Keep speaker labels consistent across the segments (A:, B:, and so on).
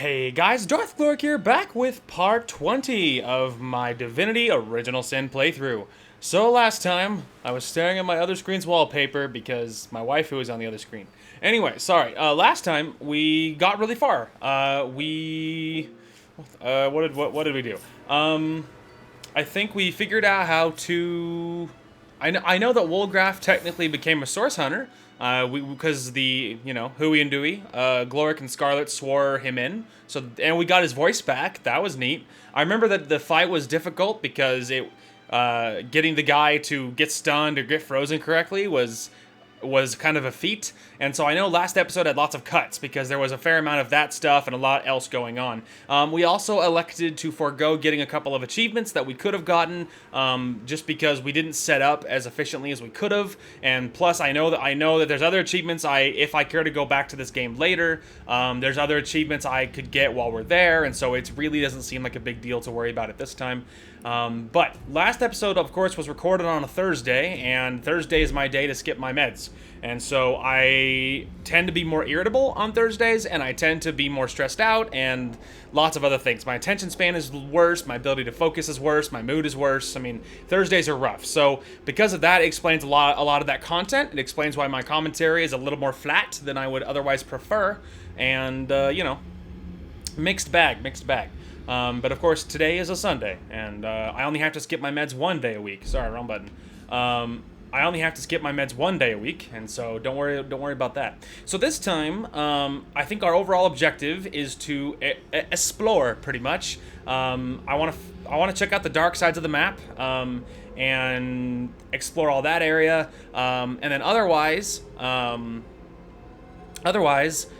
A: Hey guys, Darth Gloric here, back with part 20 of my Divinity Original Sin playthrough. So last time, I was staring at my other screen's wallpaper because my waifu was on the other screen. Anyway, sorry, last time we got really far. What did we do? I think we figured out how to... I know that Wolgraf technically became a source hunter, because Huey and Dewey, Gloric and Scarlet swore him in. So, and we got his voice back. That was neat. I remember that the fight was difficult because getting the guy to get stunned or get frozen correctly was kind of a feat. And so I know last episode had lots of cuts because there was a fair amount of that stuff and a lot else going on. We also elected to forego getting a couple of achievements that we could have gotten, just because we didn't set up as efficiently as we could have. And plus, I know that there's other achievements. If I care to go back to this game later, there's other achievements I could get while we're there, and so it really doesn't seem like a big deal to worry about it this time. But last episode, of course, was recorded on a Thursday, and Thursday is my day to skip my meds. And so I tend to be more irritable on Thursdays, and I tend to be more stressed out, and lots of other things. My attention span is worse, my ability to focus is worse, my mood is worse. I mean, Thursdays are rough. So because of that, it explains a lot of that content. It explains why my commentary is a little more flat than I would otherwise prefer. And, mixed bag. But of course, today is a Sunday, and I only have to skip my meds one day a week. Sorry, wrong button. I only have to skip my meds one day a week, and so don't worry about that. So this time, I think our overall objective is to explore, pretty much. I want to check out the dark sides of the map, and explore all that area, and then otherwise,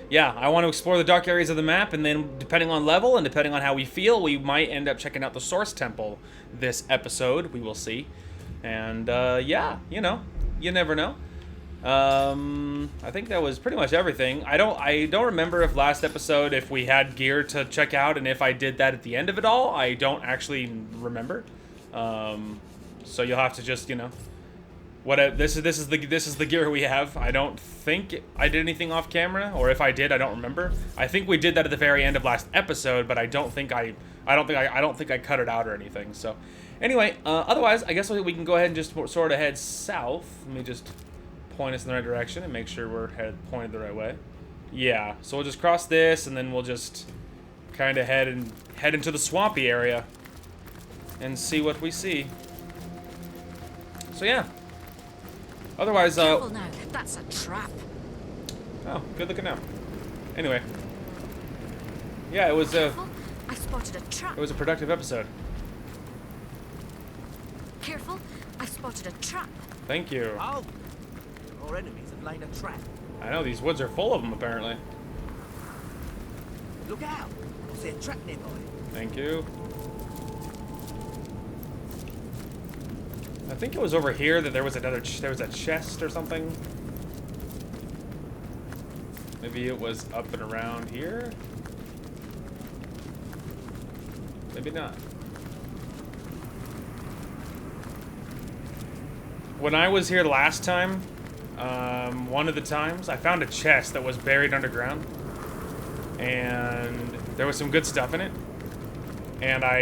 A: yeah, I want to explore the dark areas of the map, and then depending on level and depending on how we feel, we might end up checking out the Source Temple this episode. We will see. And, yeah, you never know. I think that was pretty much everything. I don't remember if last episode, if we had gear to check out, and if I did that at the end of it all. I don't actually remember. So you'll have to just, this is the gear we have. I don't think I did anything off camera, or if I did, I don't remember. I think we did that at the very end of last episode, but I don't think I cut it out or anything. So, anyway, otherwise, I guess we can go ahead and just sort of head south. Let me just point us in the right direction and make sure we're pointed the right way. Yeah. So we'll just cross this, and then we'll just kind of head into the swampy area and see what we see. So yeah. Otherwise,
B: Careful now, that's a trap.
A: Oh, good looking now. Anyway. Yeah, it was
B: Careful, I spotted a trap.
A: it was a productive episode.
B: Careful, I spotted a trap.
A: Thank you.
C: Oh, our enemies have laid a trap.
A: I know, these woods are full of them, apparently.
C: Look out! I see a trap nearby.
A: Thank you. I think it was over here that there was a chest or something. Maybe it was up and around here? Maybe not. When I was here last time, one of the times, I found a chest that was buried underground. And there was some good stuff in it.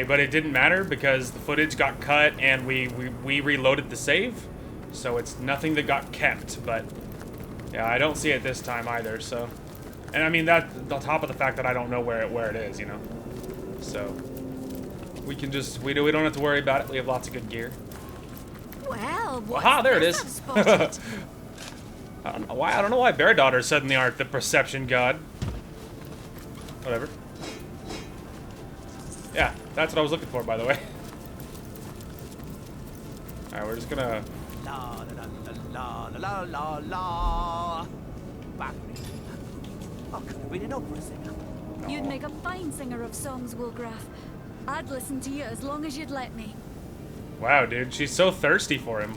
A: But it didn't matter because the footage got cut and we reloaded the save. So it's nothing that got kept, but yeah, I don't see it this time either, so. And I mean, that on top of the fact that I don't know where it is, So we can just, we don't have to worry about it. We have lots of good gear.
B: Well,
A: Aha, there it is.
B: I've spotted?
A: I don't know why Bear Daughters suddenly aren't the perception god. Whatever. Yeah, that's what I was looking for, by the way. Alright, we're just gonna...
C: La la la la la la la. Back me. I could have been an opera singer.
B: You'd make a fine singer of songs, Wolgraf. I'd listen to you as long as you'd let me.
A: Wow, dude, she's so thirsty for him.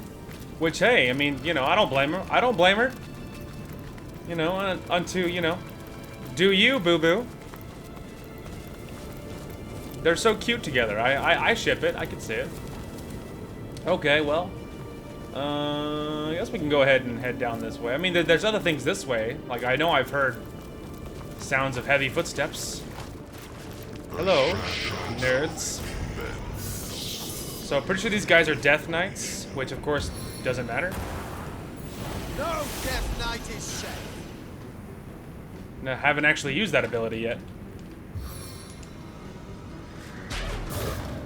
A: Which, hey, I mean, I don't blame her. I don't blame her. Do you, boo-boo. They're so cute together. I ship it. I can see it. Okay, well. I guess we can go ahead and head down this way. I mean, there's other things this way. Like, I know I've heard sounds of heavy footsteps. Hello, nerds. So pretty sure these guys are Death Knights, which of course doesn't matter.
C: No Death Knight is safe.
A: No, haven't actually used that ability yet.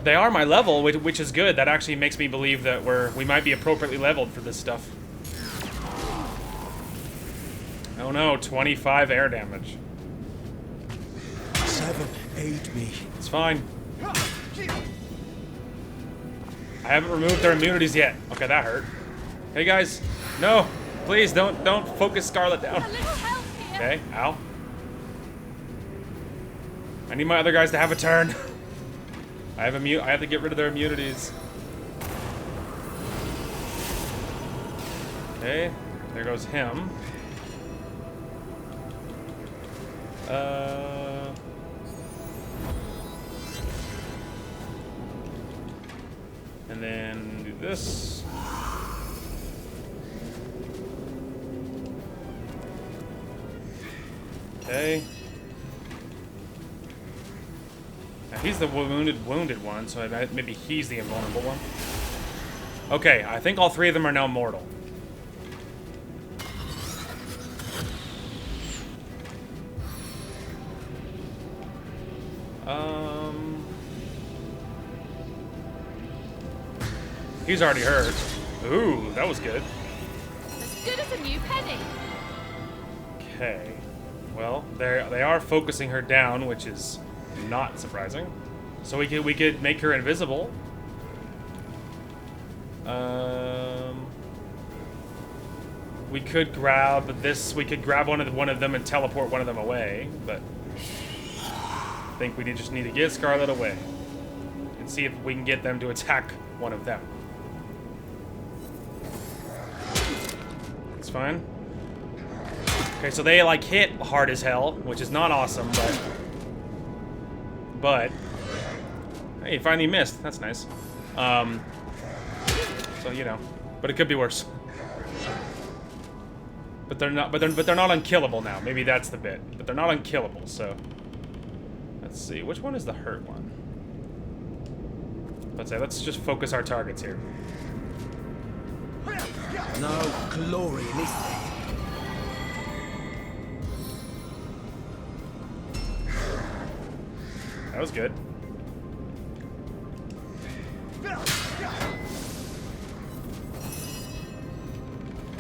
A: They are my level, which is good. That actually makes me believe that we might be appropriately leveled for this stuff. Oh no, 25 air damage.
C: 7, aid me.
A: It's fine. I haven't removed their immunities yet. Okay, that hurt. Hey guys, no, please don't focus Scarlet down.
B: A little help here.
A: Okay, ow. I need my other guys to have a turn. I have to get rid of their immunities. Okay, there goes him. And then do this. Okay. Now he's the wounded one, so maybe he's the invulnerable one. Okay, I think all three of them are now mortal. He's already hurt. Ooh, that was good.
B: As good as a new penny.
A: Okay. Well, they are focusing her down, which is not surprising. So we could make her invisible. We could grab this. We could grab one of them and teleport one of them away, but I think we just need to get Scarlet away and see if we can get them to attack one of them. It's fine. Okay, so they like hit hard as hell, which is not awesome, but hey, you finally missed. That's nice. So you know, but it could be worse. But they're not unkillable now. Maybe that's the bit. But they're not unkillable. So let's see, which one is the hurt one? Let's just focus our targets here.
C: No glory in this thing.
A: That was good.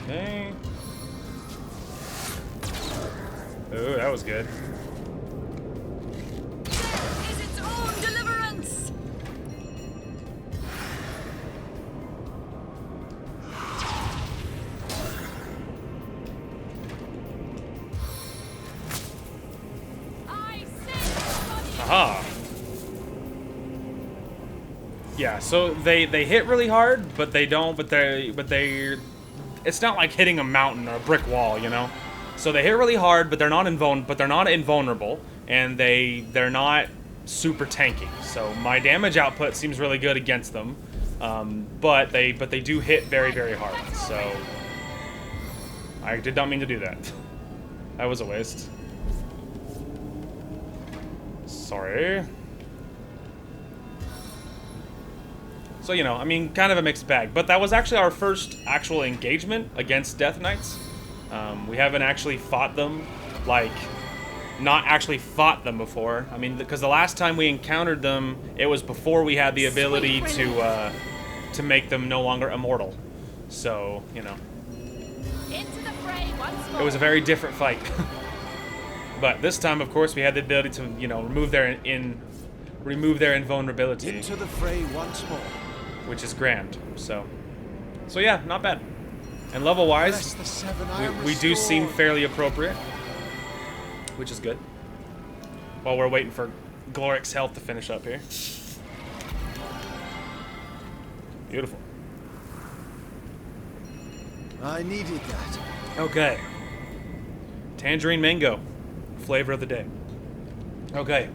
A: Okay. Oh, that was good.
B: Is its own deliverance. I say,
A: Aha. Yeah, so they hit really hard, but they don't. But they. It's not like hitting a mountain or a brick wall, you know. So they hit really hard, but they're not invulnerable, and they're not super tanky. So my damage output seems really good against them, but they do hit very, very hard. So I did not mean to do that. That was a waste. Sorry. So, you know, I mean, kind of a mixed bag. But that was actually our first actual engagement against Death Knights. We haven't actually fought them, like, not actually fought them before. I mean, because the last time we encountered them, it was before we had the ability to make them no longer immortal. So, you know.
B: into the fray once more.
A: It was a very different fight. But this time, of course, we had the ability to, you know, remove their invulnerability.
C: Into the fray once more.
A: Which is grand. So yeah, not bad. And level-wise, we do seem fairly appropriate, which is good. While we're waiting for Gloric's health to finish up here. Beautiful.
C: I needed that.
A: Okay. Tangerine mango, flavor of the day. Okay.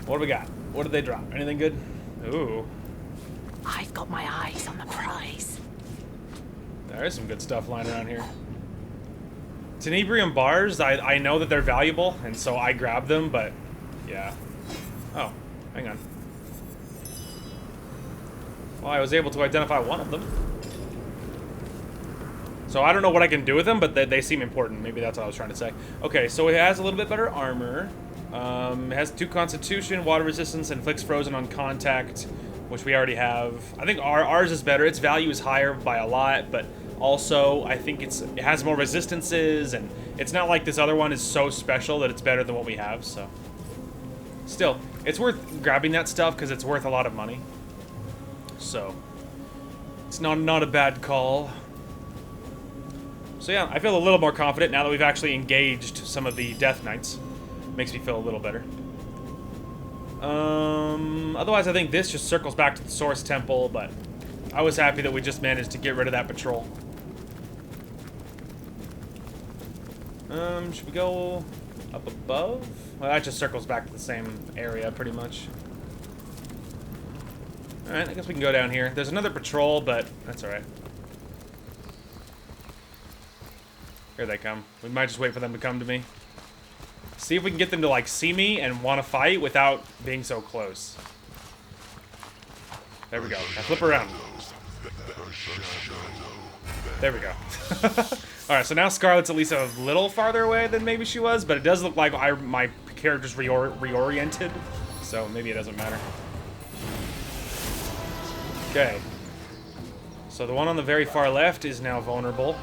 A: What do we got? What did they drop? Anything good? Ooh.
B: I've got my eyes on the prize.
A: There is some good stuff lying around here. Tenebrium bars, I know that they're valuable, and so I grab them, but yeah. Oh, hang on. Well, I was able to identify one of them. So I don't know what I can do with them, but they seem important. Maybe that's what I was trying to say. Okay, so it has a little bit better armor. It has 2 constitution, water resistance, inflicts frozen on contact, which we already have. I think ours is better. Its value is higher by a lot, but also I think it has more resistances, and it's not like this other one is so special that it's better than what we have, so. Still, it's worth grabbing that stuff because it's worth a lot of money. So, it's not a bad call. So yeah, I feel a little more confident now that we've actually engaged some of the Death Knights. Makes me feel a little better. Otherwise I think this just circles back to the Source Temple, but I was happy that we just managed to get rid of that patrol. Should we go up above? Well, that just circles back to the same area, pretty much. Alright, I guess we can go down here. There's another patrol, but that's alright. Here they come. We might just wait for them to come to me. See if we can get them to, like, see me and want to fight without being so close. There we go. Now flip around. There we go. Alright, so now Scarlet's at least a little farther away than maybe she was, but it does look like my character's reoriented, so maybe it doesn't matter. Okay. So the one on the very far left is now vulnerable,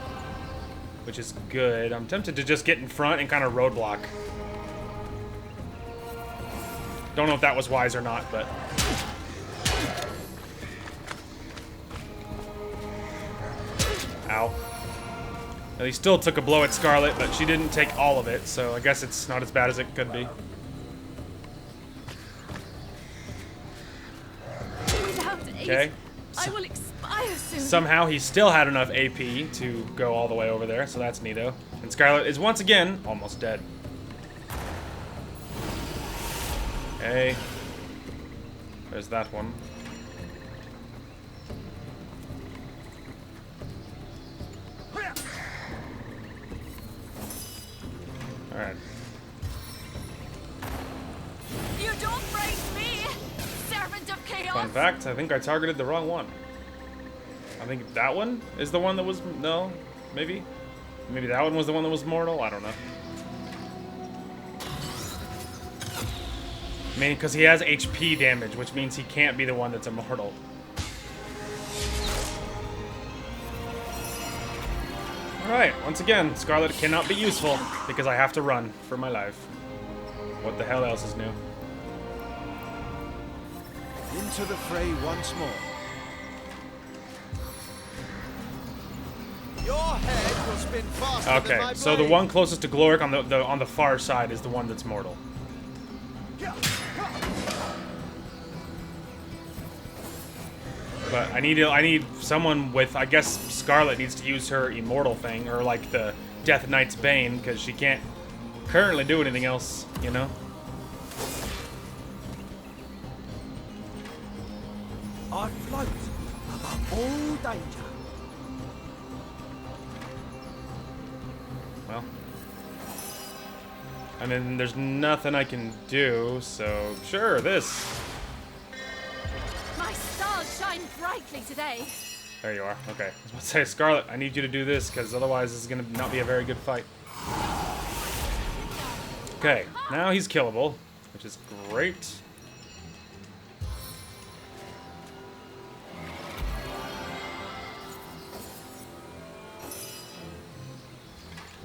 A: which is good. I'm tempted to just get in front and kind of roadblock. Don't know if that was wise or not, but... Ow. Well, he still took a blow at Scarlet, but she didn't take all of it, so I guess it's not as bad as it could be. Okay.
B: I will expire soon.
A: Somehow he still had enough AP to go all the way over there, so that's neato. And Scarlet is once again almost dead. Okay. There's that one. Alright.
B: You don't break me, servant of chaos.
A: Fun fact, I think I targeted the wrong one. I think that one is the one that was... No? Maybe? Maybe that one was the one that was mortal? I don't know. I mean, because he has HP damage, which means he can't be the one that's immortal. Alright, once again, Scarlet cannot be useful because I have to run for my life. What the hell else is new?
C: Into the fray once more. Your head will spin faster than my
A: Okay, so the
C: blade.
A: one closest to Gloric on the far side is the one that's mortal. But I need someone with, I guess Scarlet needs to use her immortal thing, or like the Death Knight's Bane, because she can't currently do anything else, you know?
C: I float above all danger.
A: Well, I mean, there's nothing I can do, so sure, this.
B: My stars shine brightly today.
A: There you are. Okay. I was about to say, Scarlet, I need you to do this, because otherwise this is going to not be a very good fight. Okay, now he's killable, which is great.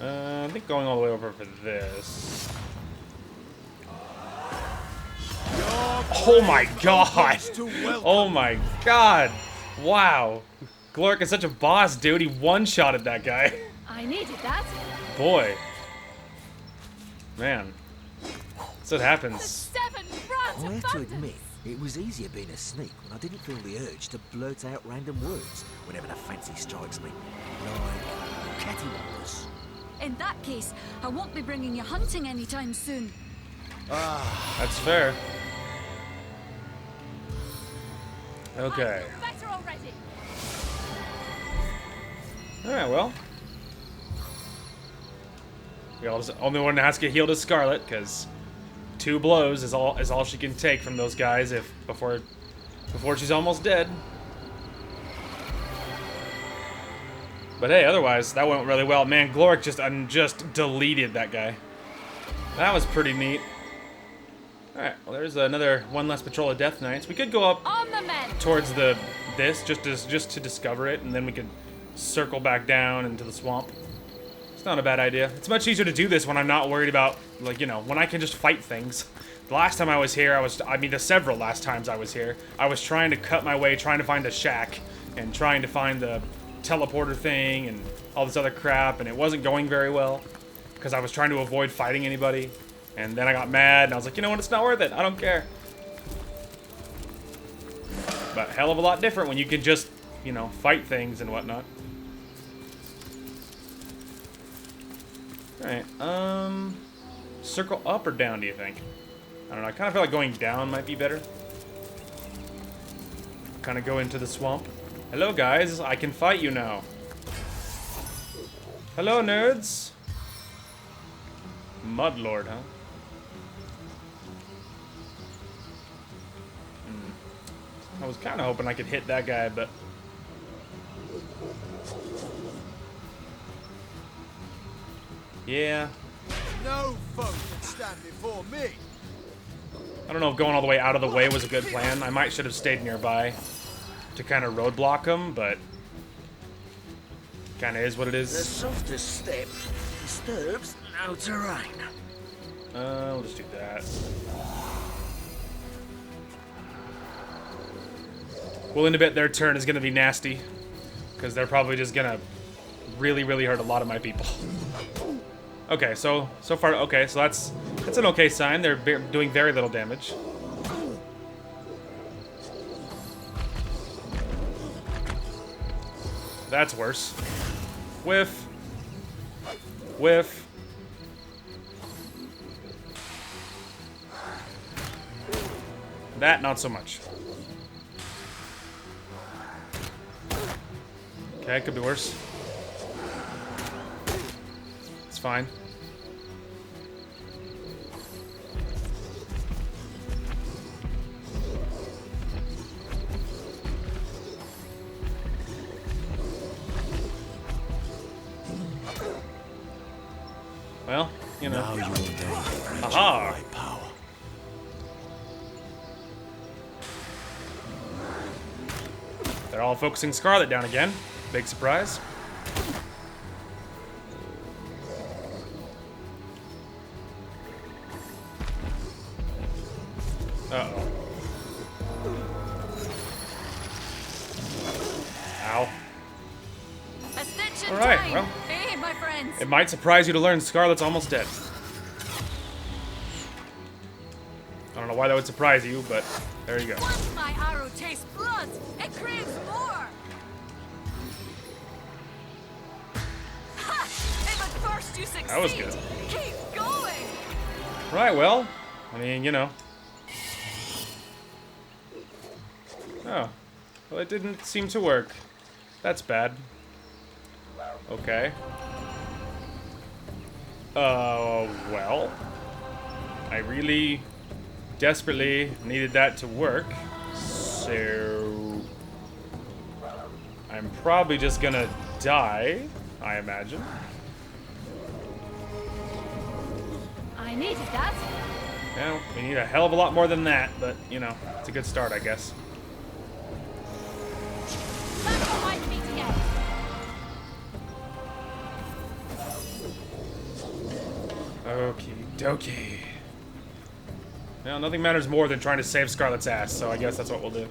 A: I think going all the way over for this. Oh my god! Oh my god! Wow. Gloric is such a boss, dude. He one-shotted that guy.
B: I needed that.
A: Boy. Man. That's what
B: The
A: happens.
B: seven brands
D: I
B: of
D: have to
B: abundance.
D: admit, it was easier being a sneak when I didn't feel the urge to blurt out random words whenever the fancy strikes me. Like cattywampus.
B: In that case, I won't be bringing you hunting anytime soon.
A: That's fair. Okay.
B: I feel better already.
A: Alright, well. Only one that has to get healed is Scarlet, because 2 blows is all she can take from those guys before she's almost dead. But hey, otherwise that went really well. Man, Gloric just deleted that guy. That was pretty neat. All right, well there's one less patrol of Death Knights. We could go up
B: On the men.
A: towards this just to discover it, and then we could circle back down into the swamp. It's not a bad idea. It's much easier to do this when I'm not worried about, like, you know, when I can just fight things. The last time I was here, the several last times I was here, I was trying to cut my way, trying to find a shack, and trying to find the teleporter thing, and all this other crap, and it wasn't going very well, because I was trying to avoid fighting anybody, and then I got mad, and I was like, you know what, it's not worth it, I don't care. But hell of a lot different when you can just, you know, fight things and whatnot. Alright, circle up or down, do you think? I don't know, I kind of feel like going down might be better. Kind of go into the swamp. Hello, guys, I can fight you now. Hello, nerds. Mudlord, huh? I was kind of hoping I could hit that guy, but... yeah.
C: No foe can stand before me.
A: I don't know if going all the way out of the way was a good plan. I might should have stayed nearby to kind of roadblock him, but... kind of is what it
D: The
A: is.
D: softest step disturbs no terrain.
A: We'll just do that. Willing to bet their turn is going to be nasty, because they're probably just going to really, really hurt a lot of my people. Okay, so far, okay, so that's an okay sign. They're doing very little damage. That's worse. Whiff. Whiff. That, not so much. Okay, could be worse. It's fine. Well, you know.
C: Now you will know the
A: Aha!
C: my power.
A: They're all focusing Scarlet down again. Big surprise. Uh-oh. Ow.
B: A stitch in
A: All right,
B: time.
A: well.
B: Hey, my friends.
A: It might surprise you to learn Scarlet's almost dead. I don't know why that would surprise you, but there you go.
B: Once my arrow tastes blood, it craves more. Ha! If at first you succeed,
A: That was good.
B: keep going.
A: Right, well, I mean, you know. Oh. Well, it didn't seem to work. That's bad. Okay. Well. I really desperately needed that to work. So... I'm probably just gonna die, I imagine.
B: I needed that.
A: Well, we need a hell of a lot more than that, but, you know, it's a good start, I guess.
B: Back on my feet again.
A: Okie dokie. Well, nothing matters more than trying to save Scarlet's ass, so I guess that's what we'll do.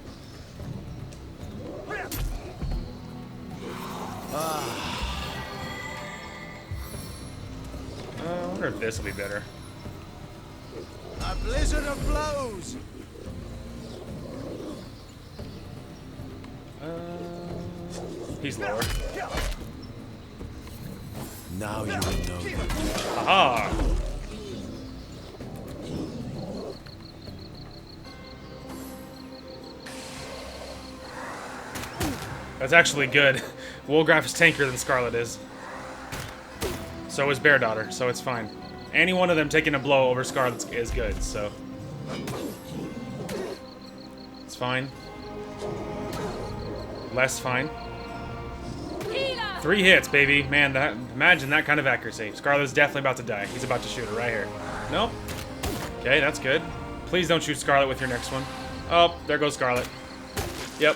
A: I wonder if this will be better.
C: A blizzard of blows.
A: He's lower.
C: Now you will know the
A: Aha! That's actually good. Wolgraf is tankier than Scarlet is. So is Bear Daughter, so it's fine. Any one of them taking a blow over Scarlet is good, so. It's fine. Less fine. 3 hits, baby. Man, imagine that kind of accuracy. Scarlet's definitely about to die. He's about to shoot her right here. Nope. Okay, that's good. Please don't shoot Scarlet with your next one. Oh, there goes Scarlet. Yep.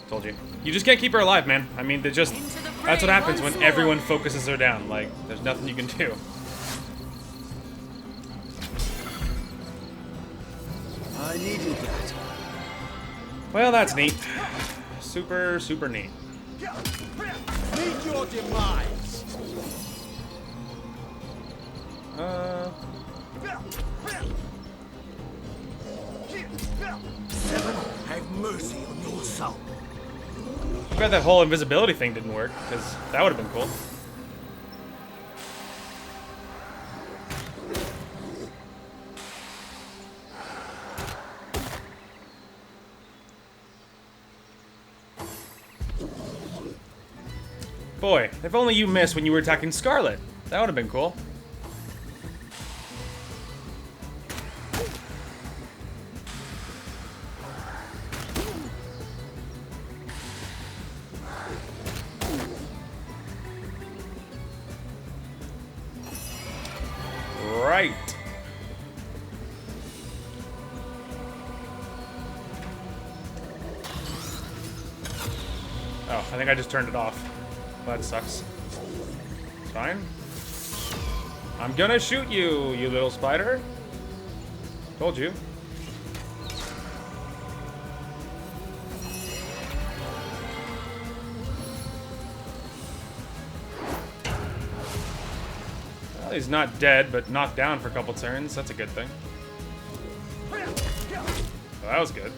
A: Told you. You just can't keep her alive, man. I mean, that's what happens when everyone focuses her down. Like, there's nothing you can do.
C: I needed that.
A: Well, that's neat. Super, super neat.
C: Meet your demise.
D: Seven, have mercy on your soul.
A: Too bad that whole invisibility thing didn't work, because that would have been cool. Boy, if only you missed when you were attacking Scarlet. That would have been cool. Right. Oh, I think I just turned it off. Well, that sucks. It's fine. I'm gonna shoot you, you little spider. Told you. Well, he's not dead, but knocked down for a couple turns. That's a good thing. Well, that was good.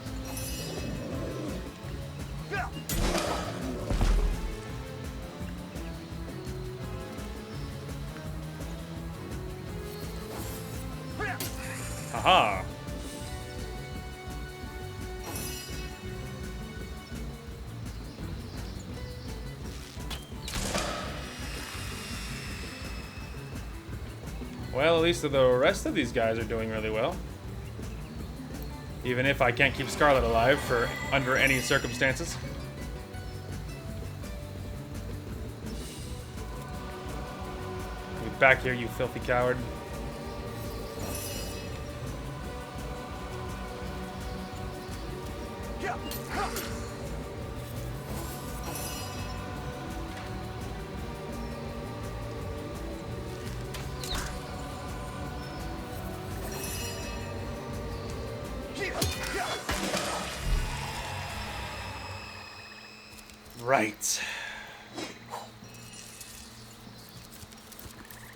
A: Haha. Well, at least the rest of these guys are doing really well. Even if I can't keep Scarlet alive for under any circumstances. Get back here, you filthy coward. Right. I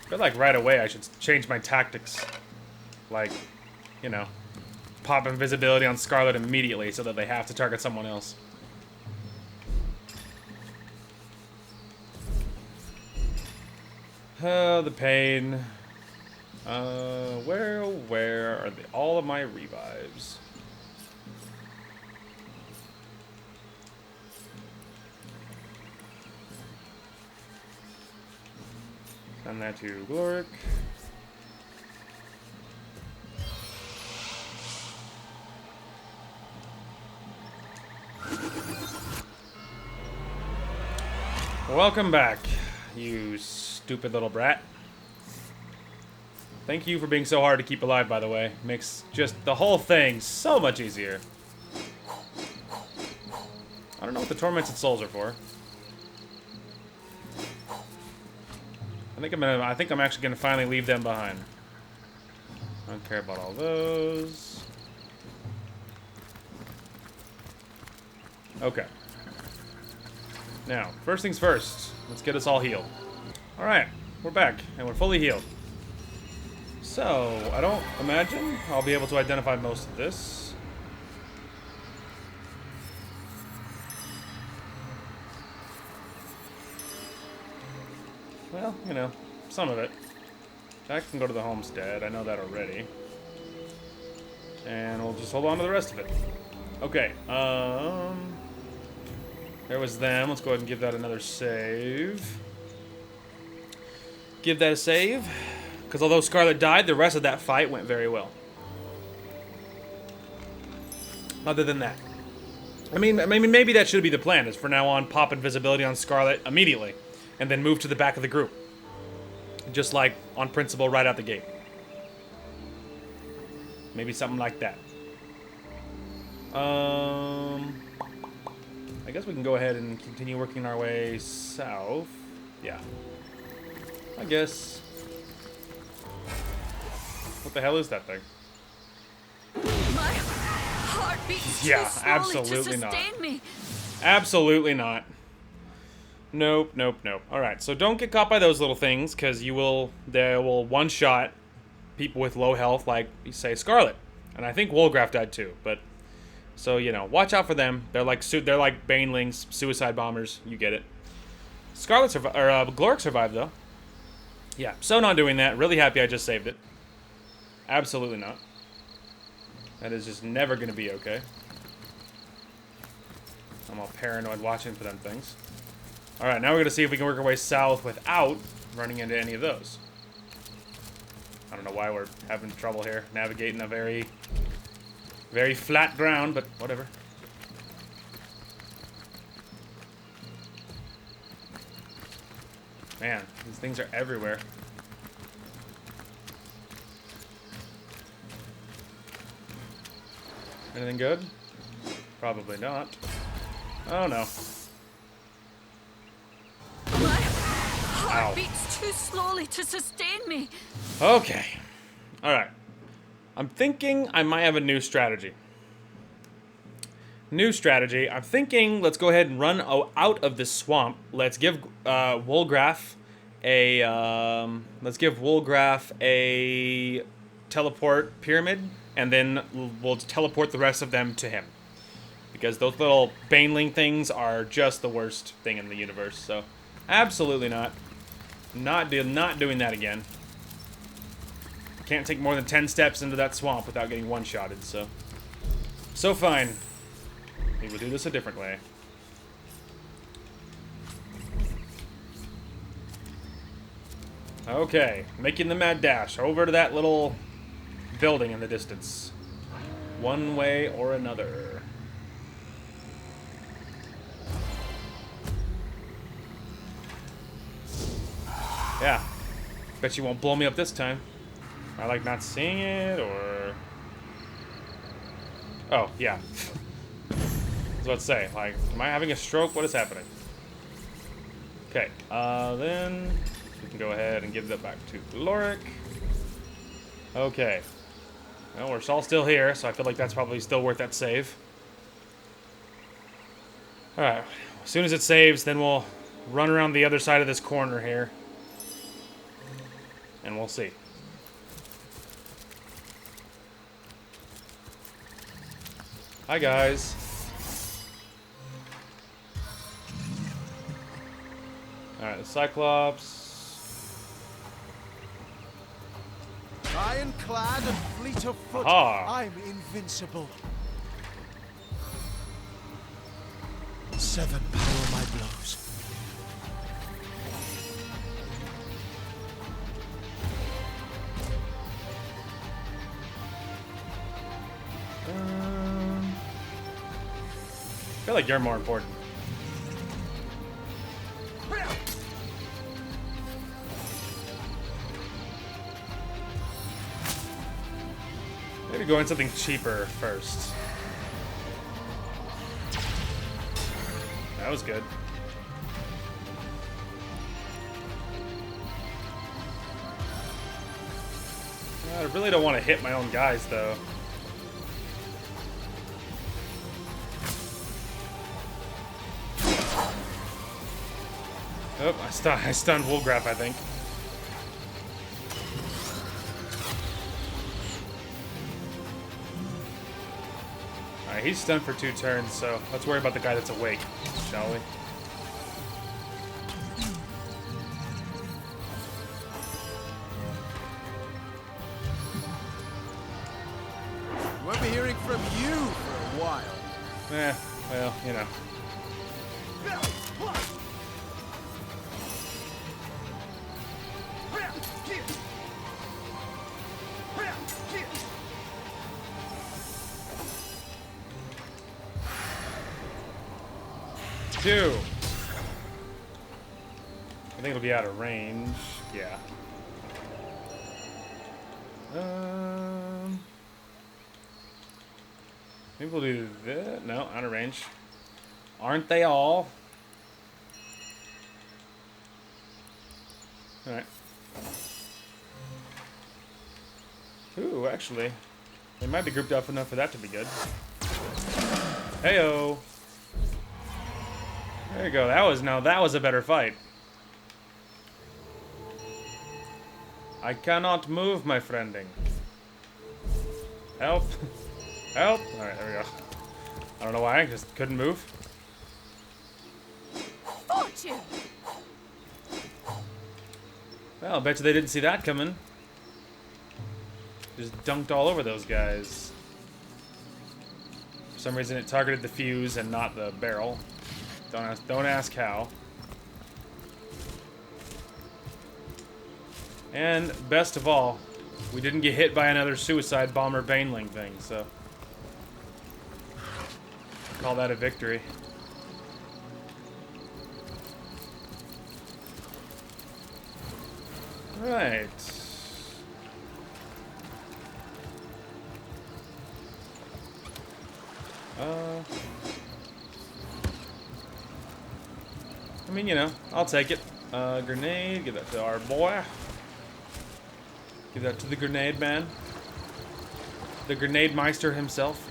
A: feel like right away I should change my tactics. Like, you know, pop invisibility on Scarlet immediately so that they have to target someone else. Oh, the pain. Where are all of my revives? Send that to Gloric. Welcome back, you stupid little brat. Thank you for being so hard to keep alive, by the way. Makes just the whole thing so much easier. I don't know what the Tormented Souls are for. I think I'm actually gonna finally leave them behind. I don't care about all those. Okay. Now, first things first. Let's get us all healed. All right, we're back and we're fully healed. So I don't imagine I'll be able to identify most of this. Well, you know, some of it. Jack can go to the homestead. I know that already. And we'll just hold on to the rest of it. Okay, there was them. Let's go ahead and give that another save. Give that a save. Because although Scarlet died, the rest of that fight went very well. Other than that. I mean, maybe that should be the plan, is for now on, pop invisibility on Scarlet immediately. And then move to the back of the group. Just like, on principle, right out the gate. Maybe something like that. I guess we can go ahead and continue working our way south. Yeah. I guess. What the hell is that thing?
B: My heart beats
A: Yeah,
B: too slowly
A: absolutely
B: to
A: not.
B: sustain me.
A: Absolutely not. Nope, nope, nope. Alright, so don't get caught by those little things, because they will one-shot people with low health, like, say, Scarlet. And I think Wolgraf died too, but... So, you know, watch out for them. They're like banelings, suicide bombers. You get it. Scarlet survived, or Gloric survived, though. Yeah, so not doing that. Really happy I just saved it. Absolutely not. That is just never going to be okay. I'm all paranoid watching for them things. Alright, now we're going to see if we can work our way south without running into any of those. I don't know why we're having trouble here, navigating a very flat ground, but whatever. Man, these things are everywhere. Anything good? Probably not. Oh no.
B: My heart
A: Ow.
B: beats too slowly to sustain me.
A: Okay. Alright. I'm thinking I might have a new strategy. I'm thinking let's go ahead and run out of this swamp. Let's give Wolgraf a teleport pyramid, and then we'll teleport the rest of them to him. Because those little baneling things are just the worst thing in the universe. So, absolutely not. Not doing that again. Can't take more than 10 steps into that swamp without getting one-shotted, so fine. We will do this a different way. Okay, making the mad dash over to that little building in the distance. One way or another. Yeah. Bet you won't blow me up this time. I like not seeing it, or... Oh, yeah. I was about to say, like, am I having a stroke? What is happening? Okay, then we can go ahead and give that back to Gloric. Okay. Well, we're all still here, so I feel like that's probably still worth that save. Alright, as soon as it saves, then we'll run around the other side of this corner here. And we'll see. Hi, guys. Alright, the Cyclops.
C: Ironclad and fleet of foot,
A: Aha.
C: I'm invincible. 7 power my blows.
A: I feel like you're more important. Maybe go in something cheaper first. That was good. I really don't want to hit my own guys, though. Oh, I stunned Wolgraf, I think. Alright, he's stunned for 2 turns, so let's worry about the guy that's awake, shall we?
C: Won't be hearing from you for a while.
A: Well, you know. 2. I think it'll be out of range. Yeah. Maybe we'll do this. No, out of range. Aren't they all? Alright. Ooh, actually. They might be grouped up enough for that to be good. Heyo! There you go. That was a better fight. I cannot move, my friending. Help. Help! Alright, there we go. I don't know why, I just couldn't move.
B: Fortune!
A: Well, I bet you they didn't see that coming. Just dunked all over those guys. For some reason it targeted the fuse and not the barrel. Don't ask how. And best of all, we didn't get hit by another suicide bomber baneling thing, so call that a victory. Right. I mean, you know, I'll take it. Grenade, give that to our boy. Give that to the grenade man. The grenade meister himself.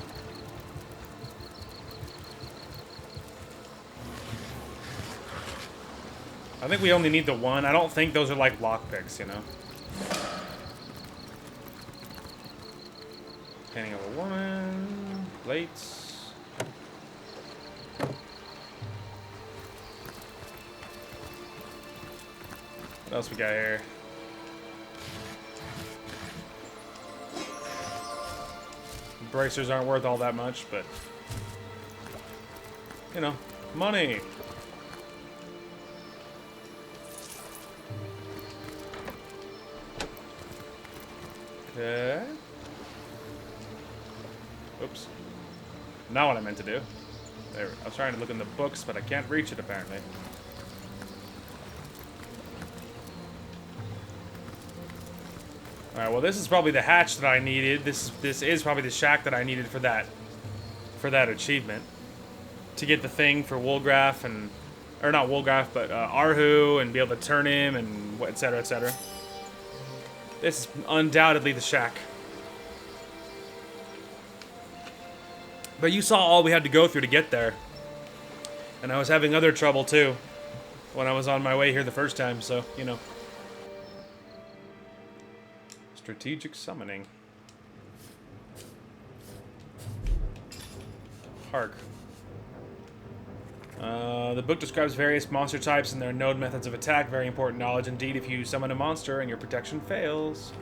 A: I think we only need the one. I don't think those are like lockpicks, you know. Painting of a woman. Plates. What else we got here? Bracers aren't worth all that much, but you know, money. Okay. Oops. Not what I meant to do. There. I was trying to look in the books, but I can't reach it apparently. Alright, well this is probably the hatch that I needed. This is probably the shack that I needed for that achievement. To get the thing for Woolgraf and... Or not Woolgraf, but Arhu, and be able to turn him, and etc, etc. This is undoubtedly the shack. But you saw all we had to go through to get there. And I was having other trouble too when I was on my way here the first time, so, you know. Strategic summoning. Hark. The book describes various monster types and their node methods of attack. Very important knowledge indeed if you summon a monster and your protection fails.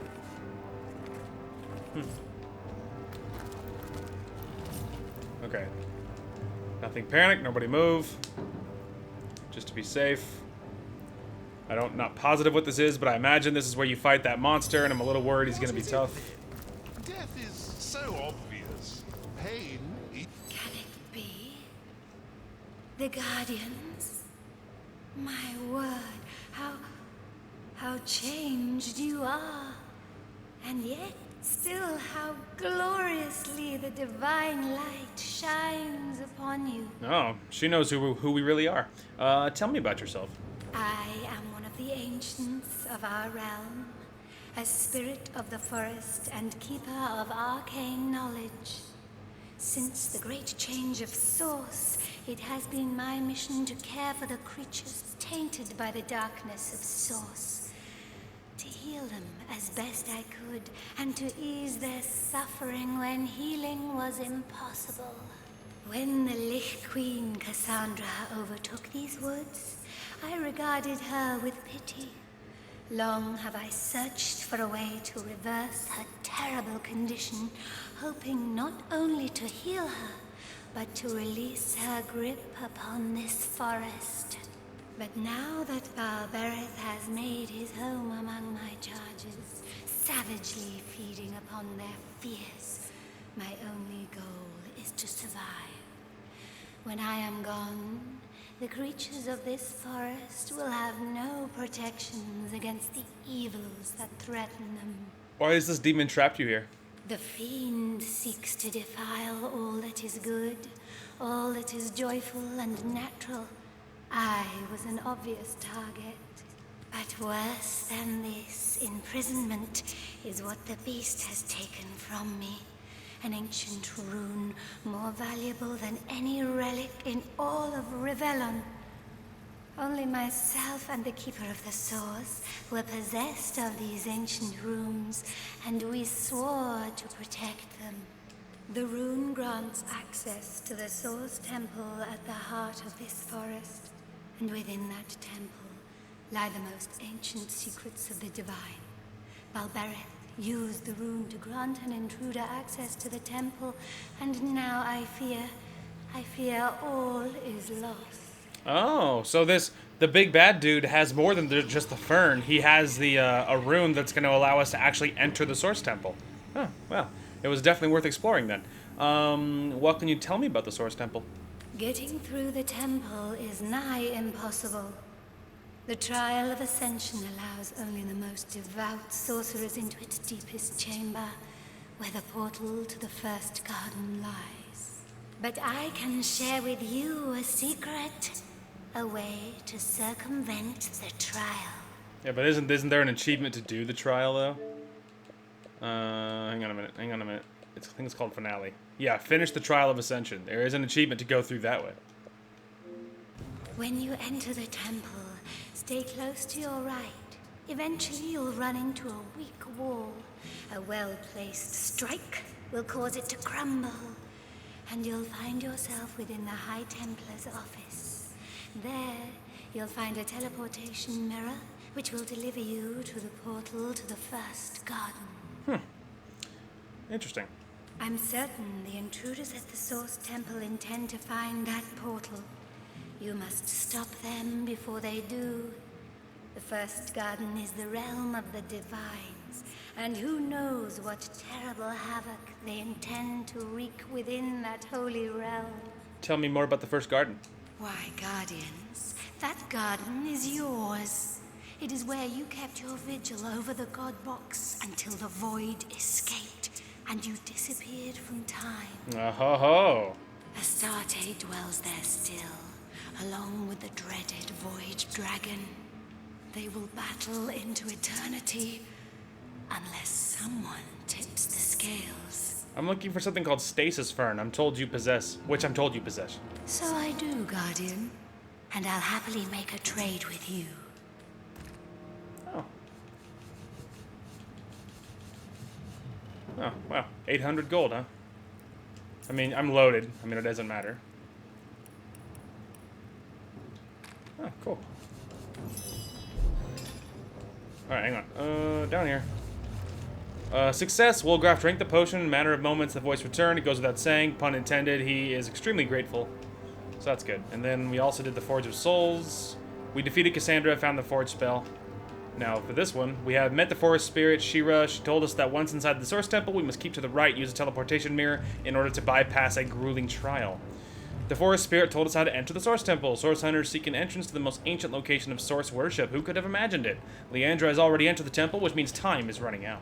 A: Okay. Nothing panic, nobody move. Just to be safe. Not positive what this is, but I imagine this is where you fight that monster, and I'm a little worried he's gonna be tough.
E: Death is so obvious. Pain.
B: Can it be? The Guardians? My word, how changed you are. And yet, still how gloriously the divine light shines upon you.
A: Oh, she knows who we really are. Tell me about yourself.
B: I am one of the ancients of our realm, a spirit of the forest and keeper of arcane knowledge. Since the great change of source, it has been my mission to care for the creatures tainted by the darkness of source, to heal them as best I could, and to ease their suffering when healing was impossible. When the Lich Queen Cassandra overtook these woods, I regarded her with pity. Long have I searched for a way to reverse her terrible condition, hoping not only to heal her, but to release her grip upon this forest. But now that Valbereth has made his home among my charges, savagely feeding upon their fears, my only goal is to survive. When I am gone, The creatures of this forest will have no protections against the evils that threaten them.
A: Why has this demon trapped you here?
B: The fiend seeks to defile all that is good, all that is joyful and natural. I was an obvious target. But worse than this, imprisonment is what the beast has taken from me. An ancient rune more valuable than any relic in all of Rivellon. Only myself and the Keeper of the Source were possessed of these ancient runes, and we swore to protect them. The rune grants access to the Source Temple at the heart of this forest, and within that temple lie the most ancient secrets of the divine. Balbereth used the rune to grant an intruder access to the temple, and now I fear all is lost.
A: Oh, so the big bad dude has more than just the fern. He has a rune that's going to allow us to actually enter the Source Temple. Oh, well, it was definitely worth exploring then. What can you tell me about the Source Temple?
B: Getting through the temple is nigh impossible. The trial of ascension allows only the most devout sorcerers into its deepest chamber, where the portal to the first garden lies. But I can share with you a secret, a way to circumvent the trial.
A: Yeah, but isn't there an achievement to do the trial though? Hang on a minute. I think it's called Finale. Yeah, finish the trial of ascension. There is an achievement to go through that way.
B: When you enter the temple, stay close to your right. Eventually, you'll run into a weak wall. A well-placed strike will cause it to crumble, and you'll find yourself within the High Templar's office. There, you'll find a teleportation mirror, which will deliver you to the portal to the first garden.
A: Interesting.
B: I'm certain the intruders at the Source Temple intend to find that portal. You must stop them before they do. The first garden is the realm of the divines, and who knows what terrible havoc they intend to wreak within that holy realm.
A: Tell me more about the first garden.
B: Why, Guardians, that garden is yours. It is where you kept your vigil over the God Box until the void escaped, and you disappeared from time.
A: Ho.
B: Astarte dwells there still, along with the dreaded Void Dragon. They will battle into eternity, unless someone tips the scales.
A: I'm looking for something called Stasis Fern. I'm told you possess.
B: So I do, Guardian. And I'll happily make a trade with you.
A: Oh, wow. 800 gold, huh? I mean, I'm loaded. I mean, it doesn't matter. Oh, cool. Alright, hang on. Down here. Success. Wolgraf drank the potion in a matter of moments. The voice returned. It goes without saying. Pun intended. He is extremely grateful. So that's good. And then we also did the Forge of Souls. We defeated Cassandra, found the Forge spell. Now, for this one, we have met the Forest Spirit, Shira. She told us that once inside the Source Temple, we must keep to the right, use a teleportation mirror in order to bypass a grueling trial. The Forest Spirit told us how to enter the Source Temple. Source Hunters seek an entrance to the most ancient location of Source worship. Who could have imagined it? Leandra has already entered the temple, which means time is running out.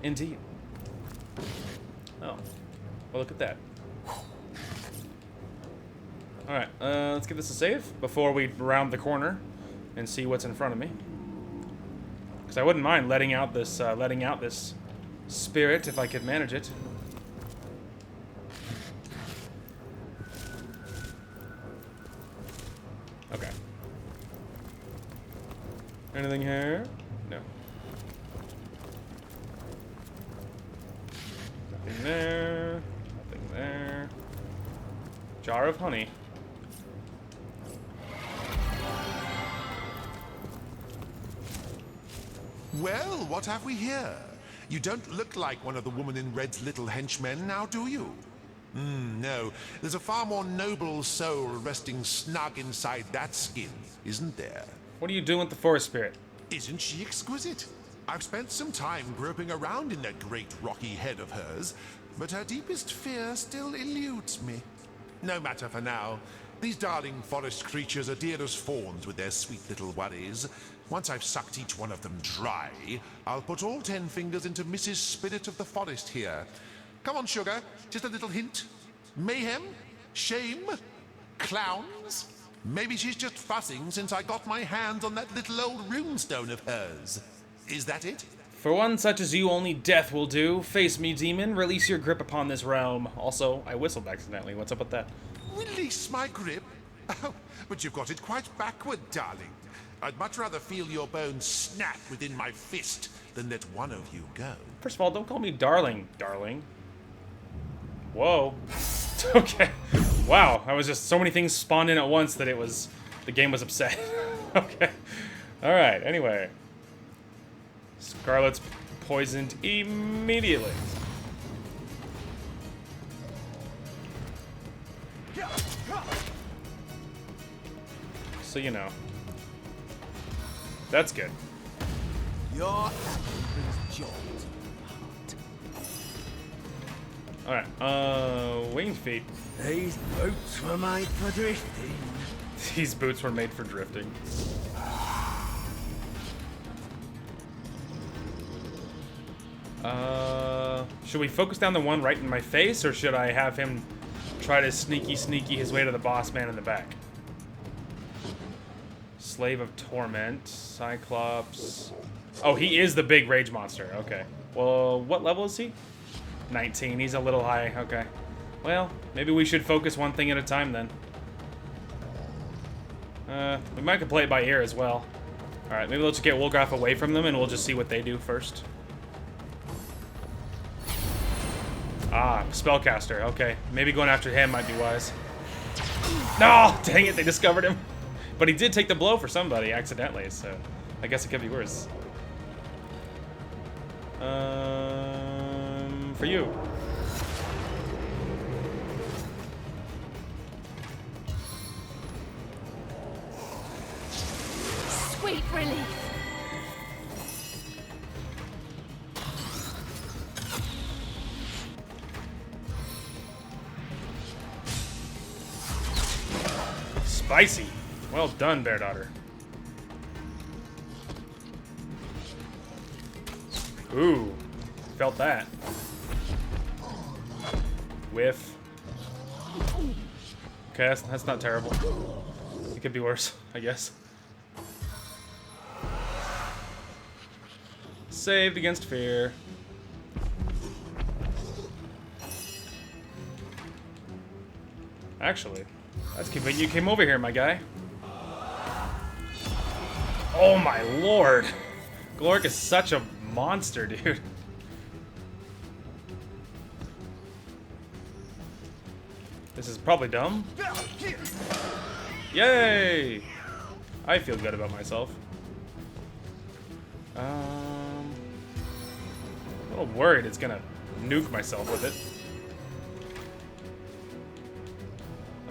A: Indeed. Oh. Well, look at that. Alright, let's give this a save before we round the corner and see what's in front of me. Because I wouldn't mind letting out this spirit if I could manage it. Okay. Anything here? No. Nothing there. Nothing there. Jar of honey.
E: Well, what have we here? You don't look like one of the woman in red's little henchmen now, do you? No. There's a far more noble soul resting snug inside that skin, isn't there?
A: What are you doing with the Forest Spirit?
E: Isn't she exquisite? I've spent some time groping around in that great rocky head of hers, but her deepest fear still eludes me. No matter for now. These darling forest creatures are dear as fawns with their sweet little worries. Once I've sucked each one of them dry, I'll put all 10 fingers into Mrs. Spirit of the Forest here. Come on, sugar, just a little hint. Mayhem? Shame? Clowns? Maybe she's just fussing since I got my hands on that little old runestone of hers. Is that it?
A: For one such as you, only death will do. Face me, demon. Release your grip upon this realm. Also, I whistled accidentally. What's up with that?
E: Release my grip? Oh, but you've got it quite backward, darling. I'd much rather feel your bones snap within my fist than let one of you go.
A: First of all, don't call me darling, darling. Whoa. Okay. Wow, I was just so many things spawned in at once that the game was upset. Okay. Alright, anyway. Scarlet's poisoned immediately. So you know. That's good.
D: Your apple brings joy to my heart.
A: Alright, winged feet.
D: These boots were made for drifting.
A: These boots were made for drifting. Should we focus down the one right in my face, or should I have him try to sneaky his way to the boss man in the back? Slave of Torment, Cyclops. Oh, he is the big rage monster. Okay. Well, what level is he? 19. He's a little high. Okay. Well, maybe we should focus one thing at a time then. We might could play it by ear as well. Alright, maybe let's get Wolgraff away from them and we'll just see what they do first. Ah, spellcaster. Okay. Maybe going after him might be wise. No! Dang it, they discovered him. But he did take the blow for somebody accidentally, so I guess it could be worse. For you.
B: Sweet relief.
A: Spicy. Well done, Bear Daughter. Ooh, felt that. Whiff. Okay, that's not terrible. It could be worse, I guess. Saved against fear. Actually, that's convenient. You came over here, my guy. Oh my lord! Glork is such a monster, dude. This is probably dumb. Yay! I feel good about myself. A little worried it's gonna nuke myself with it.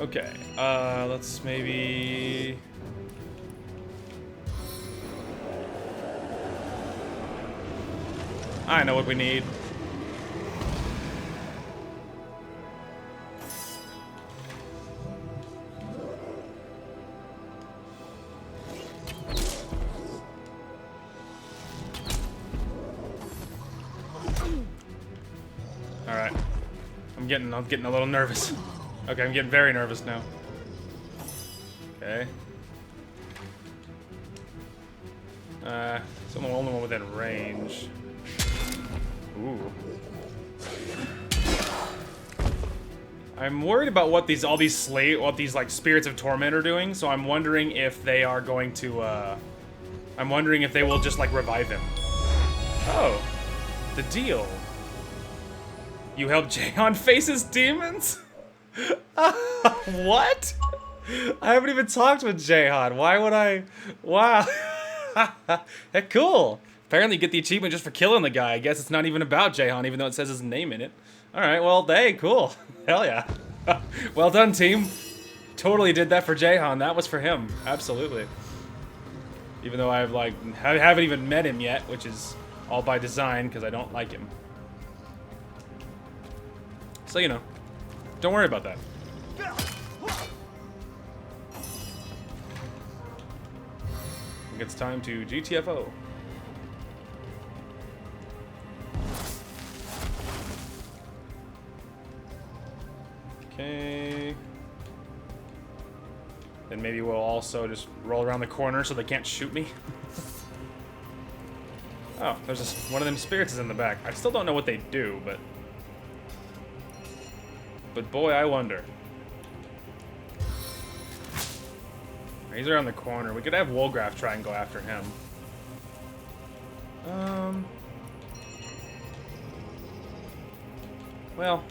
A: Okay, let's maybe... I know what we need. Alright. I'm getting a little nervous. Okay, I'm getting very nervous now. Okay. It's the only one within range. Ooh. I'm worried about what all these like spirits of torment are doing, so I'm wondering if they are going to I'm wondering if they will just like revive him. Oh. The deal. You help Jahan face his demons? What? I haven't even talked with Jahan. Why would I? Wow. Heck, cool. Apparently you get the achievement just for killing the guy. I guess it's not even about Jahan, even though it says his name in it. Alright, well, hey, cool. Hell yeah. Well done, team. Totally did that for Jahan. That was for him. Absolutely. Even though I haven't even met him yet, which is all by design, because I don't like him. So, you know. Don't worry about that. think it's time to GTFO. Okay. Then maybe we'll also just roll around the corner so they can't shoot me. Oh, there's just one of them spirits is in the back. I still don't know what they do, but boy, I wonder. He's around the corner. We could have Wolgraf try and go after him. Well.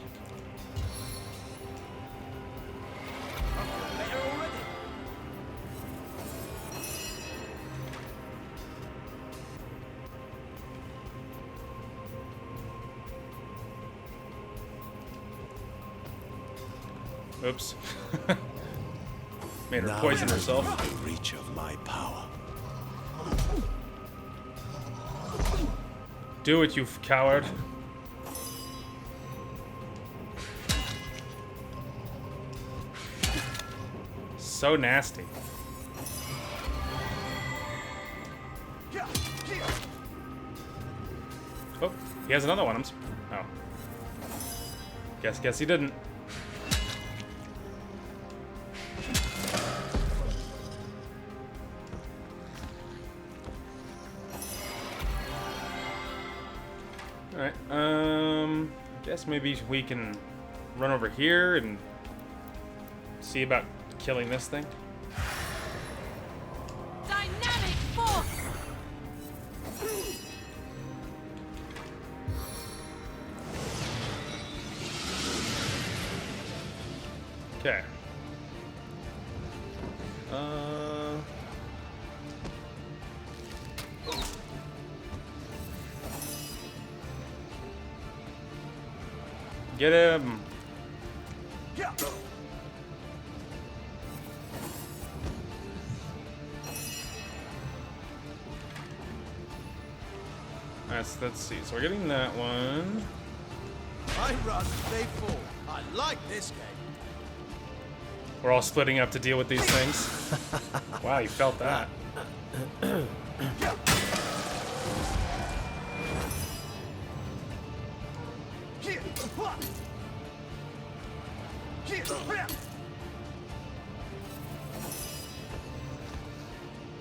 C: Better already.
A: Oops. Made her poison herself.
F: The reach of my power.
A: Do it, you coward. So nasty. Oh, he has another one. Oh. Guess he didn't. Alright, guess maybe we can run over here and see about killing this thing.
G: Dynamic force!
A: Okay. Get him! Let's see. So we're getting that one.
C: I run, they fall. I like this game.
A: We're all splitting up to deal with these things. Wow, you felt that.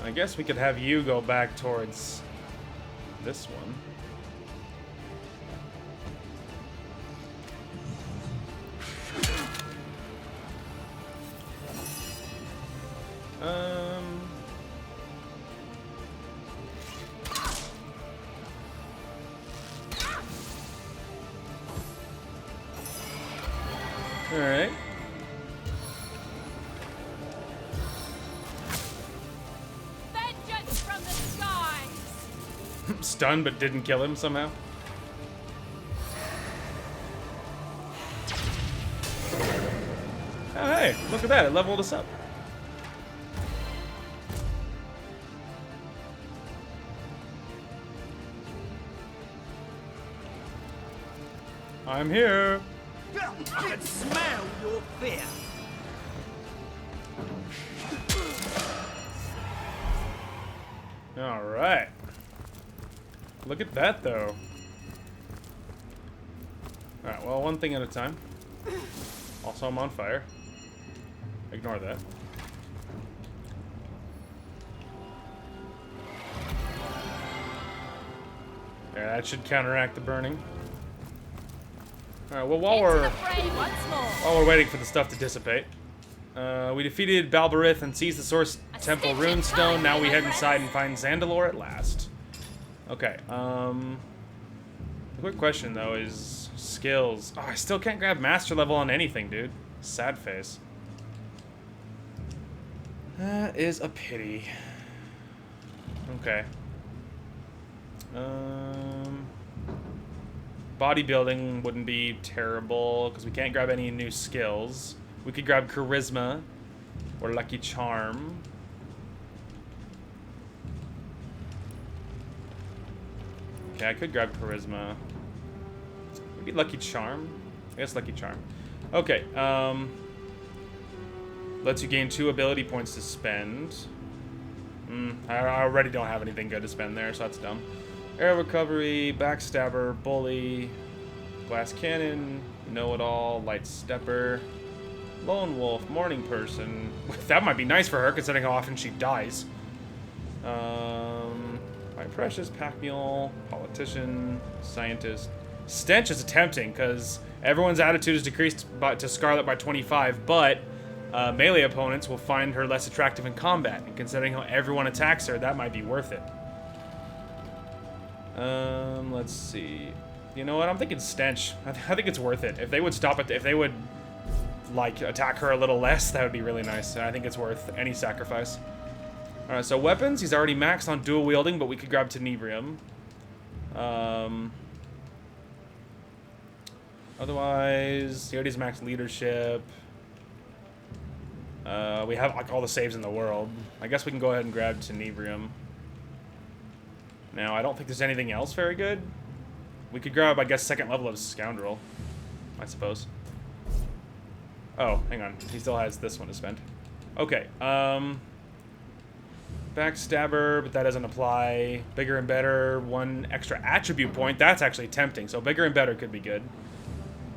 A: I guess we could have you go back towards this one. All right.
G: Vengeance from the skies!
A: Stunned but didn't kill him somehow. Oh, hey, look at that. It leveled us up. I'm here.
C: I can smell your fear.
A: All right. Look at that, though. All right, well, one thing at a time. Also, I'm on fire. Ignore that. Yeah, that should counteract the burning. All right, well, while we're waiting for the stuff to dissipate, we defeated Balberith and seized the Source Temple Runestone. Now we head inside and find Zandalore at last. Okay, the quick question, though, is skills. Oh, I still can't grab Master Level on anything, dude. Sad face. That is a pity. Okay. Bodybuilding wouldn't be terrible, because we can't grab any new skills. We could grab Charisma or Lucky Charm. Okay, I could grab Charisma. Maybe Lucky Charm? I guess Lucky Charm. Okay, lets you gain 2 ability points to spend. I already don't have anything good to spend there, so that's dumb. Arrow recovery, backstabber, bully, glass cannon, know-it-all, light stepper, lone wolf, morning person. That might be nice for her, considering how often she dies. My precious pack mule, politician, scientist. Stench is tempting because everyone's attitude is decreased to Scarlet by 25, but melee opponents will find her less attractive in combat, and considering how everyone attacks her, that might be worth it. Let's see. You know what? I'm thinking Stench. I think it's worth it. If they would stop it, if they would, like, attack her a little less, that would be really nice. And I think it's worth any sacrifice. Alright, so weapons. He's already maxed on dual wielding, but we could grab Tenebrium. Otherwise, he already has maxed leadership. We have, like, all the saves in the world. I guess we can go ahead and grab Tenebrium. Now, I don't think there's anything else very good. We could grab, I guess, second level of Scoundrel, I suppose. Oh, hang on. He still has this one to spend. Okay, Backstabber, but that doesn't apply. Bigger and better, 1 extra attribute point. That's actually tempting, so bigger and better could be good.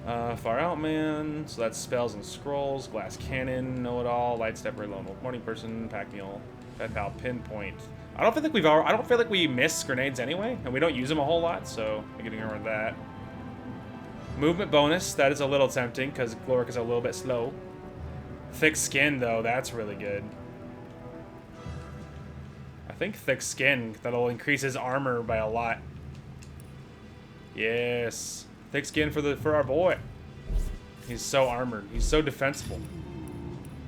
A: Far Out Man, so that's spells and scrolls. Glass Cannon, Know-it-all, Light Stepper, Lone Wolf, Morning Person, Pack Mule, Pet Pal, Pinpoint. I don't feel like we miss grenades anyway, and we don't use them a whole lot, so I'm getting over that. Movement bonus, that is a little tempting because Gloric is a little bit slow. Thick Skin, though, that's really good. I think Thick Skin, that'll increase his armor by a lot. Yes. Thick Skin for our boy. He's so armored. He's so defensible.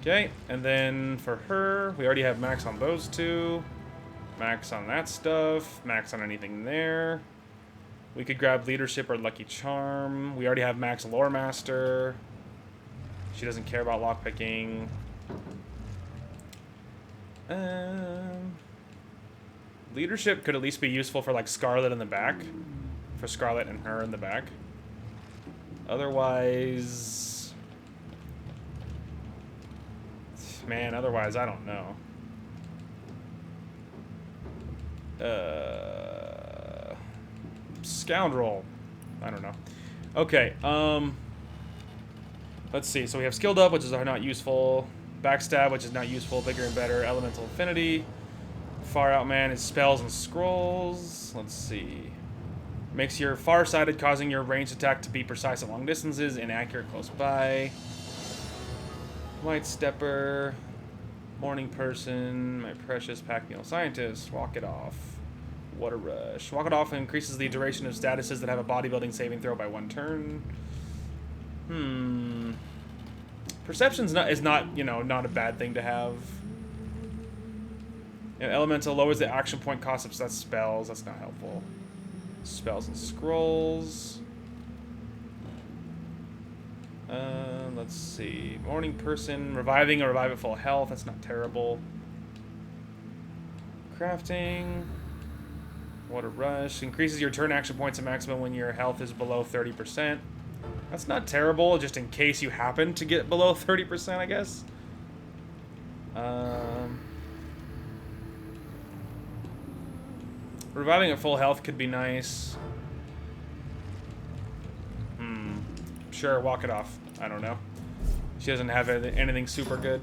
A: Okay, and then for her, we already have max on those two. Max on that stuff. Max on anything there. We could grab Leadership or Lucky Charm. We already have max Lore Master. She doesn't care about lockpicking. Leadership could at least be useful for, like, Scarlet in the back. For Scarlet and her in the back. Otherwise... Man, otherwise, I don't know. Scoundrel. I don't know. Okay, let's see. So we have Skilled Up, which is not useful. Backstab, which is not useful. Bigger and better. Elemental Affinity. Far Out Man is spells and scrolls. Let's see. Makes your far-sighted, causing your ranged attack to be precise at long distances, inaccurate close by. Light Stepper. Morning Person. My precious Pack Mule Scientist. Walk It Off. Water Rush. Walk It Off increases the duration of statuses that have a bodybuilding saving throw by 1 turn. Perception's not, you know, not a bad thing to have. And Elemental lowers the action point cost of that's spells. That's not helpful. Spells and scrolls. Let's see. Morning Person. Reviving or revive at full health. That's not terrible. Crafting. Water Rush. Increases your turn action points to maximum when your health is below 30%. That's not terrible, just in case you happen to get below 30%, I guess. Reviving at full health could be nice. Sure, Walk It Off. I don't know. She doesn't have anything super good.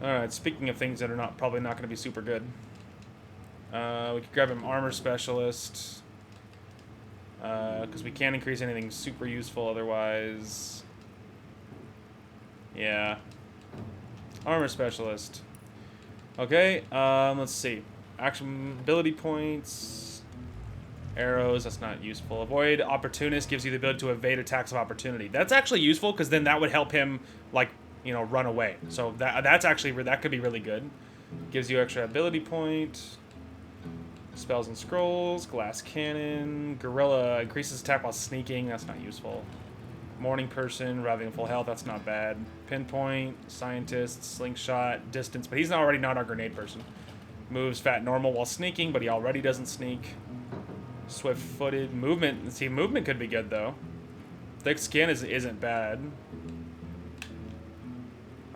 A: Alright, speaking of things that are probably not going to be super good. We could grab him Armor Specialist. Because we can't increase anything super useful otherwise. Yeah. Armor Specialist. Okay, let's see. Action ability points. Arrows, that's not useful. Avoid Opportunist gives you the ability to evade attacks of opportunity. That's actually useful because then that would help him, like, you know, run away. So that's actually, that could be really good. Gives you extra ability point. Spells and scrolls, glass cannon, gorilla increases attack while sneaking. That's not useful. Morning Person, reviving full health. That's not bad. Pinpoint, scientist, slingshot, distance, but he's already not our grenade person. Moves fat normal while sneaking, but he already doesn't sneak. Swift-footed, movement. See, movement could be good though. Thick Skin isn't bad.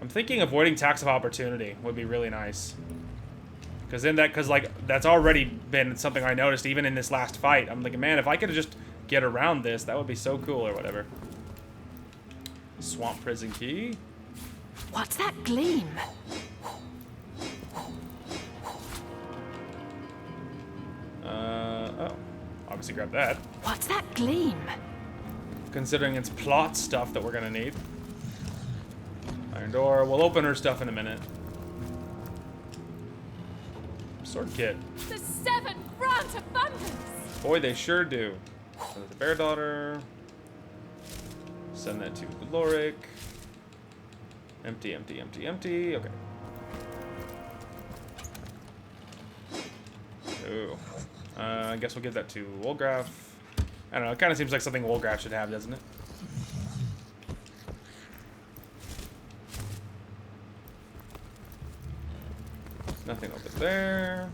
A: I'm thinking avoiding tax of opportunity would be really nice. Because like that's already been something I noticed even in this last fight. I'm like, man, if I could just get around this, that would be so cool or whatever. Swamp prison key.
G: What's that gleam?
A: Oh. Obviously grab that.
G: What's that gleam?
A: Considering it's plot stuff that we're gonna need. Iron door. We'll open her stuff in a minute. Sword kit.
G: The seven grant abundance.
A: Boy, they sure do. So the bear daughter. Send that to Gloric. Empty, empty, empty, empty. Okay. Ooh. I guess we'll give that to Wolgraf. I don't know. It kind of seems like something Wolgraf should have, doesn't it? Nothing over there.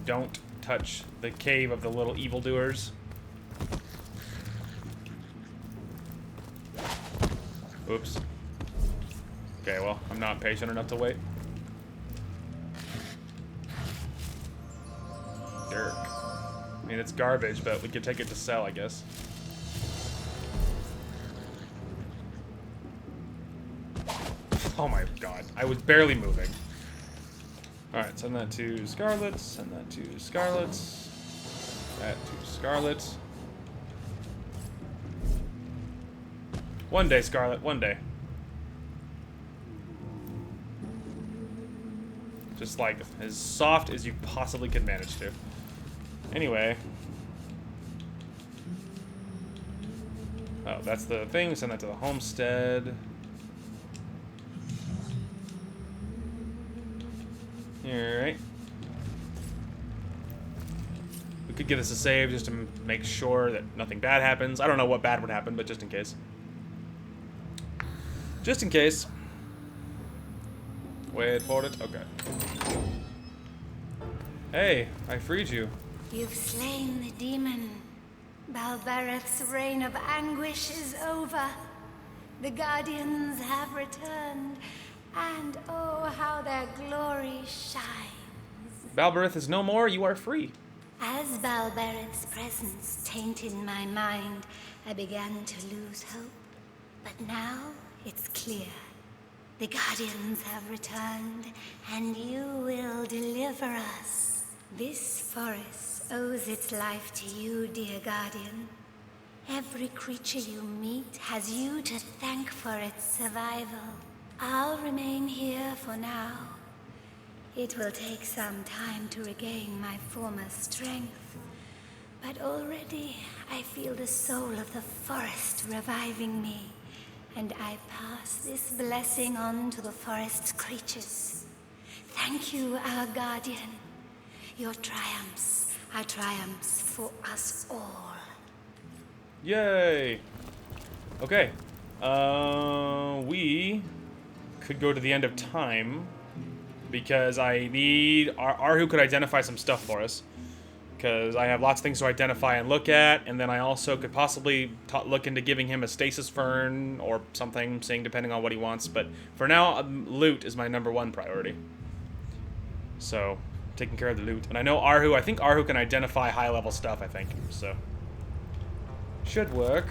A: Don't touch the cave of the little evildoers. Oops. Okay, well, I'm not patient enough to wait. Dirk. I mean, it's garbage, but we could take it to sell, I guess. Oh my god. I was barely moving. Alright, send that to Scarlet. Send that to Scarlet. That to Scarlet. One day, Scarlet. One day. Just like as soft as you possibly could manage to. Anyway. Oh, that's the thing. Send that to the homestead. Alright. We could get us a save just to make sure that nothing bad happens. I don't know what bad would happen, but just in case. Just in case. Wait for it. Okay. Hey, I freed you.
B: You've slain the demon. Balbereth's reign of anguish is over. The Guardians have returned, and oh, how their glory shines.
A: Balbereth is no more, you are free.
B: As Balbereth's presence tainted my mind, I began to lose hope. But now it's clear. The Guardians have returned, and you will deliver us. This forest owes its life to you, dear Guardian. Every creature you meet has you to thank for its survival. I'll remain here for now. It will take some time to regain my former strength, but already I feel the soul of the forest reviving me, and I pass this blessing on to the forest's creatures. Thank you, our Guardian. Your triumphs are triumphs for us all.
A: Yay! Okay. We could go to the end of time because I need Arhu could identify some stuff for us because I have lots of things to identify and look at, and then I also could possibly look into giving him a stasis fern or something, seeing depending on what he wants. But for now, loot is my #1 priority. So taking care of the loot, and I know Arhu. I think Arhu can identify high-level stuff. I think so. Should work.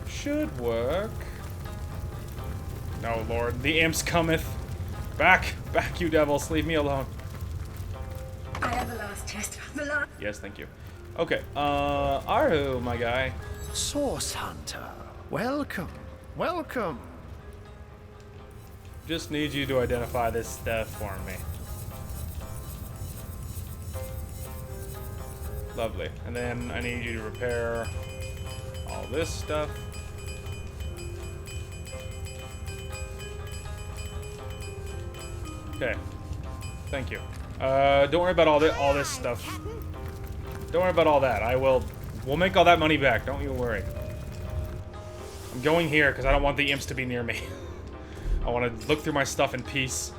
A: Should work. No, Lord. The imps cometh. Back. Back, you devils. Leave me alone.
B: I have the last test. The last.
A: Yes, thank you. Okay. Arhu, my guy.
F: Source Hunter, welcome, welcome.
A: Just need you to identify this stuff for me. Lovely. And then I need you to repair all this stuff. Okay. Thank you. Don't worry about all this stuff. Don't worry about all that. We'll make all that money back. Don't you worry. I'm going here because I don't want the imps to be near me. I want to look through my stuff in peace.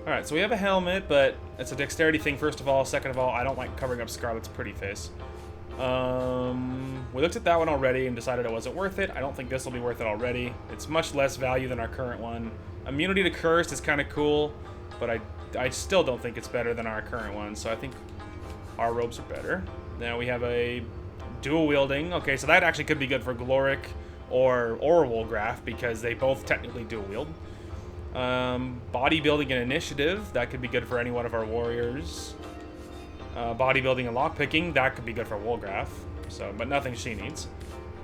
A: Alright, so we have a helmet, but it's a dexterity thing, first of all. Second of all, I don't like covering up Scarlet's pretty face. With looked at that one already and decided it wasn't worth it. I don't think this will be worth it already. It's much less value than our current one. Immunity to Cursed is kind of cool, but I still don't think it's better than our current one, so I think our robes are better. Now we have a dual wielding. Okay, so that actually could be good for Gloric or Woolgraf because they both technically dual wield. Bodybuilding and Initiative, that could be good for any one of our warriors. Bodybuilding and Lockpicking, that could be good for Woolgraf, so, but nothing she needs.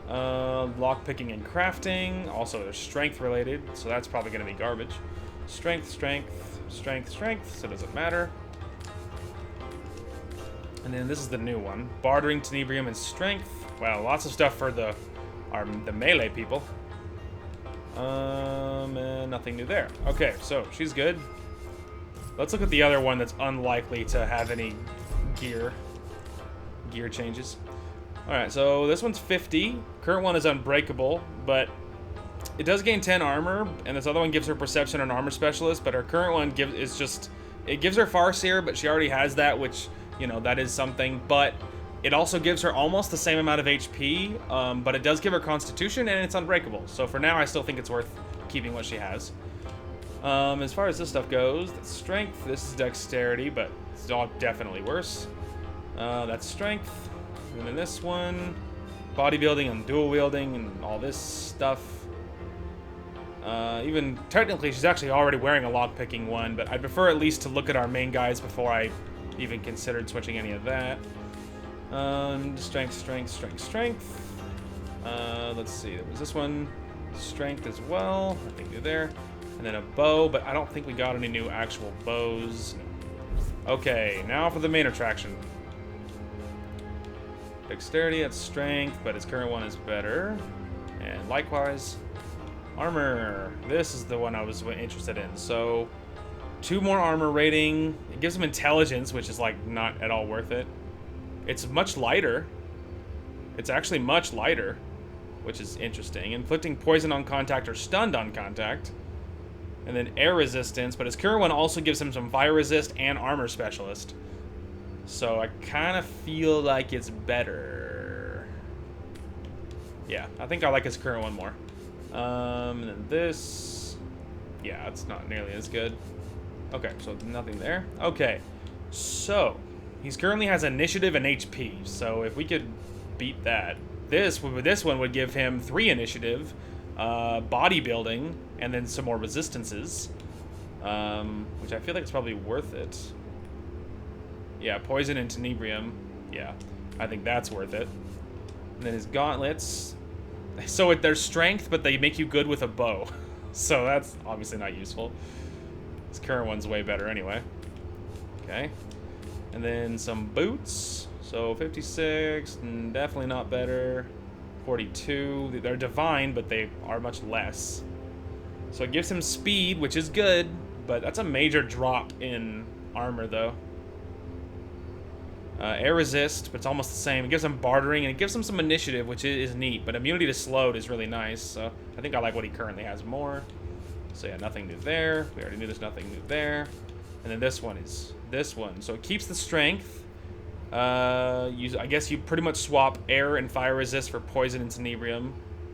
A: Lockpicking and Crafting, also they're strength related, so that's probably going to be garbage. Strength, strength, strength, strength, so it doesn't matter. And then this is the new one. Bartering, Tenebrium, and Strength. Wow, lots of stuff for the melee people. And nothing new there. Okay, so she's good. Let's look at the other one that's unlikely to have any gear changes. Alright, so this one's 50. Current one is Unbreakable, but it does gain 10 armor, and this other one gives her Perception and Armor Specialist, but her current one it gives her Farseer, but she already has that, which, you know, that is something, but it also gives her almost the same amount of HP, but it does give her Constitution, and it's Unbreakable. So for now, I still think it's worth keeping what she has. As far as this stuff goes, that's Strength. This is Dexterity, but it's all definitely worse. That's Strength. And then this one, Bodybuilding and Dual Wielding and all this stuff. Even technically, she's actually already wearing a Lockpicking one, but I'd prefer at least to look at our main guys before I even considered switching any of that. Strength, strength, strength, strength. Let's see, there was this one. Strength as well. Nothing new there. And then a bow, but I don't think we got any new actual bows. Okay, now for the main attraction. Dexterity, that's strength, but his current one is better. And likewise, armor. This is the one I was interested in. So, 2 more armor rating. It gives him intelligence, which is like not at all worth it. It's much lighter. It's actually much lighter, which is interesting. Inflicting poison on contact or stunned on contact. And then air resistance, but his current one also gives him some fire resist and armor specialist. So I kind of feel like it's better. Yeah, I think I like his current one more. And then this, yeah, it's not nearly as good. Okay, so nothing there. Okay, so he currently has initiative and HP. So if we could beat that, this one would give him 3 initiative, bodybuilding, and then some more resistances, which I feel like it's probably worth it. Yeah, poison and tenebrium. Yeah, I think that's worth it. And then his gauntlets. So there's strength, but they make you good with a bow. So that's obviously not useful. His current one's way better anyway. Okay. And then some boots. So 56, definitely not better. 42, they're divine, but they are much less. So it gives him speed, which is good, but that's a major drop in armor, though. Air resist, but it's almost the same. It gives him bartering, and it gives him some initiative, which is neat, but immunity to slowed is really nice, so I think I like what he currently has more. So yeah, nothing new there. We already knew there's nothing new there. And then this one is this one. So it keeps the strength. I guess you pretty much swap air and fire resist for poison and tenebrium.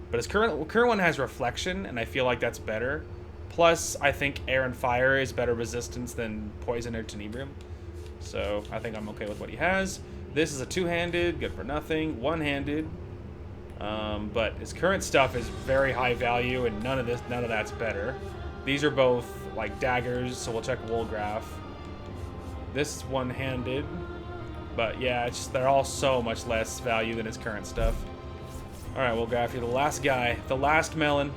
A: But his current one has reflection, and I feel like that's better. Plus, I think air and fire is better resistance than poison or tenebrium. So I think I'm okay with what he has. This is a 2-handed, good for nothing. 1-handed. But his current stuff is very high value, and none of that's better. These are both like daggers, so we'll check Woolgraf. This is 1-handed. But yeah, they're all so much less value than his current stuff. Alright, Woolgraf, you're the last guy. The last melon.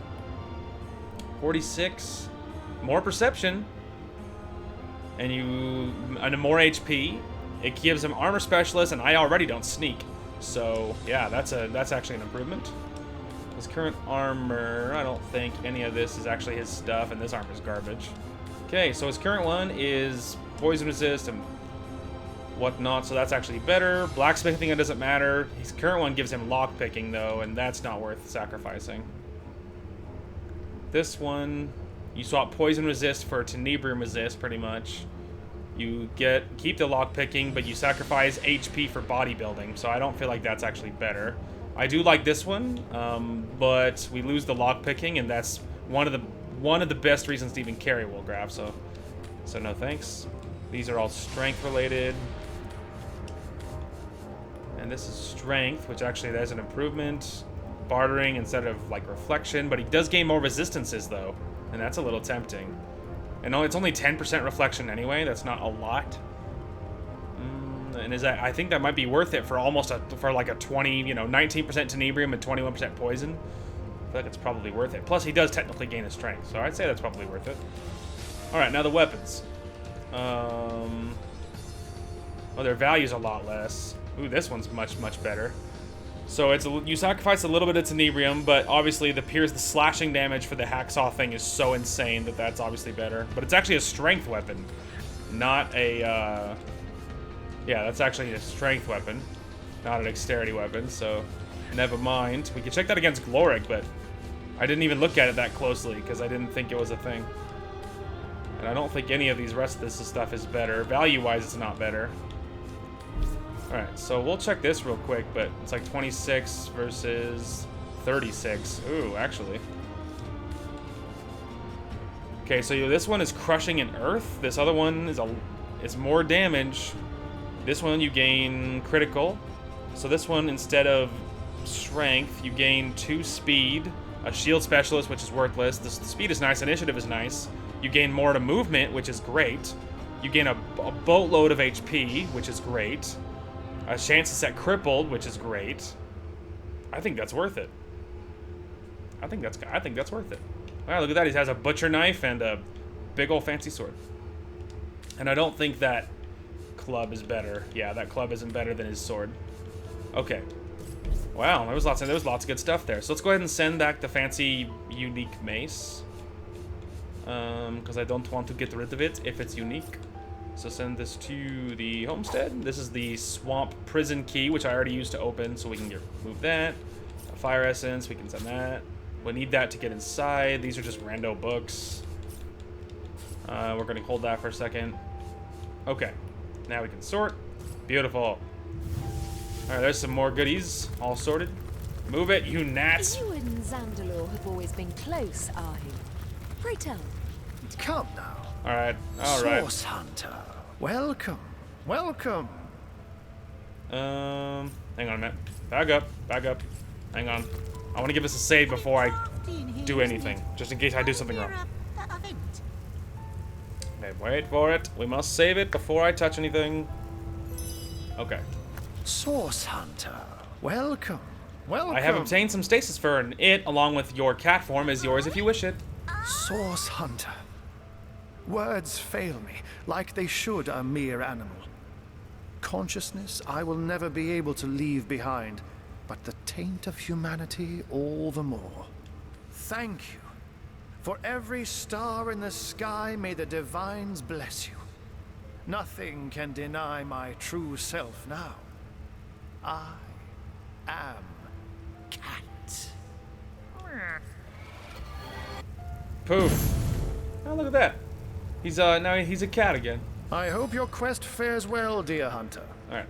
A: 46. More perception. And more HP. It gives him armor specialist, and I already don't sneak. So yeah, that's actually an improvement. His current armor, I don't think any of this is actually his stuff, and this armor is garbage. Okay, so his current one is poison resist and whatnot, so that's actually better. Blacksmithing, it doesn't matter. His current one gives him lockpicking, though, and that's not worth sacrificing. This one, you swap poison resist for tenebrium resist, pretty much. You keep the lockpicking, but you sacrifice HP for bodybuilding, so I don't feel like that's actually better. I do like this one, but we lose the lock picking, and that's one of the best reasons to even carry Woolgraf. So no thanks. These are all strength related, and this is strength, which actually there's an improvement. Bartering instead of like reflection, but he does gain more resistances though, and that's a little tempting. And no, it's only 10% reflection anyway. That's not a lot. And is that? I think that might be worth it for for like a 20, 19% tenebrium and 21% poison. I feel like it's probably worth it. Plus, he does technically gain his strength, so I'd say that's probably worth it. All right, now the weapons. Well, their value's a lot less. Ooh, this one's much better. So you sacrifice a little bit of tenebrium, but obviously the slashing damage for the hacksaw thing is so insane that that's obviously better. But it's actually a strength weapon, not a. Yeah, that's actually a strength weapon, not a dexterity weapon. So never mind. We can check that against Gloric, but I didn't even look at it that closely because I didn't think it was a thing. And I don't think any of these rest of this stuff is better. Value-wise, it's not better. Alright, so we'll check this real quick, but it's like 26 versus 36. Ooh, actually. Okay, so this one is crushing in earth. This other one is more damage. This one you gain critical. So this one, instead of strength, you gain 2 speed, a shield specialist, which is worthless. The speed is nice, initiative is nice. You gain more to movement, which is great. You gain a boatload of HP, which is great. A chance to set crippled, which is great. I think that's worth it. I think that's worth it. Wow, look at that. He has a butcher knife and a big old fancy sword. And I don't think that club is better. Yeah, that club isn't better than his sword. Okay. Wow, there was lots of good stuff there. So let's go ahead and send back the fancy unique mace. Because I don't want to get rid of it if it's unique. So send this to the homestead. This is the swamp prison key, which I already used to open, so we can move that. A fire essence, we can send that. We'll need that to get inside. These are just rando books. We're gonna hold that for a second. Okay, now we can sort. Beautiful. All right, there's some more goodies, all sorted. Move it, you gnats.
G: You and Zandalor have always been close, are you? Pray tell.
F: Come now.
A: All right.
F: Source Hunter. Welcome. Welcome.
A: Hang on a minute. Back up. Hang on. I want to give us a save before I do anything, just in case I do something wrong. Okay, wait for it. We must save it before I touch anything. Okay.
F: Source Hunter. Welcome. Welcome.
A: I have obtained some stasis fur, and it, along with your cat form, is yours if you wish it.
F: Source Hunter. Words fail me, like they should a mere animal. Consciousness I will never be able to leave behind, but the taint of humanity all the more. Thank you. For every star in the sky, may the divines bless you. Nothing can deny my true self now. I am Cat.
A: Poof. Oh, look at that. Now he's a cat again.
F: I hope your quest fares well, dear hunter.
A: All right.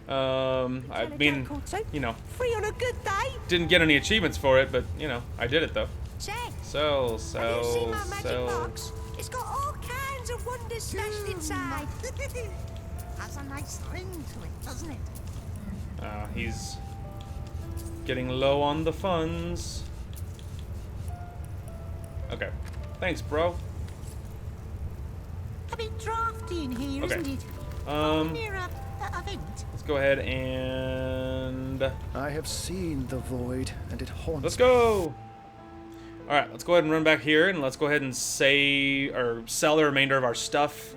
A: I mean,
C: Free on a good day.
A: didn't get any achievements for it, but I did it though.
B: Check.
A: Sell.
C: Have you seen my magic box? It's got all kinds of wonders stashed inside.
H: Has a nice ring to it, doesn't it?
A: He's getting low on the funds. Okay. Thanks, bro.
H: A bit drafty in here,
A: Okay.
H: isn't it? Near a event.
A: Let's go ahead and
F: I have seen the void, and it haunts
A: let's go. All right, let's go ahead and run back here, and let's go ahead and sell the remainder of our stuff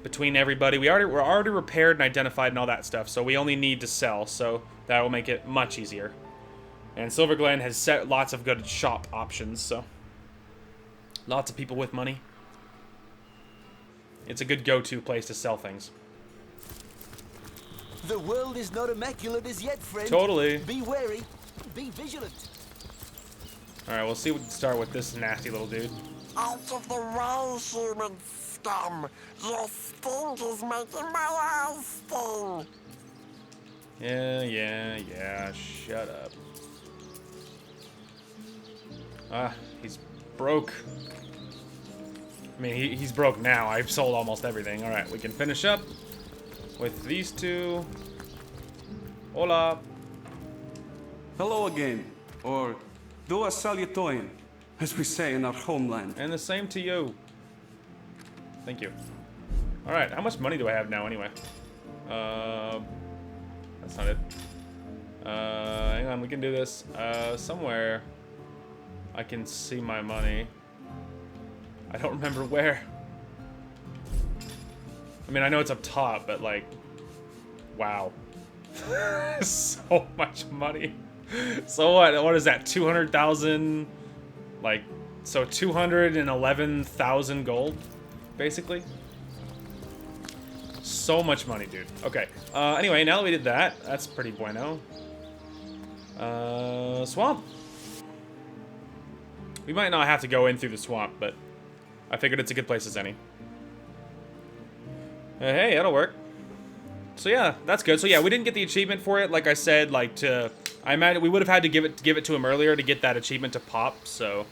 A: between everybody. We're already repaired and identified and all that stuff, so we only need to sell. So that will make it much easier. And Silver Glen has set lots of good shop options, so lots of people with money. It's a good go-to place to sell things.
D: The world is not immaculate as yet, friend.
A: Totally.
D: Be wary. Be vigilant.
A: All right, we'll see. We can start with this nasty little dude.
I: Out of the way, human scum! Your stink is making my eyes sting!
A: Yeah. Shut up. He's broke. I mean, he's broke now. I've sold almost everything. Alright, we can finish up with these two. Hola.
J: Hello again, or dua salutoin, as we say in our homeland.
A: And the same to you. Thank you. Alright, how much money do I have now anyway? That's not it. Hang on, we can do this. Somewhere I can see my money. I don't remember where. I mean, I know it's up top, but like, wow. So much money. So what is that, 200,000? Like, so 211,000 gold, basically. So much money, dude. Okay, anyway, now that we did that, that's pretty bueno. Swamp. We might not have to go in through the swamp, but I figured it's a good place as any. Hey, that'll work. So yeah, that's good. So yeah, we didn't get the achievement for it, like I said, like I imagine we would have had to give it to him earlier to get that achievement to pop, so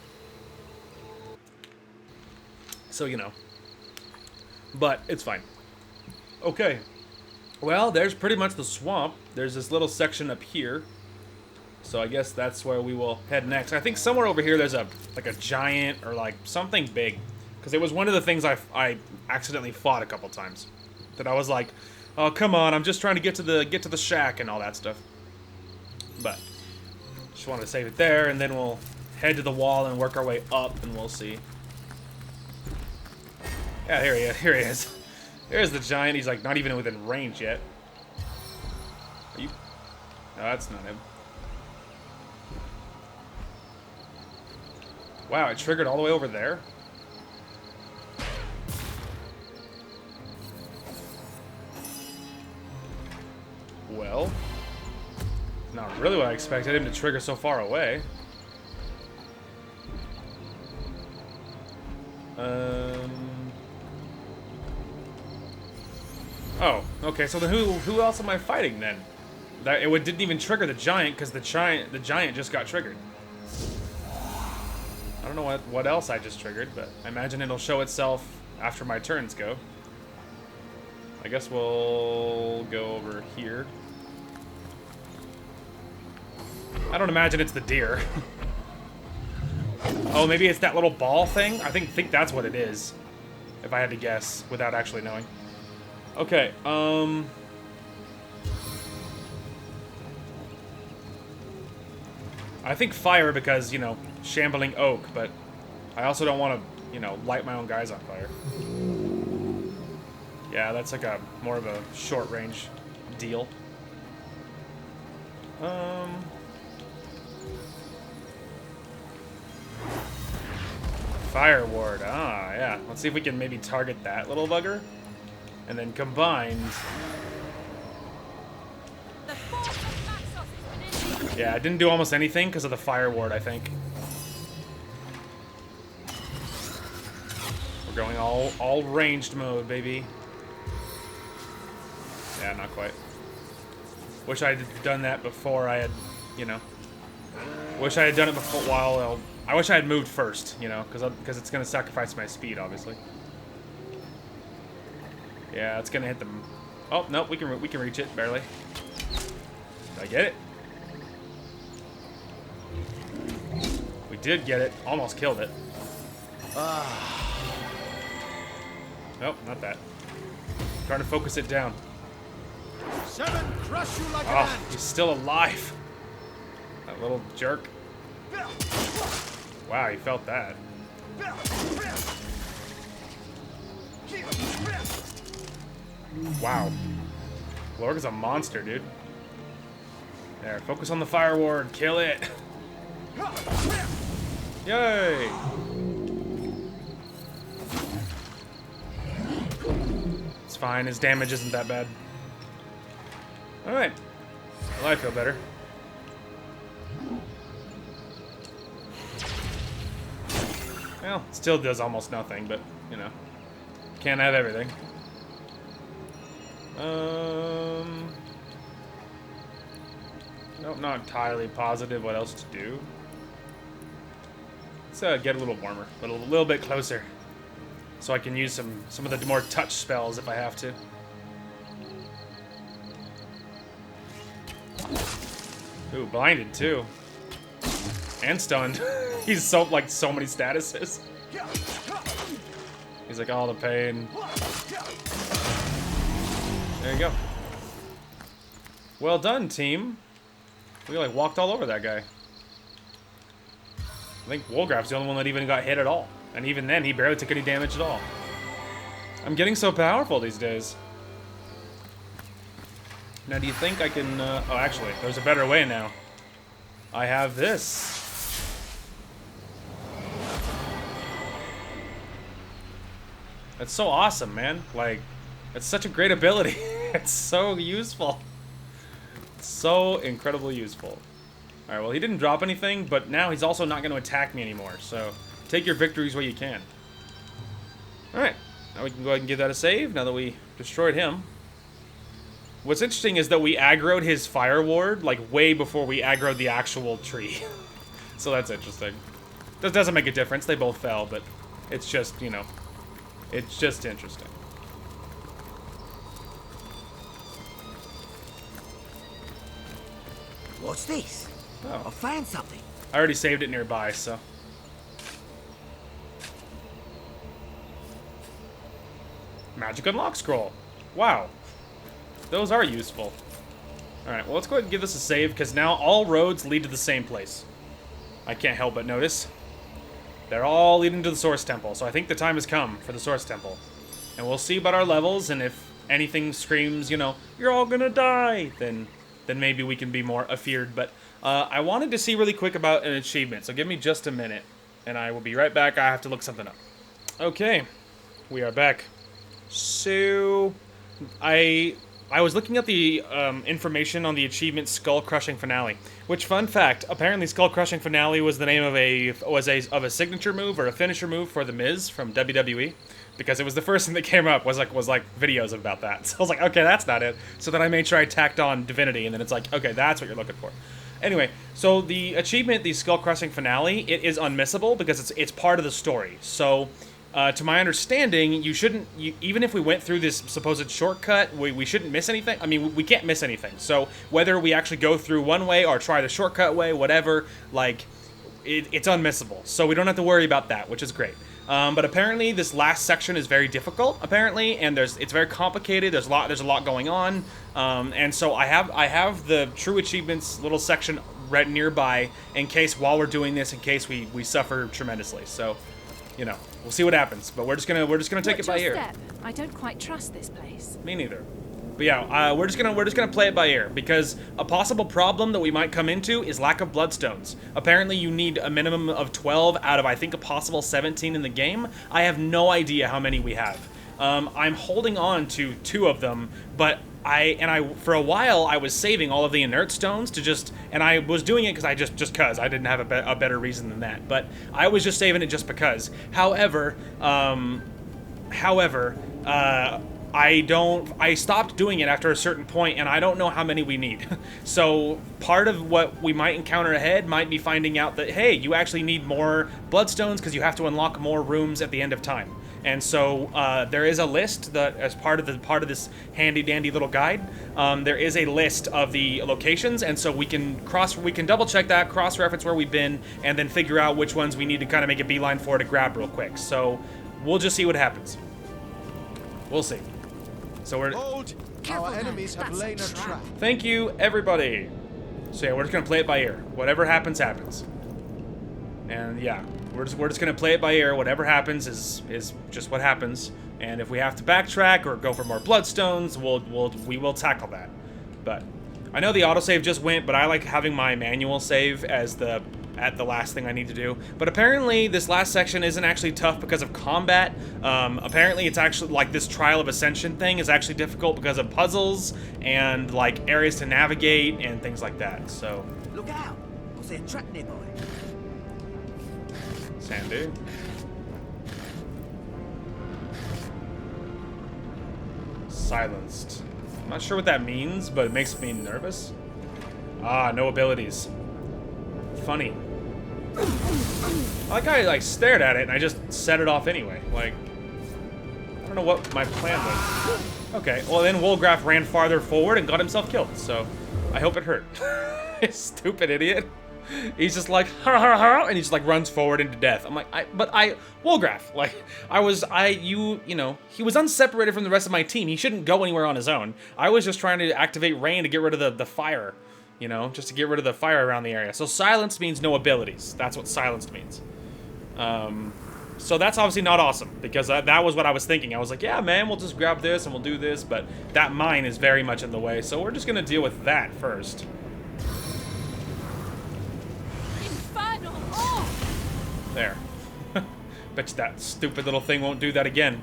A: you know. But it's fine. Okay. Well, there's pretty much the swamp. There's this little section up here. So I guess that's where we will head next. I think somewhere over here there's like a giant or like something big. Because it was one of the things I accidentally fought a couple times. That I was like, oh come on, I'm just trying to get to the shack and all that stuff. But just wanted to save it there, and then we'll head to the wall and work our way up, and we'll see. Yeah, here he is. Here he is. There's the giant. He's like not even within range yet. Are you? No, that's not him. Wow, it triggered all the way over there. Well, not really what I expected him to trigger so far away. Oh, okay. So then who else am I fighting then? That it didn't even trigger the giant because the giant just got triggered. I don't know what else I just triggered, but I imagine it'll show itself after my turns go. I guess we'll go over here. I don't imagine it's the deer. Oh, maybe it's that little ball thing? I think that's what it is. If I had to guess, without actually knowing. Okay, I think fire because, you know, shambling oak, but I also don't want to, you know, light my own guys on fire. Yeah, that's like a more of a short range deal. Fire ward, yeah. Let's see if we can maybe target that little bugger. And then combined. Yeah, it didn't do almost anything because of the fire ward, I think. We're going all ranged mode, baby. Yeah, not quite. Wish I had done that before I had, you know. Wish I had done it before while I wish I had moved first, you know, because it's gonna sacrifice my speed, obviously. Yeah, it's gonna hit them. Oh no, we can reach it barely. Did I get it? We did get it. Almost killed it. Nope, not that. Trying to focus it down.
F: Seven, crush you like an ant.
A: He's still alive. That little jerk. Wow, he felt that. Wow. Lorg is a monster, dude. There, focus on the fire ward. Kill it. Yay! It's fine. His damage isn't that bad. Alright. Well, I feel better. Well, still does almost nothing, but, you know. Can't have everything. Nope, not entirely positive what else to do. Let's get a little warmer, a little bit closer, so I can use some of the more touch spells if I have to. Ooh, blinded too, and stunned. He's so many statuses. He's like all the pain. There you go. Well done, team. We like walked all over that guy. I think Wolgraff's the only one that even got hit at all. And even then, he barely took any damage at all. I'm getting so powerful these days. Now, do you think I can... oh, actually, there's a better way now. I have this. That's so awesome, man. Like, it's such a great ability. It's so useful. It's so incredibly useful. Alright, well, he didn't drop anything, but now he's also not going to attack me anymore, so take your victories where you can. Alright, now we can go ahead and give that a save, now that we destroyed him. What's interesting is that we aggroed his fire ward, like, way before we aggroed the actual tree. So that's interesting. That doesn't make a difference, they both fell, but it's just, you know, it's just interesting.
D: What's this?
A: Oh.
D: I found something.
A: I already saved it nearby, so. Magic unlock scroll. Wow. Those are useful. Alright, well, let's go ahead and give this a save, because now all roads lead to the same place. I can't help but notice. They're all leading to the Source Temple, so I think the time has come for the Source Temple. And we'll see about our levels, and if anything screams, you know, you're all gonna die, then maybe we can be more afeared. But I wanted to see really quick about an achievement, so give me just a minute, and I will be right back. I have to look something up. Okay, we are back. So, I was looking at the information on the achievement Skull Crushing Finale. Which, fun fact, apparently Skull Crushing Finale was the name of a signature move or a finisher move for The Miz from WWE. Because it was the first thing that came up was like videos about that. So I was like, okay, that's not it. So then I made sure I tacked on Divinity, and then it's like, okay, that's what you're looking for. Anyway, so the achievement, the Skull Crushing Finale, it is unmissable because it's part of the story. So, to my understanding, you shouldn't, even if we went through this supposed shortcut, we shouldn't miss anything. I mean, we can't miss anything. So whether we actually go through one way or try the shortcut way, whatever, like, it's unmissable. So we don't have to worry about that, which is great. But apparently this last section is very difficult, apparently, and it's very complicated. There's a lot going on, and so I have the True Achievements little section right nearby in case while we're doing this, in case we suffer tremendously. So, you know, we'll see what happens. But we're just gonna take it by ear.
G: Step? I don't quite trust this place.
A: Me neither. But yeah, we're just gonna play it by ear, because a possible problem that we might come into is lack of bloodstones. Apparently, you need a minimum of 12 out of, I think, a possible 17 in the game. I have no idea how many we have. I'm holding on to 2 of them, but for a while I was saving all of the inert stones to and I was doing it because I just cause I didn't have a better reason than that. But I was just saving it just because. However, I stopped doing it after a certain point, and I don't know how many we need. So part of what we might encounter ahead might be finding out that, hey, you actually need more bloodstones because you have to unlock more rooms at the end of time. And so there is a list that, as part of this handy dandy little guide, there is a list of the locations, and so we can double check that, cross reference where we've been, and then figure out which ones we need to kind of make a beeline for to grab real quick. So we'll just see what happens. We'll see. So we're...
F: Hold! Our enemies have laid a trap.
A: Thank you, everybody. So yeah, we're just gonna play it by ear. Whatever happens, happens. And yeah, we're just gonna play it by ear. Whatever happens is just what happens. And if we have to backtrack or go for more bloodstones, we will tackle that. But I know the autosave just went, but I like having my manual save as the last thing I need to do. But apparently this last section isn't actually tough because of combat. Apparently it's actually like this Trial of Ascension thing is actually difficult because of puzzles and like areas to navigate and things like that. So
D: Look out! I see a trap nearby.
A: Sandy. Silenced. I'm not sure what that means, but it makes me nervous. Ah, no abilities. Funny. I like how I like stared at it and I just set it off anyway. Like, I don't know what my plan was. Okay, well then Wolgraf ran farther forward and got himself killed, so I hope it hurt. Stupid idiot. He's just like, ha ha ha, and he just like runs forward into death. I'm like, Wolgraf, like, you know, he was unseparated from the rest of my team. He shouldn't go anywhere on his own. I was just trying to activate rain to get rid of the fire, you know, just to get rid of the fire around the area. So silenced means no abilities. That's what silenced means. So that's obviously not awesome, because that was what I was thinking. I was like, yeah, man, we'll just grab this and we'll do this, but that mine is very much in the way, so we're just gonna deal with that first. There. Bet you that stupid little thing won't do that again.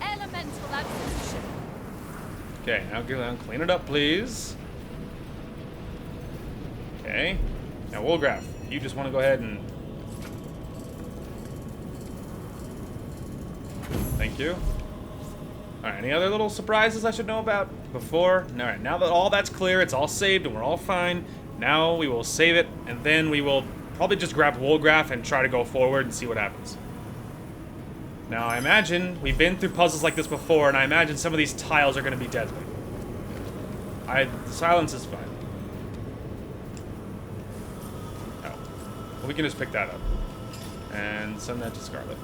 G: Elemental absolution.
A: Okay, now get down, clean it up, please. Okay. Now, Wolgraf, you just want to go ahead and... Thank you. Alright, any other little surprises I should know about before? Alright, now that all that's clear, it's all saved and we're all fine. Now we will save it, and then we will probably just grab Wolgraf and try to go forward and see what happens. Now, I imagine we've been through puzzles like this before, and I imagine some of these tiles are going to be deadly. The silence is fine. Oh. Well, we can just pick that up. And send that to Scarlet.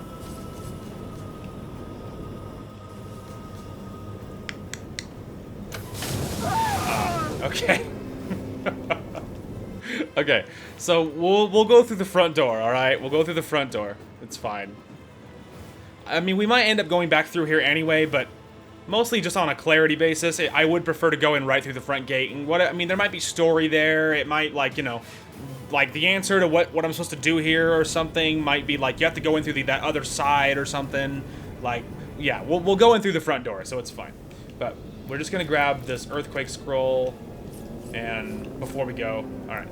A: Okay. Okay, so we'll go through the front door, alright? We'll go through the front door. It's fine. I mean, we might end up going back through here anyway, but mostly just on a clarity basis. I would prefer to go in right through the front gate. And I mean, there might be story there. It might, like, you know, like the answer to what I'm supposed to do here or something might be like you have to go in through that other side or something. Like, yeah, we'll go in through the front door, so it's fine. But we're just gonna grab this earthquake scroll, and before we go, all right.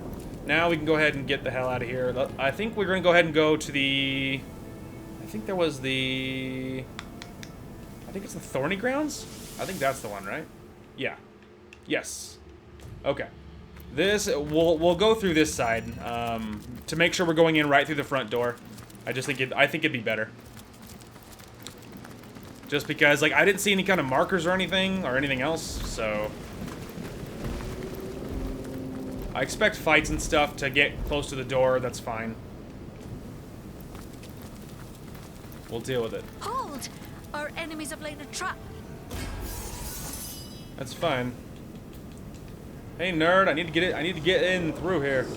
A: Now we can go ahead and get the hell out of here. I think we're going to go ahead and go to the... I think there was the... I think it's the Thorny Grounds? I think that's the one, right? Yeah. Yes. Okay. We'll go through this side to make sure we're going in right through the front door. I think it'd be better. Just because, like, I didn't see any kind of markers or anything else, so... I expect fights and stuff to get close to the door. That's fine. We'll deal with it.
H: Hold! Our enemies have laid a trap.
A: That's fine. Hey, nerd! I need to get in through here.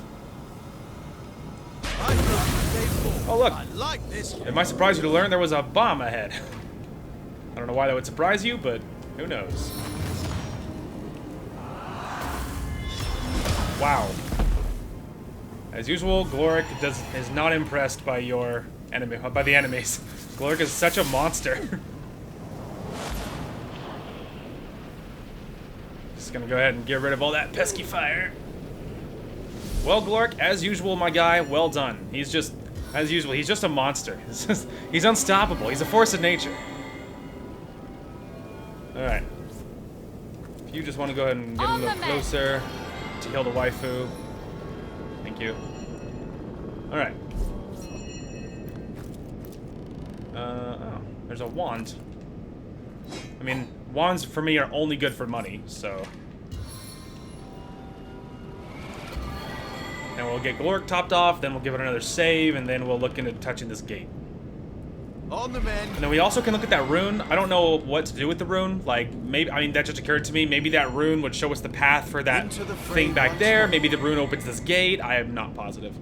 A: Oh look!
C: I like this.
A: It might surprise you to learn there was a bomb ahead. I don't know why that would surprise you, but who knows? Wow. As usual, Gloric is not impressed by the enemies. Gloric is such a monster. Just gonna go ahead and get rid of all that pesky fire. Well, Gloric, as usual, my guy, well done. He's just, as usual, he's just a monster. He's unstoppable. He's a force of nature. Alright. If you just want to go ahead and get a little closer to heal the waifu. Thank you. Alright. Oh, there's a wand. I mean, wands for me are only good for money, so... And we'll get Gloric topped off, then we'll give it another save, and then we'll look into touching this gate.
C: On the men.
A: And then we also can look at that rune. I don't know what to do with the rune. Like, maybe, I mean, that just occurred to me. Maybe that rune would show us the path for that thing back there. Maybe the rune opens this gate. I am not positive.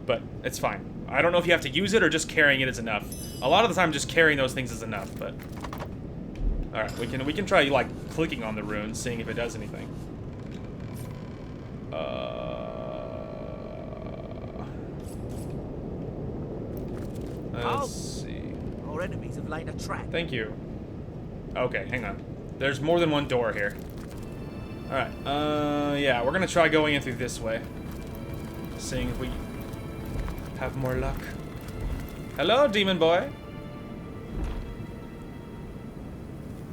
A: But it's fine. I don't know if you have to use it or just carrying it is enough. A lot of the time, just carrying those things is enough, but... Alright, we can try, like, clicking on the rune, seeing if it does anything. Let's see.
D: Our enemies have laid a trap.
A: Thank you. Okay, hang on. There's more than one door here. Alright, yeah, we're gonna try going in through this way. Seeing if we have more luck. Hello, demon boy.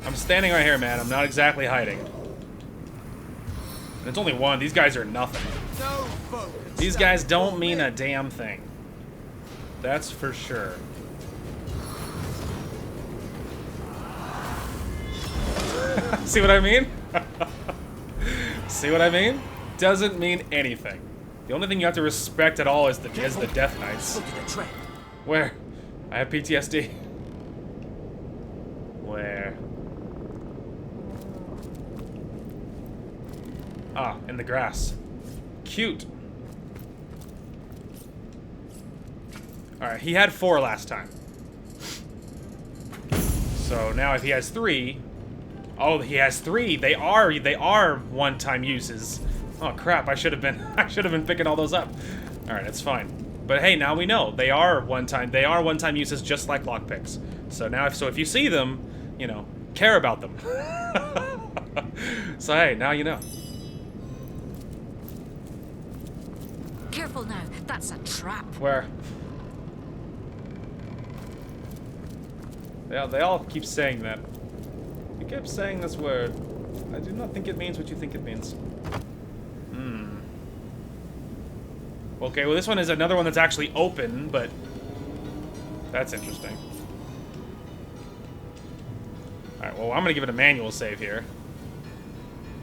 A: I'm standing right here, man. I'm not exactly hiding. It's only one. These guys are nothing.
C: No focus.
A: These guys don't mean a damn thing. That's for sure. See what I mean? See what I mean? Doesn't mean anything. The only thing you have to respect at all is the Death Knights. Where? I have PTSD. Where? Ah, in the grass. Cute. Alright, he had 4 last time. So now if he has 3... Oh, he has 3. They are one-time uses. Oh crap, I should have been picking all those up. Alright, that's fine. But hey, now we know. They are one-time uses just like lockpicks. So now if you see them, you know, care about them. So hey, now you know.
G: Careful now, that's a trap.
A: Where? Yeah, they all keep saying that. You kept saying this word. I do not think it means what you think it means. Hmm. Okay, well this one is another one that's actually open, but that's interesting. Alright, well I'm gonna give it a manual save here.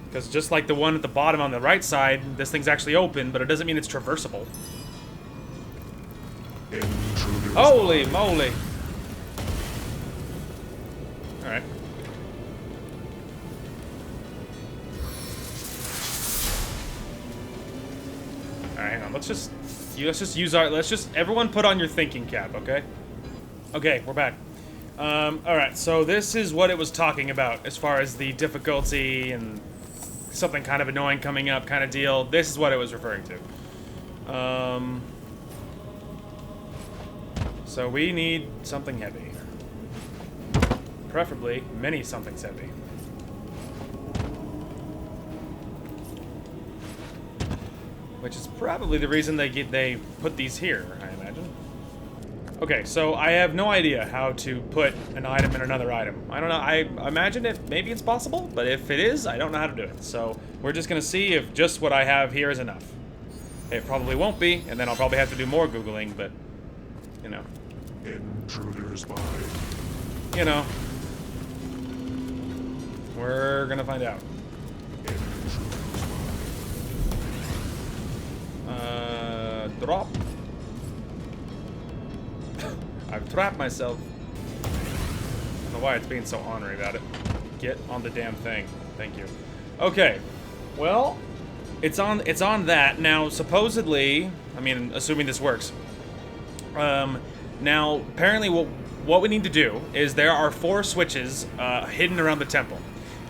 A: Because just like the one at the bottom on the right side, this thing's actually open, but it doesn't mean it's traversable. Holy moly! Alright. Alright, hang on. Let's just everyone put on your thinking cap, okay? Okay, we're back. Alright, so this is what it was talking about as far as the difficulty and something kind of annoying coming up kind of deal. This is what it was referring to. So we need something heavy. Preferably many somethings heavy. Which is probably the reason they put these here, I imagine. Okay, so I have no idea how to put an item in another item. I don't know, I imagine maybe it's possible, but if it is, I don't know how to do it. So we're just gonna see if just what I have here is enough. It probably won't be, and then I'll probably have to do more Googling, but, you know.
E: Intruders by.
A: You know. We're gonna find out. Drop. I've trapped myself. I don't know why it's being so ornery about it. Get on the damn thing. Thank you. Okay. Well, it's on that. Now, supposedly, I mean, assuming this works. Now, apparently what we need to do is there are 4 switches hidden around the temple.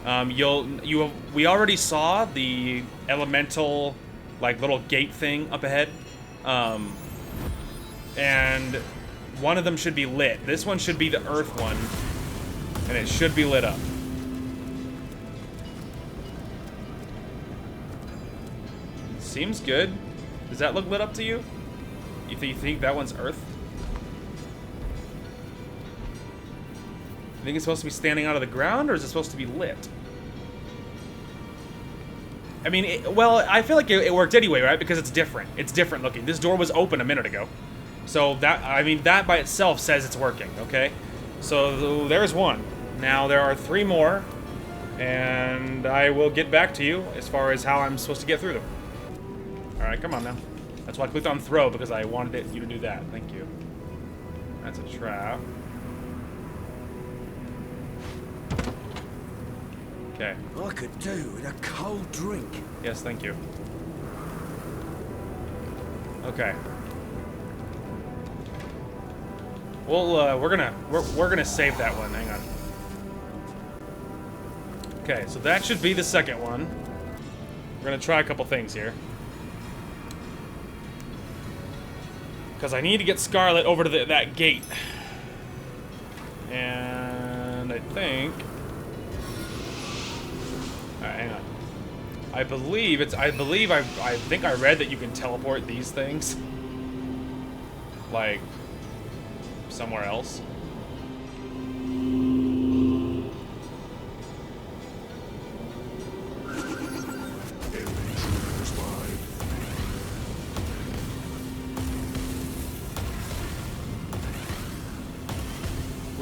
A: We already saw the elemental, like, little gate thing up ahead. And one of them should be lit. This one should be the earth one, and it should be lit up. Seems good. Does that look lit up to you? You think that one's earth? You think it's supposed to be standing out of the ground, or is it supposed to be lit? I mean, well, I feel like it worked anyway, right? Because it's different. It's different looking. This door was open a minute ago. So that, I mean, that by itself says it's working, okay? So there's one. Now there are 3 more, and I will get back to you as far as how I'm supposed to get through them. All right, come on now. That's why I clicked on throw, because I wanted you to do that. Thank you. That's a trap. Okay.
D: I could do with a cold drink.
A: Yes, thank you. Okay. Well, we're gonna save that one. Hang on. Okay, so that should be the second one. We're gonna try a couple things here. Because I need to get Scarlet over to that gate. And I think... Alright, hang on. I think I read that you can teleport these things. Like, somewhere else.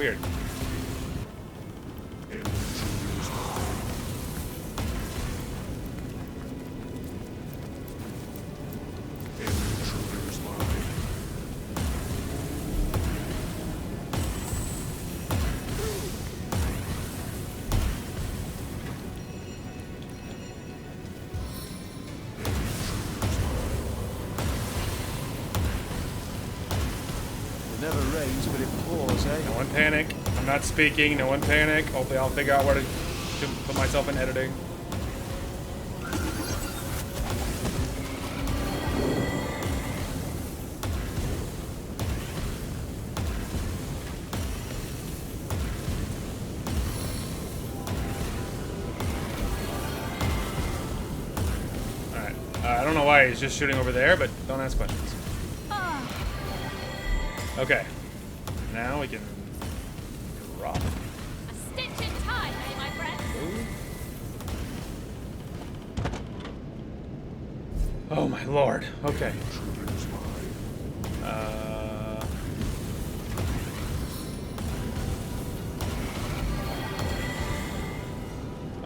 A: Weird.
F: It never rains, but it pours, eh?
A: No one panic. I'm not speaking. No one panic. Hopefully I'll figure out where to put myself in editing. Alright. I don't know why he's just shooting over there, but don't ask questions. Okay. Now we can drop.
G: A stitch in time, eh, my friend?
A: Oh my lord. Okay.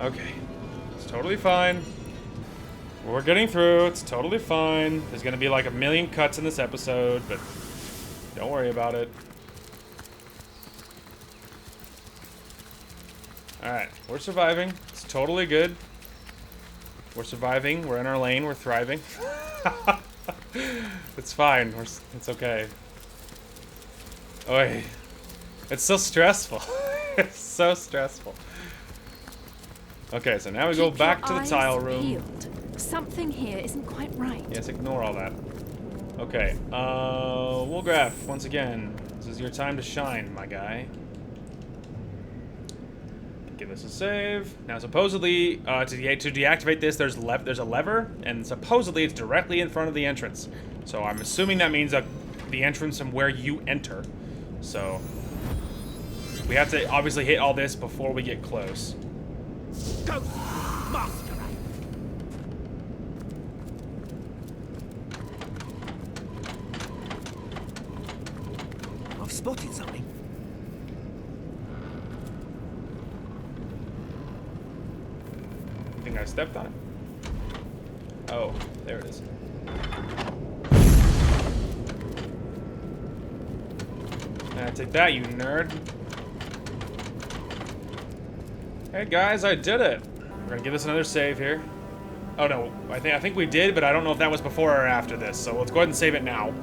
A: Okay. It's totally fine. We're getting through. It's totally fine. There's gonna be like a million cuts in this episode, but don't worry about it. Alright, we're surviving. It's totally good. We're surviving. We're in our lane. We're thriving. It's fine. It's okay. Oy. It's so stressful. It's so stressful. Okay, so now we go back to the tile room.
G: Peeled. Something here isn't quite right.
A: Yes, ignore all that. Okay, Woolgraph, once again, this is your time to shine, my guy. Give this a save. Now, supposedly, to deactivate this, there's a lever, and supposedly it's directly in front of the entrance. So I'm assuming that means the entrance from where you enter. So we have to obviously hit all this before we get close.
C: Go! Masquerade!
D: I've spotted something.
A: I think I stepped on it. Oh, there it is. Take that, you nerd. Hey guys, I did it. We're gonna give this another save here. Oh no, I think we did, but I don't know if that was before or after this. So let's go ahead and save it now.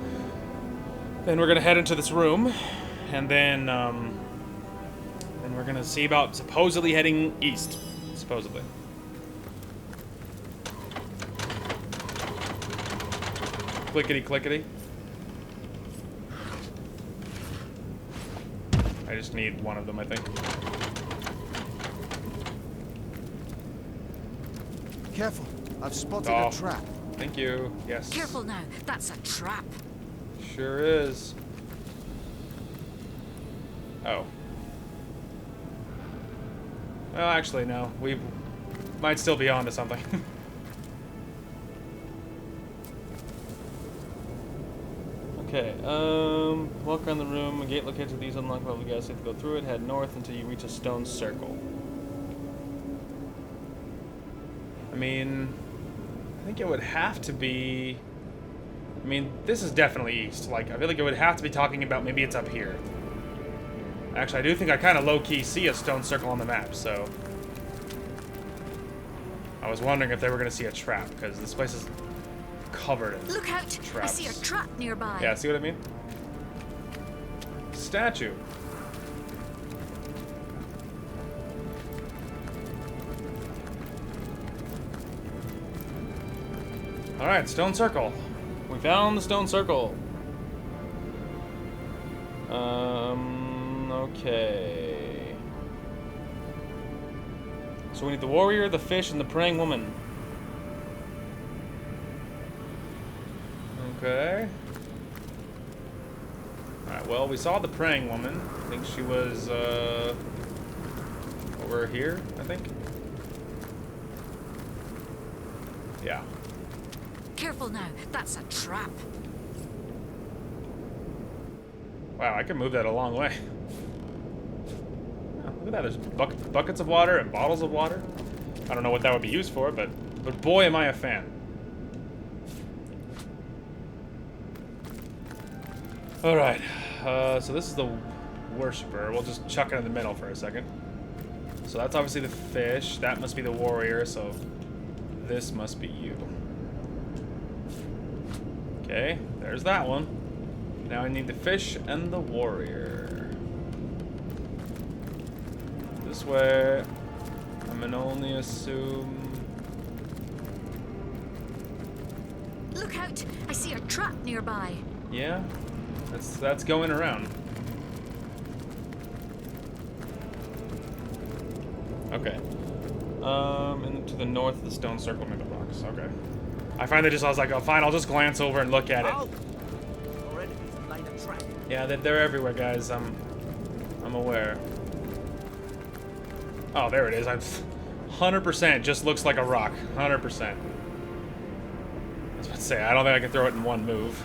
A: Then we're gonna head into this room, and then we're gonna see about supposedly heading east. Supposedly. Clickety clickety. I just need one of them, I think.
F: Careful, I've spotted
A: Oh.
F: a trap.
A: Thank you. Yes.
G: Careful now, that's a trap.
A: Sure is. Oh. Well, actually, no. We might still be onto something. Okay, walk around the room. A gate located to these unlocked level. You guys have to go through it. Head north until you reach a stone circle. I mean, I think it would have to be... I mean, this is definitely east. Like, I feel like it would have to be talking about maybe it's up here. Actually, I do think I kind of low-key see a stone circle on the map, so... I was wondering if they were going to see a trap, because this place is covered in
G: Look out!
A: traps.
G: I see a trap nearby.
A: Yeah, see what I mean? Statue. Alright, stone circle. We found the stone circle. Okay. So we need the warrior, the fish, and the praying woman. Okay. Alright, well, we saw the praying woman. I think she was, over here, I think. Yeah.
G: Careful now, that's a trap.
A: Wow, I can move that a long way. Look at that. There's buckets of water and bottles of water. I don't know what that would be used for, but boy, am I a fan. All right. So this is the worshiper. We'll just chuck it in the middle for a second. So that's obviously the fish. That must be the warrior. So this must be you. Okay, there's that one. Now I need the fish and the warrior. This way. I'm gonna only assume.
G: Look out! I see a trap nearby.
A: Yeah, that's going around. Okay. And to the north of the stone circle near the rocks. Okay. I finally I was like, oh, fine, I'll just glance over and look at it.
C: Oh! Your enemies have laid a trap.
A: Yeah, they're everywhere, guys. I'm aware. Oh, there it is. I'm 100% just looks like a rock. 100%. I was about to say, I don't think I can throw it in one move.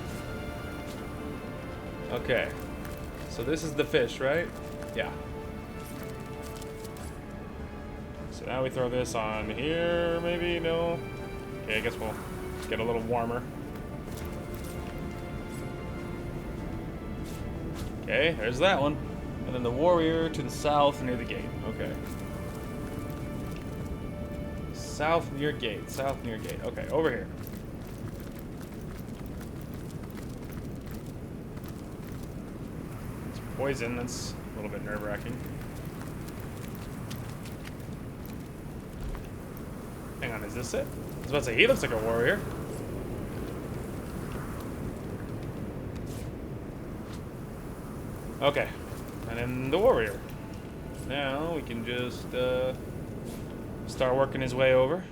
A: Okay. So this is the fish, right? Yeah. So now we throw this on here, maybe? No? Okay, I guess we'll get a little warmer. Okay, there's that one. And then the warrior to the south near the gate. Okay. South near gate. South near gate. Okay, over here. It's poison. That's a little bit nerve-wracking. Hang on, is this it? I was about to say, he looks like a warrior. Okay. And then the warrior. Now we can just start working his way over.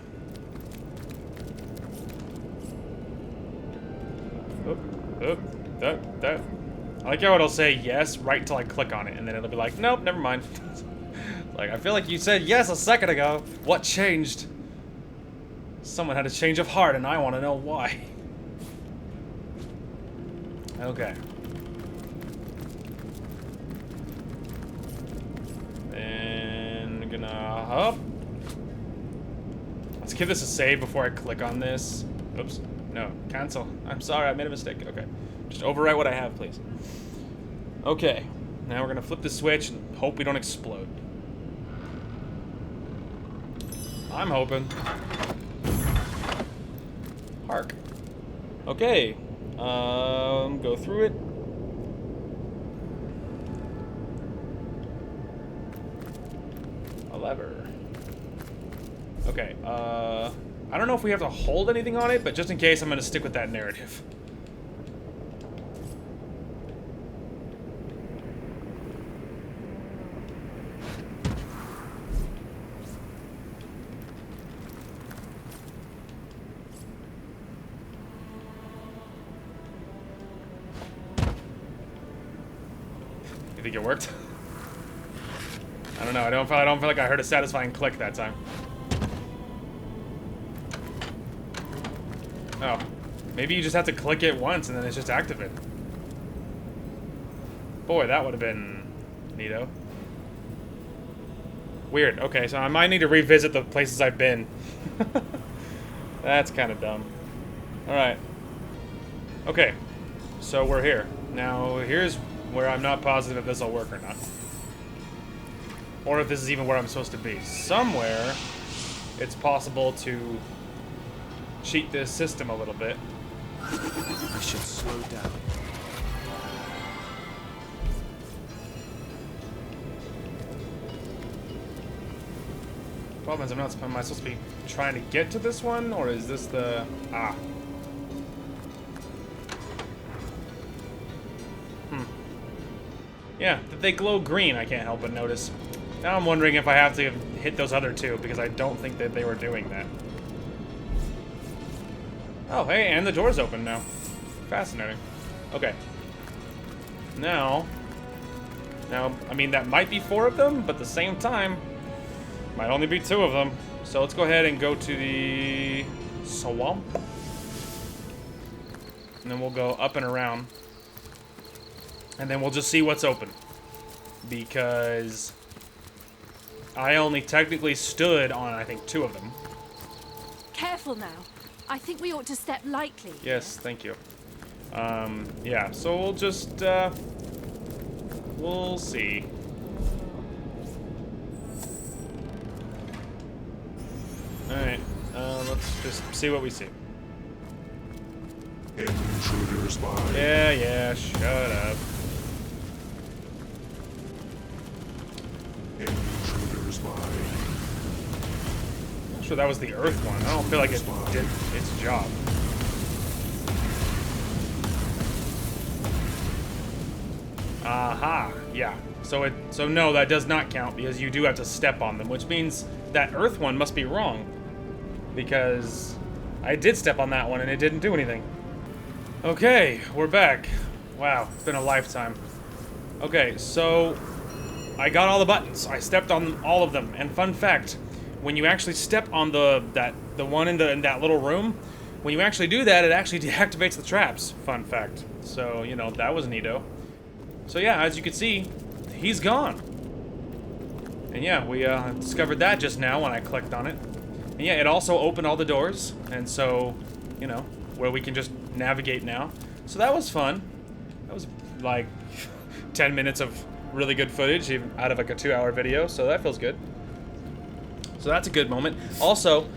A: That. I like how it'll say yes right until I click on it, and then it'll be like, nope, never mind. Like, I feel like you said yes a second ago. What changed? Someone had a change of heart, and I want to know why. Okay. And gonna hop. Let's give this a save before I click on this. Oops. No. Cancel. I'm sorry, I made a mistake. Okay. Just overwrite what I have, please. Okay. Now we're gonna flip the switch and hope we don't explode. I'm hoping. Hark. Okay. Go through it. A lever. Okay, I don't know if we have to hold anything on it, but just in case, I'm gonna stick with that narrative. You think it worked? I don't know. I don't feel like I heard a satisfying click that time. Oh, maybe you just have to click it once and then it's just activated. Boy, that would have been neato. Weird. Okay, so I might need to revisit the places I've been. That's kind of dumb. All right. Okay, so we're here. Now, here's where I'm not positive if this will work or not. Or if this is even where I'm supposed to be. Somewhere, it's possible to cheat this system a little bit.
D: I should slow down.
A: Problem is, am I supposed to be trying to get to this one, or is this the... Ah. Yeah, they glow green, I can't help but notice. Now I'm wondering if I have to hit those other two, because I don't think that they were doing that. Oh, hey, and the door's open now. Fascinating. Okay. Now, I mean, that might be 4 of them, but at the same time, might only be 2 of them. So let's go ahead and go to the swamp. And then we'll go up and around. And then we'll just see what's open. Because I only technically stood on, I think, 2 of them.
G: Careful now. I think we ought to step lightly.
A: Yes, thank you. Yeah, so we'll just, we'll see. Alright, let's just see what we see.
E: Intruders by.
A: Yeah, shut up.
E: Intruders by.
A: I'm sure that was the Earth one. I don't feel like it did its job. Aha, yeah. So no, that does not count because you do have to step on them, which means that Earth one must be wrong. Because I did step on that one and it didn't do anything. Okay, we're back. Wow, it's been a lifetime. Okay, so I got all the buttons. I stepped on all of them. And fun fact, when you actually step on the one in that little room, when you actually do that, it actually deactivates the traps. Fun fact. So, you know, that was neato. So yeah, as you can see, he's gone. And yeah, we discovered that just now when I clicked on it. And yeah, it also opened all the doors, and so, you know, where we can just navigate now. So that was fun. That was like 10 minutes of really good footage even out of like a 2-hour video, so that feels good. So that's a good moment. Also,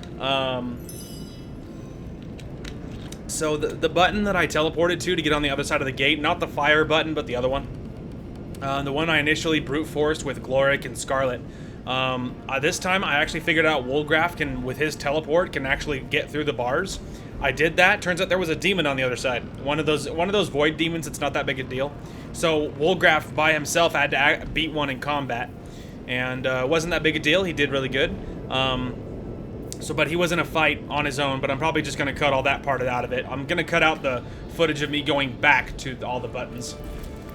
A: so the button that I teleported to get on the other side of the gate, not the fire button, but the other one. The one I initially brute forced with Gloric and Scarlet. This time I actually figured out Wolgraf can, with his teleport, can actually get through the bars. I did that. Turns out there was a demon on the other side. One of those void demons. It's not that big a deal. So Wolgraf by himself had to beat one in combat, and wasn't that big a deal. He did really good. But he was in a fight on his own. But I'm probably just gonna cut all that part out of it. I'm gonna cut out the footage of me going back to all the buttons.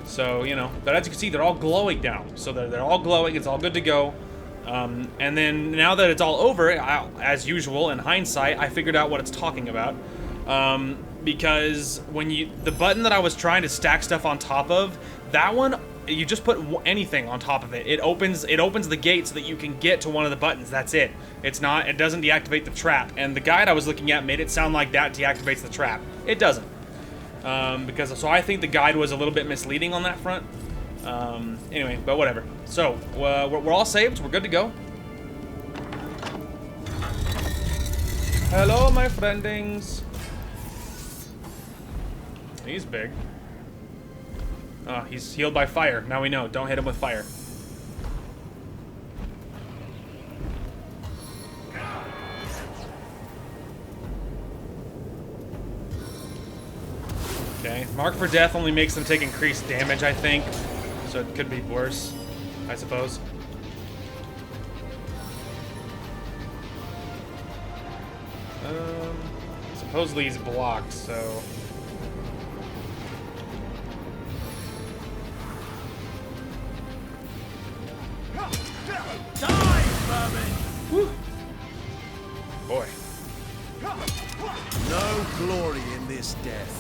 A: So, you know, but as you can see, they're all glowing now. So they're all glowing. It's all good to go. And then now that it's all over, as usual, in hindsight, I figured out what it's talking about. Because when the button that I was trying to stack stuff on top of, that one, you just put anything on top of it. It opens the gate so that you can get to one of the buttons. That's it. It doesn't deactivate the trap. And the guide I was looking at made it sound like that deactivates the trap. It doesn't. So I think the guide was a little bit misleading on that front. Anyway, but whatever. So, we're all saved. We're good to go. Hello, my friendings. He's big. He's healed by fire. Now we know. Don't hit him with fire. Okay. Mark for death only makes them take increased damage, I think. So it could be worse, I suppose. Supposedly he's blocked, so...
C: Die, vermin!
A: Whew. Boy.
C: No glory in this death.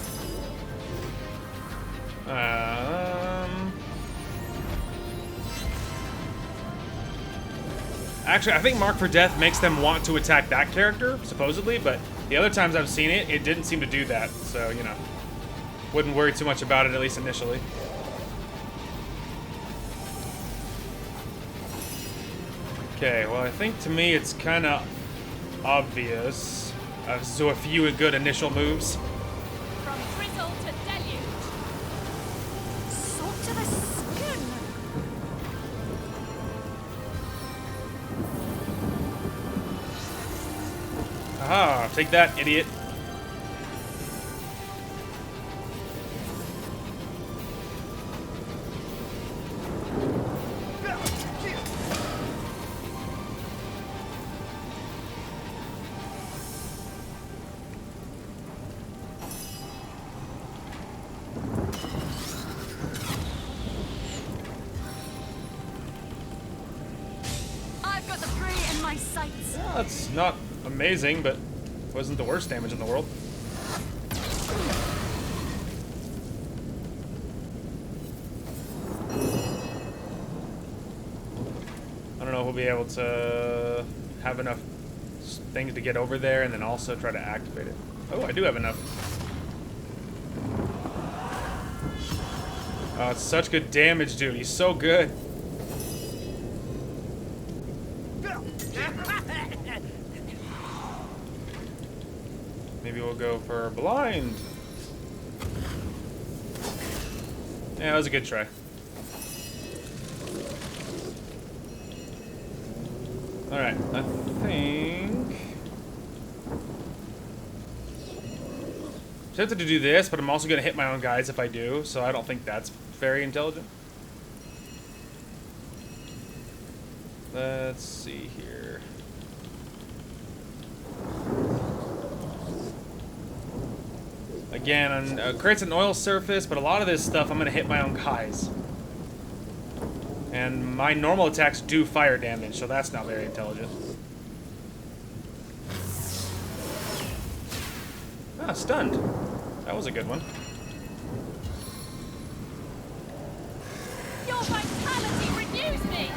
A: Actually, I think Mark for Death makes them want to attack that character, supposedly, but the other times I've seen it, it didn't seem to do that, so, you know. Wouldn't worry too much about it, at least initially. Okay, well, I think to me it's kind of obvious. So a few good initial moves.
G: From drizzle to deluge.
H: Salt to the skin.
A: Aha, take that, idiot.
H: I've got the prey in my sights.
A: Well, that's not amazing, but wasn't the worst damage in the world. I don't know we'll be able to have enough things to get over there and then also try to activate it. Oh, I do have enough. Oh, it's such good damage, dude. He's so good. Maybe we'll go for blind. Yeah, that was a good try. Alright, I think... I'm tempted to do this, but I'm also going to hit my own guys if I do, so I don't think that's very intelligent. Let's see here. Again, creates an oil surface, but a lot of this stuff I'm going to hit my own guys. And my normal attacks do fire damage, so that's not very intelligent. Ah, stunned. That was a good one.
G: Your vitality renews me!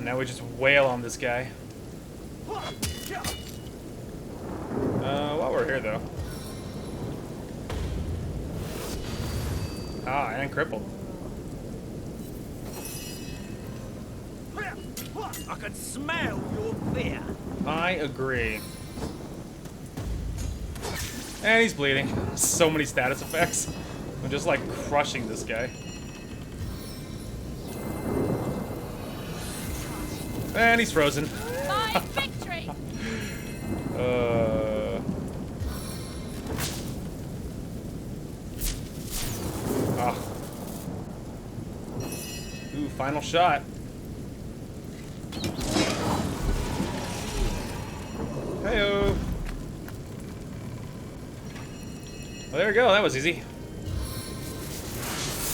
A: Now we just wail on this guy. While we're here, though. Ah, and crippled.
C: I can smell your fear.
A: I agree. And he's bleeding. So many status effects. I'm just like crushing this guy. And he's frozen.
G: My victory!
A: Ooh, final shot. Hey-oh. Well, there we go. That was easy.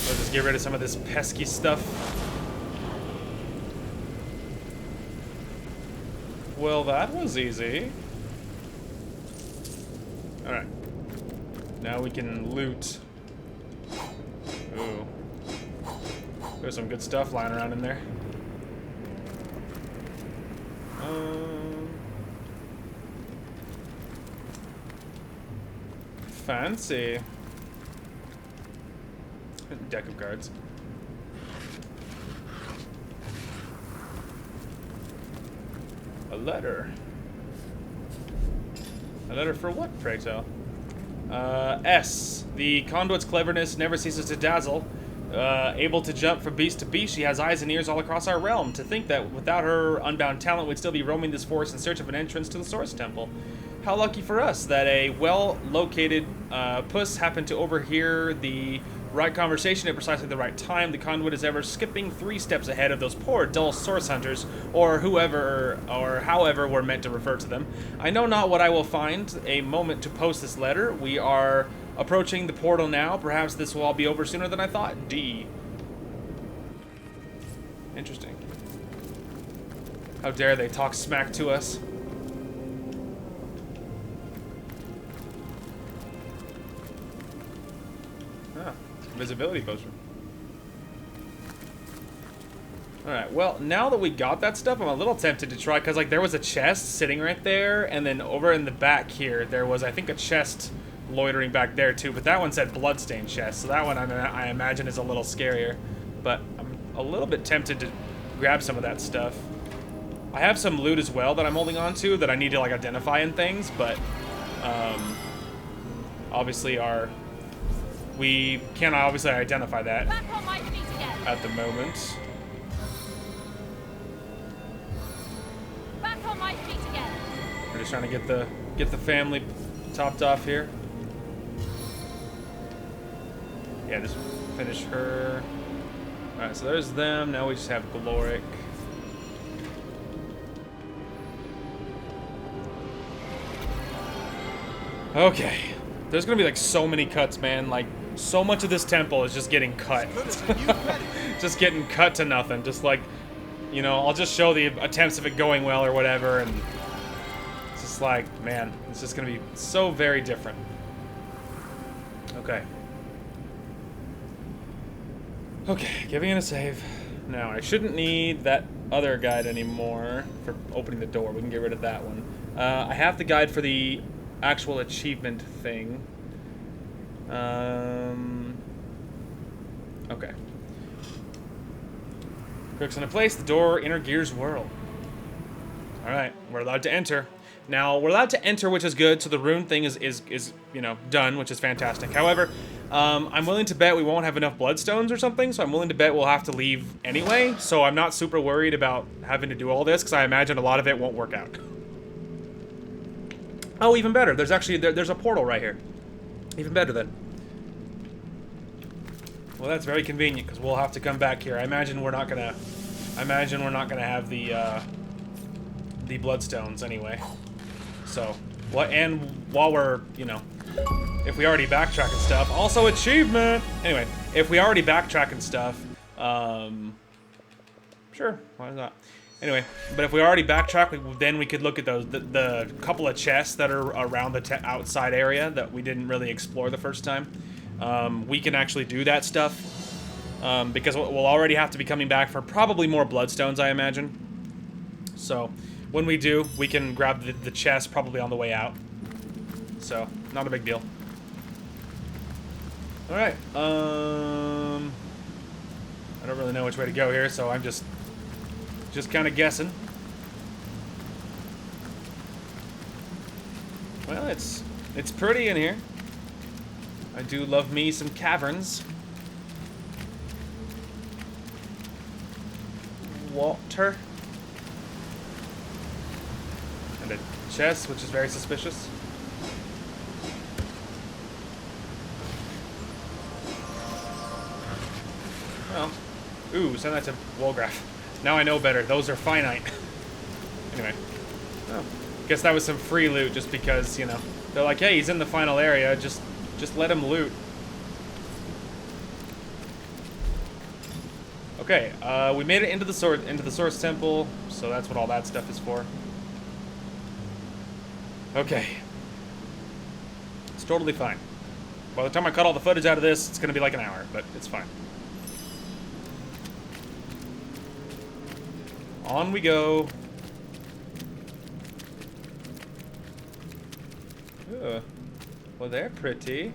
A: Let's just get rid of some of this pesky stuff. Well, that was easy. Alright. Now we can loot. Ooh. There's some good stuff lying around in there. Fancy. Deck of cards. A letter. A letter for what, pray tell? S. The conduit's cleverness never ceases to dazzle. Able to jump from beast to beast, she has eyes and ears all across our realm. To think that without her unbound talent, we'd still be roaming this forest in search of an entrance to the Source Temple. How lucky for us that a well-located puss happened to overhear the right conversation at precisely the right time. The conduit is ever skipping 3 steps ahead of those poor, dull source hunters, or whoever, or however we're meant to refer to them. I know not what I will find a moment to post this letter. We are approaching the portal now. Perhaps this will all be over sooner than I thought. D. Interesting. How dare they talk smack to us? Visibility poster. Alright, well, now that we got that stuff, I'm a little tempted to try, because, like, there was a chest sitting right there, and then over in the back here, there was, I think, a chest loitering back there, too, but that one said bloodstained chest, so that one, I imagine, is a little scarier, but I'm a little bit tempted to grab some of that stuff. I have some loot as well that I'm holding on to that I need to, like, identify and things, but, obviously we cannot obviously identify that
G: Back on my feet again.
A: at the moment.
G: Back on my feet again.
A: We're just trying to get the family topped off here. Yeah, just finish her. All right, so there's them. Now we just have Gloric. Okay, there's gonna be like so many cuts, man. Like, so much of this temple is just getting cut. Just getting cut to nothing. Just like, you know, I'll just show the attempts of it going well or whatever, and it's just just like, man, it's just gonna be so very different. Okay. Okay, giving it a save. Now, I shouldn't need that other guide anymore for opening the door. We can get rid of that one. I have the guide for the actual achievement thing. Okay. Crooks into place, the door, inner gears whirl. Alright, we're allowed to enter. Now, we're allowed to enter, which is good, so the rune thing is you know, done, which is fantastic. However, I'm willing to bet we won't have enough bloodstones or something, so I'm willing to bet we'll have to leave anyway, so I'm not super worried about having to do all this, because I imagine a lot of it won't work out. Oh, even better, there's actually, there's a portal right here. Even better then. Well, that's very convenient, because we'll have to come back here. I imagine we're not gonna have the bloodstones anyway. So, what? And while we're, you know, if we already backtrack and stuff, also achievement. Anyway, if we already backtrack and stuff, sure, why not? Anyway, but if we already backtrack, then we could look at those the couple of chests that are around the outside area that we didn't really explore the first time. We can actually do that stuff because we'll already have to be coming back for probably more bloodstones, I imagine. So when we do, we can grab the chest probably on the way out. So not a big deal. All right. I don't really know which way to go here, so I'm just kind of guessing. Well, it's pretty in here. I do love me some caverns. Water. And a chest, which is very suspicious. Well, ooh, send that to Wolgraf. Now I know better. Those are finite. Anyway. Oh, guess that was some free loot just because, you know, they're like, hey, he's in the final area. Just let him loot. Okay, we made it into the source temple, so that's what all that stuff is for. Okay. It's totally fine. By the time I cut all the footage out of this, it's gonna be like an hour, but it's fine. On we go. Ugh. Well, they're pretty.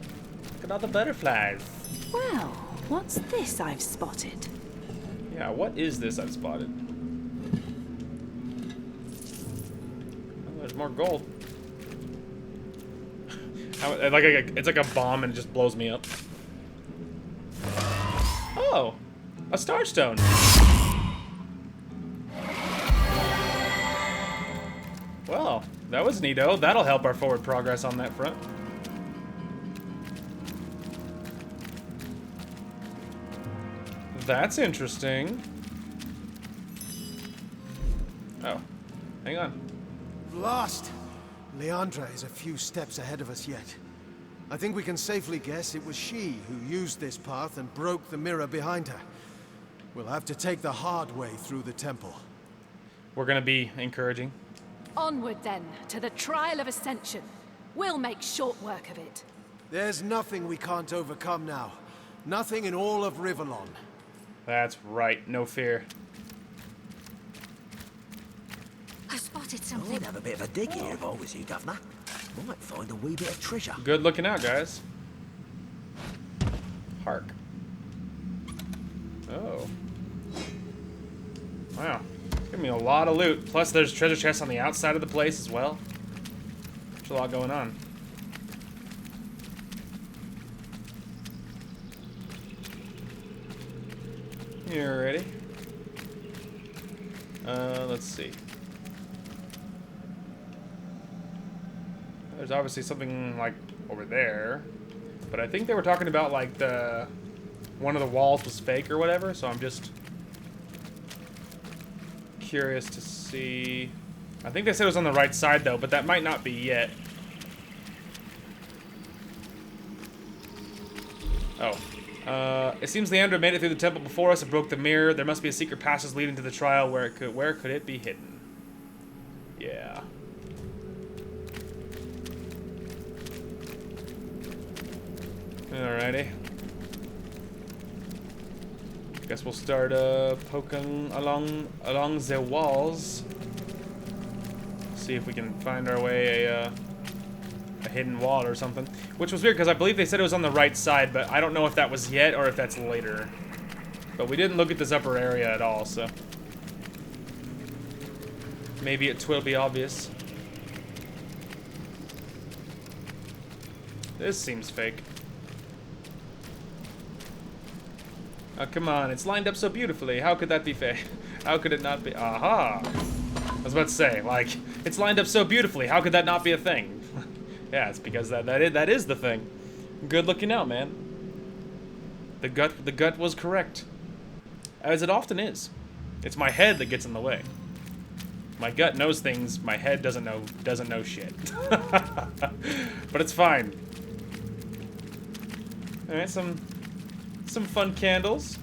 A: Look at all the butterflies.
G: Well, what's this I've spotted?
A: Yeah, what is this I've spotted? Oh, there's more gold. It's like a bomb and it just blows me up. Oh, a starstone. Well, that was neato. That'll help our forward progress on that front. That's interesting. Oh, hang on.
K: Lost. Leandra is a few steps ahead of us yet. I think we can safely guess it was she who used this path and broke the mirror behind her. We'll have to take the hard way through the temple.
A: We're gonna be encouraging.
G: Onward then, to the trial of ascension. We'll make short work of it.
K: There's nothing we can't overcome now. Nothing in all of Rivellon.
A: That's right, no fear.
B: I spotted
D: I'd
B: something.
D: have a bit of a dig here if I was you, Governor. Might find a wee bit of treasure.
A: Good looking out, guys. Hark. Oh. Wow. Give me a lot of loot. Plus, there's treasure chests on the outside of the place as well. There's a lot going on. You ready? Let's see. There's obviously something like over there, but I think they were talking about like one of the walls was fake or whatever, so I'm just curious to see. I think they said it was on the right side though, but that might not be yet. Oh. It seems Leandra made it through the temple before us and broke the mirror. There must be a secret passage leading to the trial where could it be hidden? Yeah. Alrighty. Guess we'll start poking along the walls. See if we can find our way a hidden wall or something. Which was weird because I believe they said it was on the right side, but I don't know if that was yet or if that's later. But we didn't look at this upper area at all, so maybe it will be obvious. This seems fake. Oh, come on, it's lined up so beautifully. How could that be fake? How could it not be? Aha! I was about to say, like, it's lined up so beautifully. How could that not be a thing? Yeah, it's because that is the thing. Good looking out, man. The gut was correct. As it often is. It's my head that gets in the way. My gut knows things, my head doesn't know shit. But it's fine. Alright, some fun candles.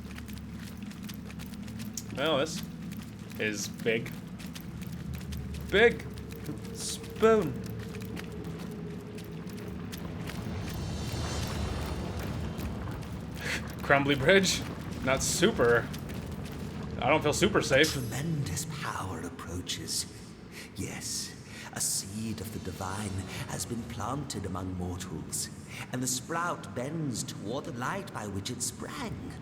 A: Well, this is big. Big spoon. Crumbly bridge. Not super. I don't feel super safe.
D: Tremendous power approaches. Yes, a seed of the divine has been planted among mortals, and the sprout bends toward the light by which it sprang.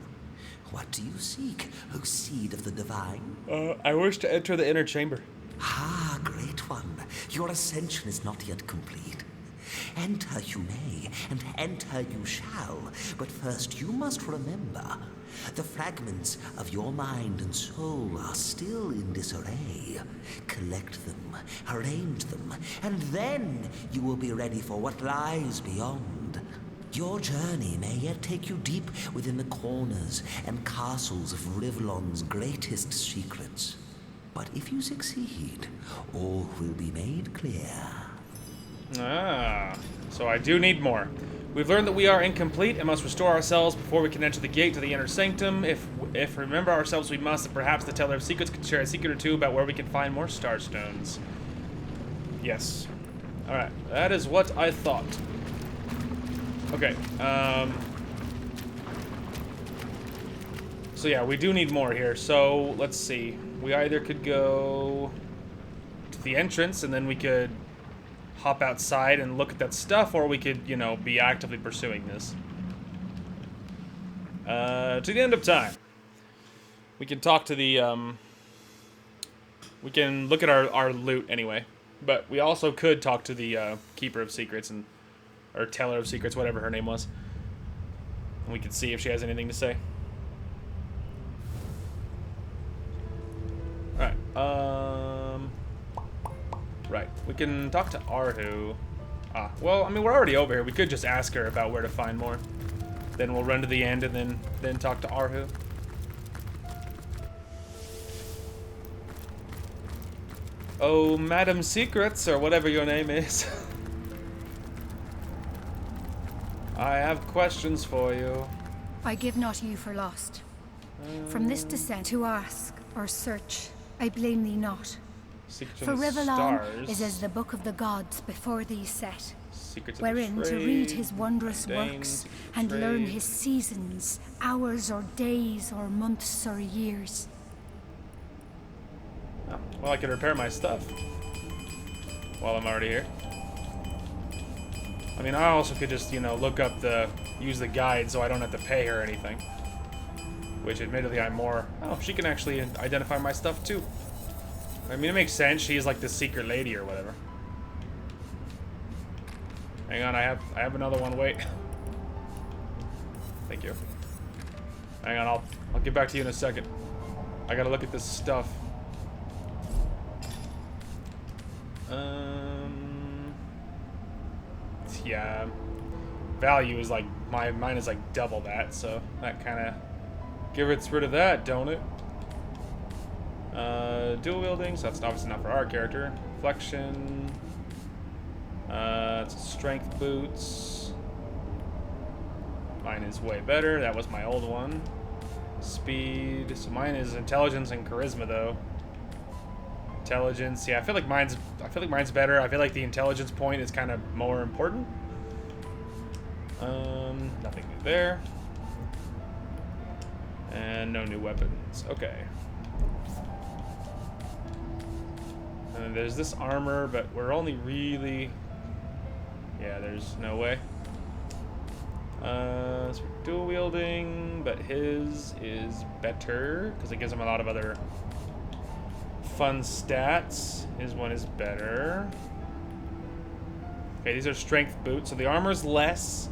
D: What do you seek, O seed of the divine?
A: I wish to enter the inner chamber.
D: Ah, great one. Your ascension is not yet complete. Enter you may, and enter you shall. But first you must remember, the fragments of your mind and soul are still in disarray. Collect them, arrange them, and then you will be ready for what lies beyond. Your journey may yet take you deep within the corners and castles of Rivlon's greatest secrets. But if you succeed, all will be made clear.
A: Ah, so I do need more. We've learned that we are incomplete and must restore ourselves before we can enter the gate to the inner sanctum. If remember ourselves we must, and perhaps the Teller of Secrets could share a secret or two about where we can find more starstones. Yes. Alright, that is what I thought. Okay, so yeah, we do need more here. So, let's see. We either could go to the entrance and then we could hop outside and look at that stuff, or we could, you know, be actively pursuing this. To the end of time. We can talk to the, we can look at our loot anyway. But we also could talk to the, Keeper of Secrets, or Teller of Secrets, whatever her name was. And we can see if she has anything to say. Alright, right, we can talk to Arhu. Ah, well, I mean, we're already over here. We could just ask her about where to find more. Then we'll run to the end and then talk to Arhu. Oh, Madam Secrets, or whatever your name is. I have questions for you.
B: I give not you for lost. From this descent to ask or search, I blame thee not. For Rivlon is as the book of the gods before thee set, wherein to read his wondrous works and learn his seasons, hours or days or months or years.
A: Oh, well, I could repair my stuff while I'm already here. I mean, I also could just, you know, use the guide so I don't have to pay her anything. Which, admittedly, I'm more... Oh, she can actually identify my stuff, too. I mean, it makes sense. She's like the secret lady or whatever. Hang on, I have another one. Wait. Thank you. Hang on, I'll get back to you in a second. I gotta look at this stuff. Yeah. Value is like mine is like double that, so that kind of gets rid of that, don't it? Dual wielding, so that's obviously not for our character. Flexion. It's strength boots. Mine is way better. That was my old one. Speed. So mine is intelligence and charisma, though. Intelligence. Yeah, I feel like mine's better. I feel like the intelligence point is kind of more important. Nothing new there. And no new weapons. Okay. And there's this armor, but we're only really... Yeah, there's no way. So we're dual wielding, but his is better because it gives him a lot of other fun stats. His one is better. Okay, these are strength boots, so the armor's less.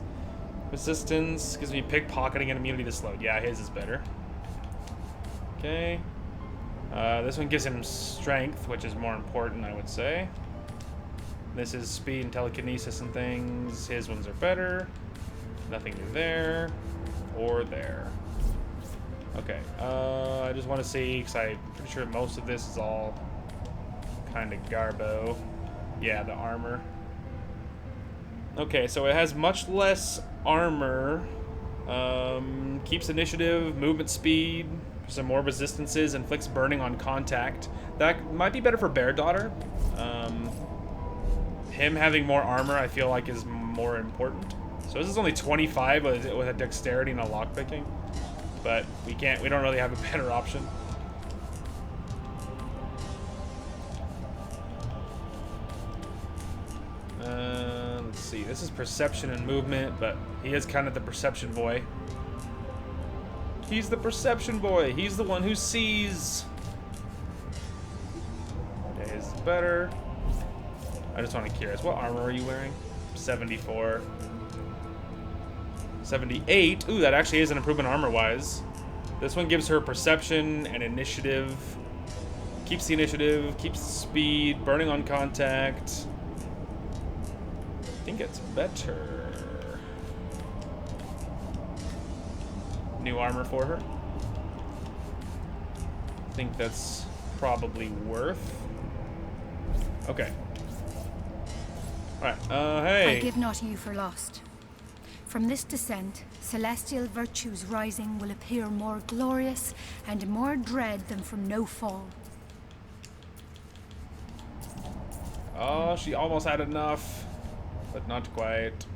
A: Resistance gives me pickpocketing and immunity to slowed. Yeah, his is better. Okay. This one gives him strength, which is more important, I would say. This is speed and telekinesis and things. His ones are better. Nothing new there. Or there. Okay. I just want to see, because I'm pretty sure most of this is all kind of garbo. Yeah, the armor. Okay, so it has much less armor. Keeps initiative, movement speed, some more resistances, inflicts burning on contact. That might be better for Bear Daughter. Him having more armor, I feel like, is more important. So this is only 25 with a dexterity and a lockpicking, but we don't really have a better option. Let's see. This is perception and movement, but he is kind of the perception boy. He's the perception boy. He's the one who sees. Okay, his is better. I just want to be curious. What armor are you wearing? 74. 78. Ooh, that actually is an improvement armor-wise. This one gives her perception and initiative. Keeps the initiative, keeps the speed, burning on contact. I think it's better. New armor for her. I think that's probably worth. Okay. Alright, hey.
B: I give not you for lost. From this descent, celestial virtues rising will appear more glorious and more dread than from no fall.
A: Oh, she almost had enough, but not quite.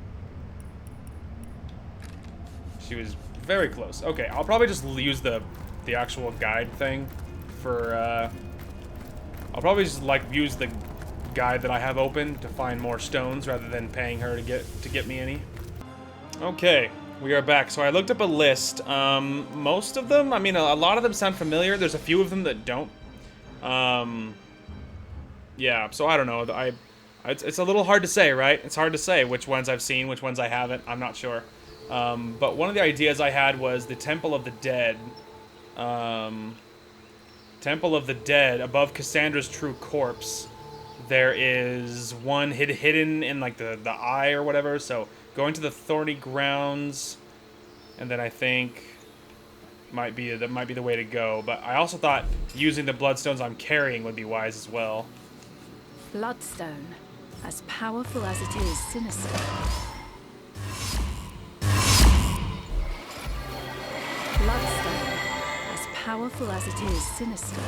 A: She was very close. Okay, I'll probably just use the actual guide thing for, I'll probably just, like, use the guide that I have open to find more stones rather than paying her to get me any. Okay, we are back. So I looked up a list. Most of them, I mean, a lot of them sound familiar. There's a few of them that don't. Yeah, so I don't know. It's a little hard to say, right? It's hard to say which ones I've seen, which ones I haven't. I'm not sure. But one of the ideas I had was the Temple of the Dead. Temple of the Dead, above Cassandra's true corpse. There is one hidden in, like, the eye or whatever. So going to the thorny grounds, and then I think that might be the way to go. But I also thought using the bloodstones I'm carrying would be wise as well.
G: Bloodstone, as powerful as it is sinister. Bloodstone, as powerful as it is sinister.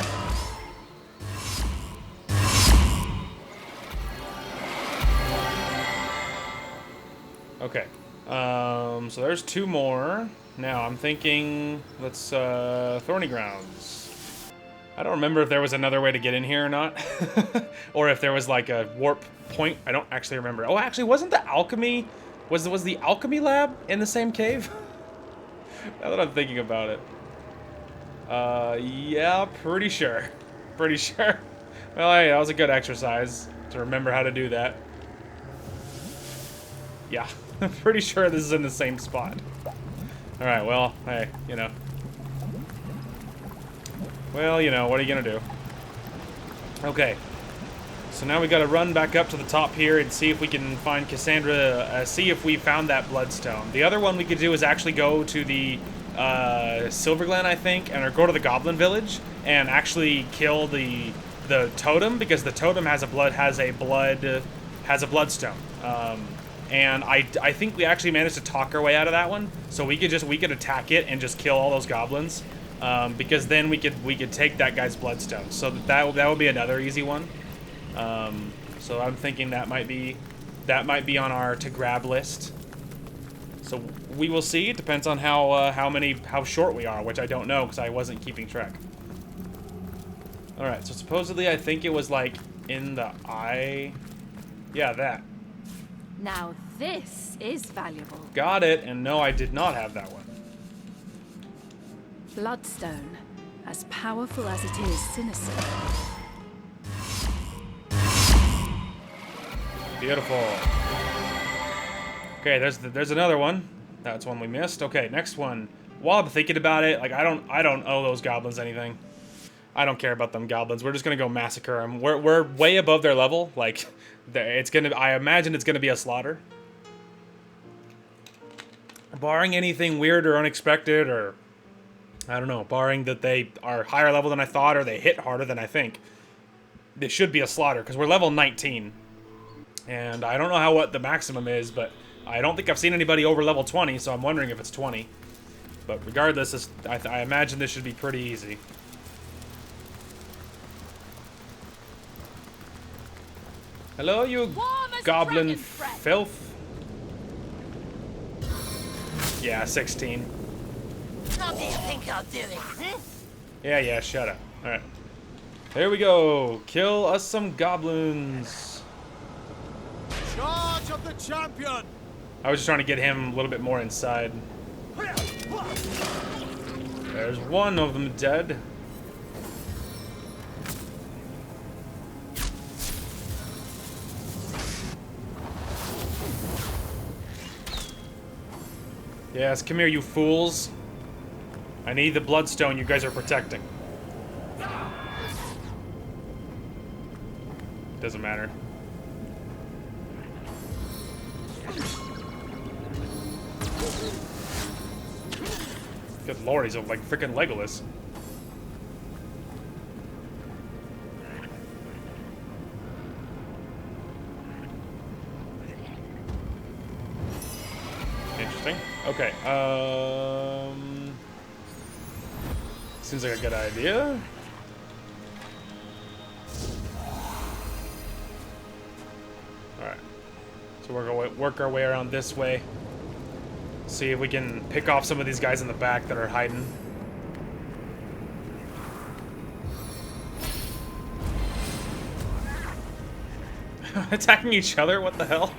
A: Okay, so there's two more. Now I'm thinking, let's, Thorny Grounds. I don't remember if there was another way to get in here or not. Or if there was like a warp point. I don't actually remember. Oh, actually, wasn't the alchemy, was the alchemy lab in the same cave? Now that I'm thinking about it. Yeah, pretty sure. Pretty sure. Well, hey, that was a good exercise to remember how to do that. Yeah, I'm pretty sure this is in the same spot. Alright, well, hey, you know. Well, you know, what are you gonna do? Okay. So now we gotta run back up to the top here and see if we can find Cassandra, see if we found that bloodstone. The other one we could do is actually go to the Silver Glen, I think, or go to the Goblin Village and actually kill the totem, because the totem has a bloodstone. And I think we actually managed to talk our way out of that one, so we could attack it and just kill all those goblins, because then we could take that guy's bloodstone. So that would be another easy one. So I'm thinking that might be on our to grab list. So we will see. It depends on how short we are, which I don't know because I wasn't keeping track. All right. So supposedly, I think it was like in the eye. Yeah, that.
G: Now this is valuable.
A: Got it. And no, I did not have that one.
G: Bloodstone, as powerful as it is sinister.
A: Beautiful. Okay, there's another one. That's one we missed. Okay, next one. While I'm thinking about it, like I don't owe those goblins anything. I don't care about them goblins. We're just gonna go massacre them. We're way above their level. Like, I imagine it's gonna be a slaughter. Barring anything weird or unexpected, or I don't know, barring that they are higher level than I thought or they hit harder than I think, this should be a slaughter because we're level 19. And I don't know what the maximum is, but I don't think I've seen anybody over level 20, so I'm wondering if it's 20. But regardless, I imagine this should be pretty easy. Hello, you goblin filth. Yeah, 16.
H: How do you think I'll do it, huh?
A: Yeah, shut up. Alright. Here we go. Kill us some goblins.
C: Charge of the champion!
A: I was just trying to get him a little bit more inside. There's one of them dead. Yes, come here, you fools. I need the bloodstone you guys are protecting. Doesn't matter. Good lord, he's like freaking Legolas. Interesting. Okay, seems like a good idea. Alright. So we're going to work our way around this way. See if we can pick off some of these guys in the back that are hiding. Attacking each other? What the hell?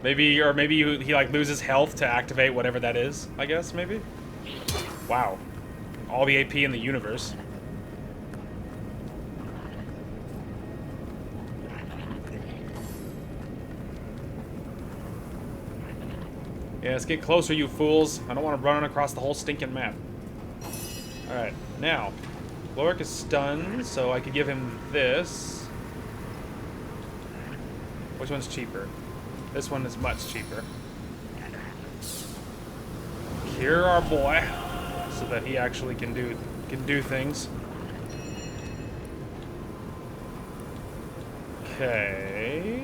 A: Maybe he like loses health to activate whatever that is, I guess, maybe? Wow. All the AP in the universe. Yeah, let's get closer, you fools. I don't want to run across the whole stinking map. Alright, now. Lorik is stunned, so I could give him this. Which one's cheaper? This one is much cheaper. Cure our boy, so that he actually can do things. Okay.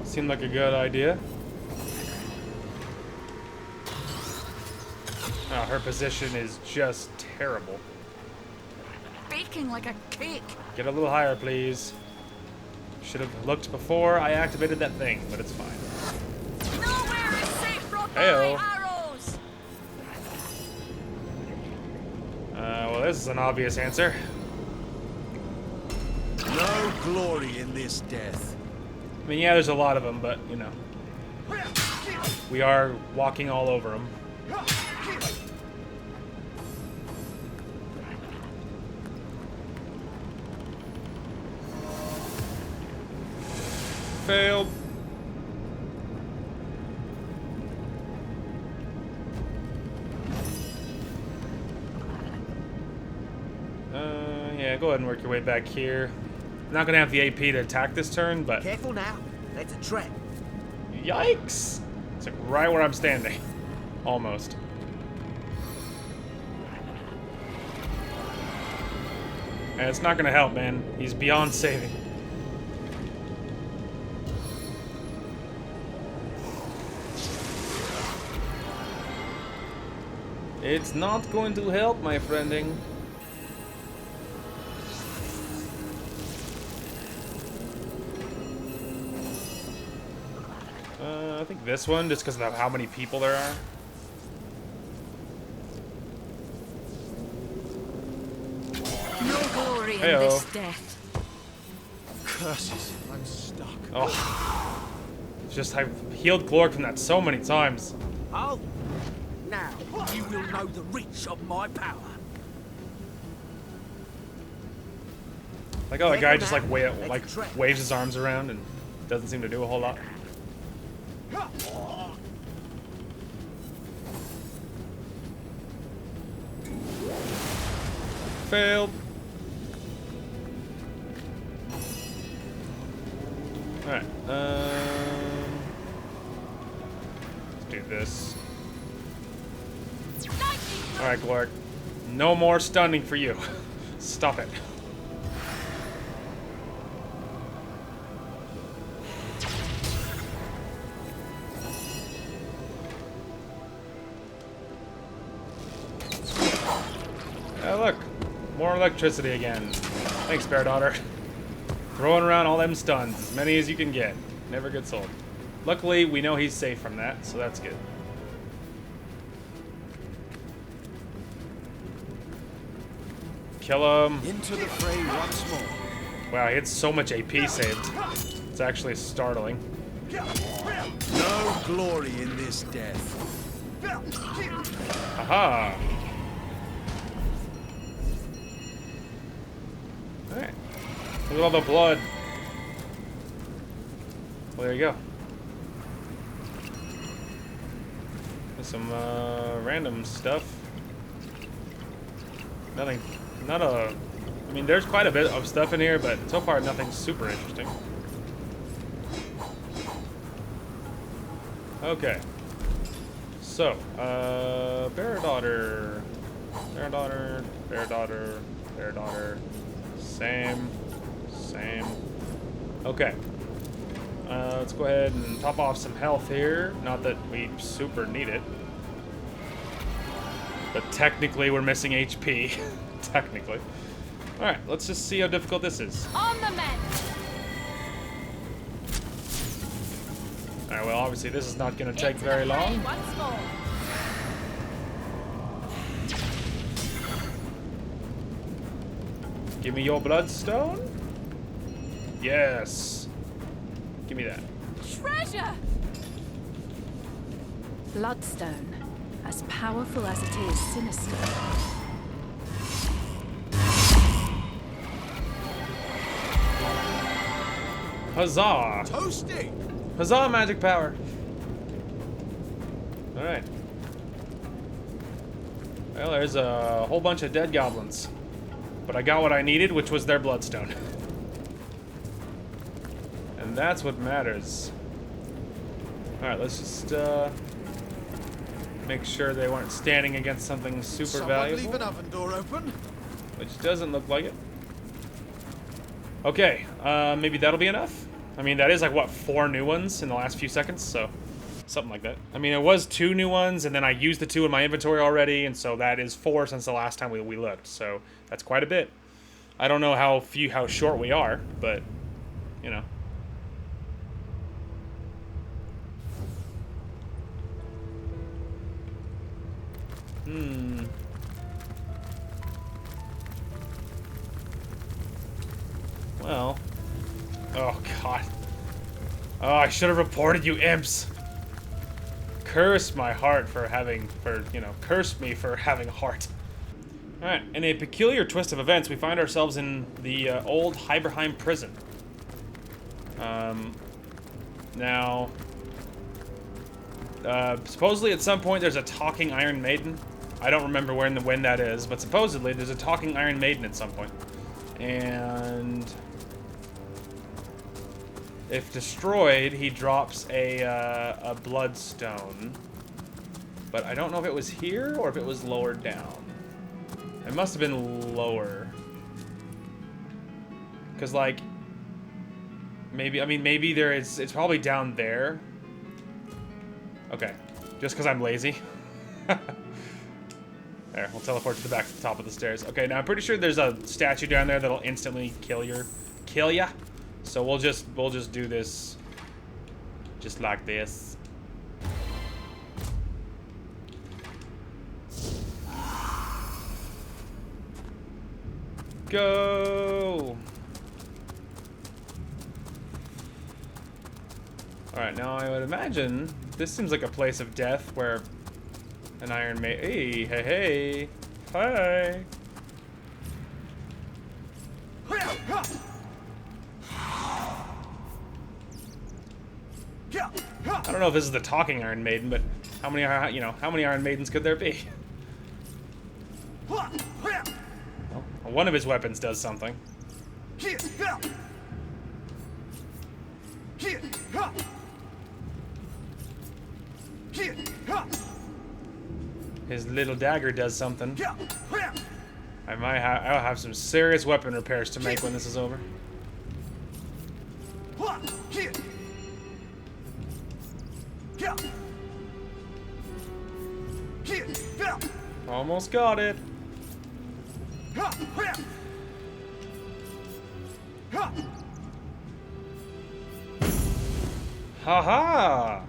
A: Seemed like a good idea. Oh, her position is just terrible.
G: Baking like a cake.
A: Get a little higher, please. Should have looked before I activated that thing, but it's fine.
G: Nowhere is safe from
A: Heyo.
G: my arrows.
A: Well, this is an obvious answer.
C: No glory in this death.
A: I mean, yeah, there's a lot of them, but, you know. We are walking all over them. Failed. Yeah, go ahead and work your way back here. I'm not gonna have the AP to attack this turn, but...
C: Careful now. That's a trap.
A: Yikes! It's like right where I'm standing. Almost. And it's not gonna help, man. He's beyond saving. It's not going to help, my friending. I think this one, just because of how many people there are.
G: No glory in
A: Heyo.
G: this death.
K: Curses, I'm stuck.
A: Oh. It's just, I've healed Glorg from that so many times.
C: Oh, now you will know the reach of my power.
A: Like, oh, the guy just like waves his arms around and doesn't seem to do a whole lot. Failed. Alright, let's do this. Alright, Glorg. No more stunning for you. Stop it. Oh, look. More electricity again. Thanks, Bear Daughter. Throwing around all them stuns, as many as you can get. Never gets old. Luckily, we know he's safe from that, so that's good. Kill him.
K: Into the fray once more.
A: Wow, he had so much AP saved. It's actually startling.
K: No glory in this death.
A: Aha! Alright. Look at all the blood. Well, there you go. There's some random stuff. Nothing. Not a. I mean, there's quite a bit of stuff in here, but so far nothing super interesting. Okay. So, Bear Daughter. Bear Daughter. Bear Daughter. Bear Daughter. Same. Same. Okay. Let's go ahead and top off some health here. Not that we super need it. But technically we're missing HP. Technically. Alright, let's just see how difficult this is.
G: On the men!
A: Alright, well obviously this is not going to take very long.
G: Once more.
A: Give me your bloodstone. Yes. Give me that.
G: Treasure! Bloodstone, as powerful as it is sinister.
A: Huzzah!
K: Toasty!
A: Huzzah, magic power! Alright. Well, there's a whole bunch of dead goblins. But I got what I needed, which was their bloodstone. And that's what matters. Alright, let's just make sure they weren't standing against something super valuable.
K: Leave an oven door open.
A: Which doesn't look like it. Okay, maybe that'll be enough. I mean, that is like, what, 4 new ones in the last few seconds, so something like that. I mean, it was 2 new ones, and then I used the 2 in my inventory already, and so that is 4 since the last time we looked, so that's quite a bit. I don't know how short we are, but, you know. Well. Oh, God. Oh, I should have reported you imps. Curse my heart curse me for having a heart. Alright, in a peculiar twist of events, we find ourselves in the old Hyberheim prison. Now, supposedly at some point there's a talking Iron Maiden. I don't remember when that is, but supposedly there's a talking Iron Maiden at some point. And if destroyed, he drops a bloodstone. But I don't know if it was here or if it was lower down. It must have been lower. Because, like, maybe there is, it's probably down there. Okay. Just because I'm lazy. There, we'll teleport to the back to the top of the stairs. Okay, now I'm pretty sure there's a statue down there that'll instantly kill ya. So we'll just do this just like this. Go! Alright, now I would imagine this seems like a place of death where an Iron Maiden. Hey, hey, hey. Hi. I don't know if this is the talking Iron Maiden, but how many Iron Maidens could there be? Well, one of his weapons does something. His little dagger does something. I'll have some serious weapon repairs to make when this is over. Almost got it. Haha!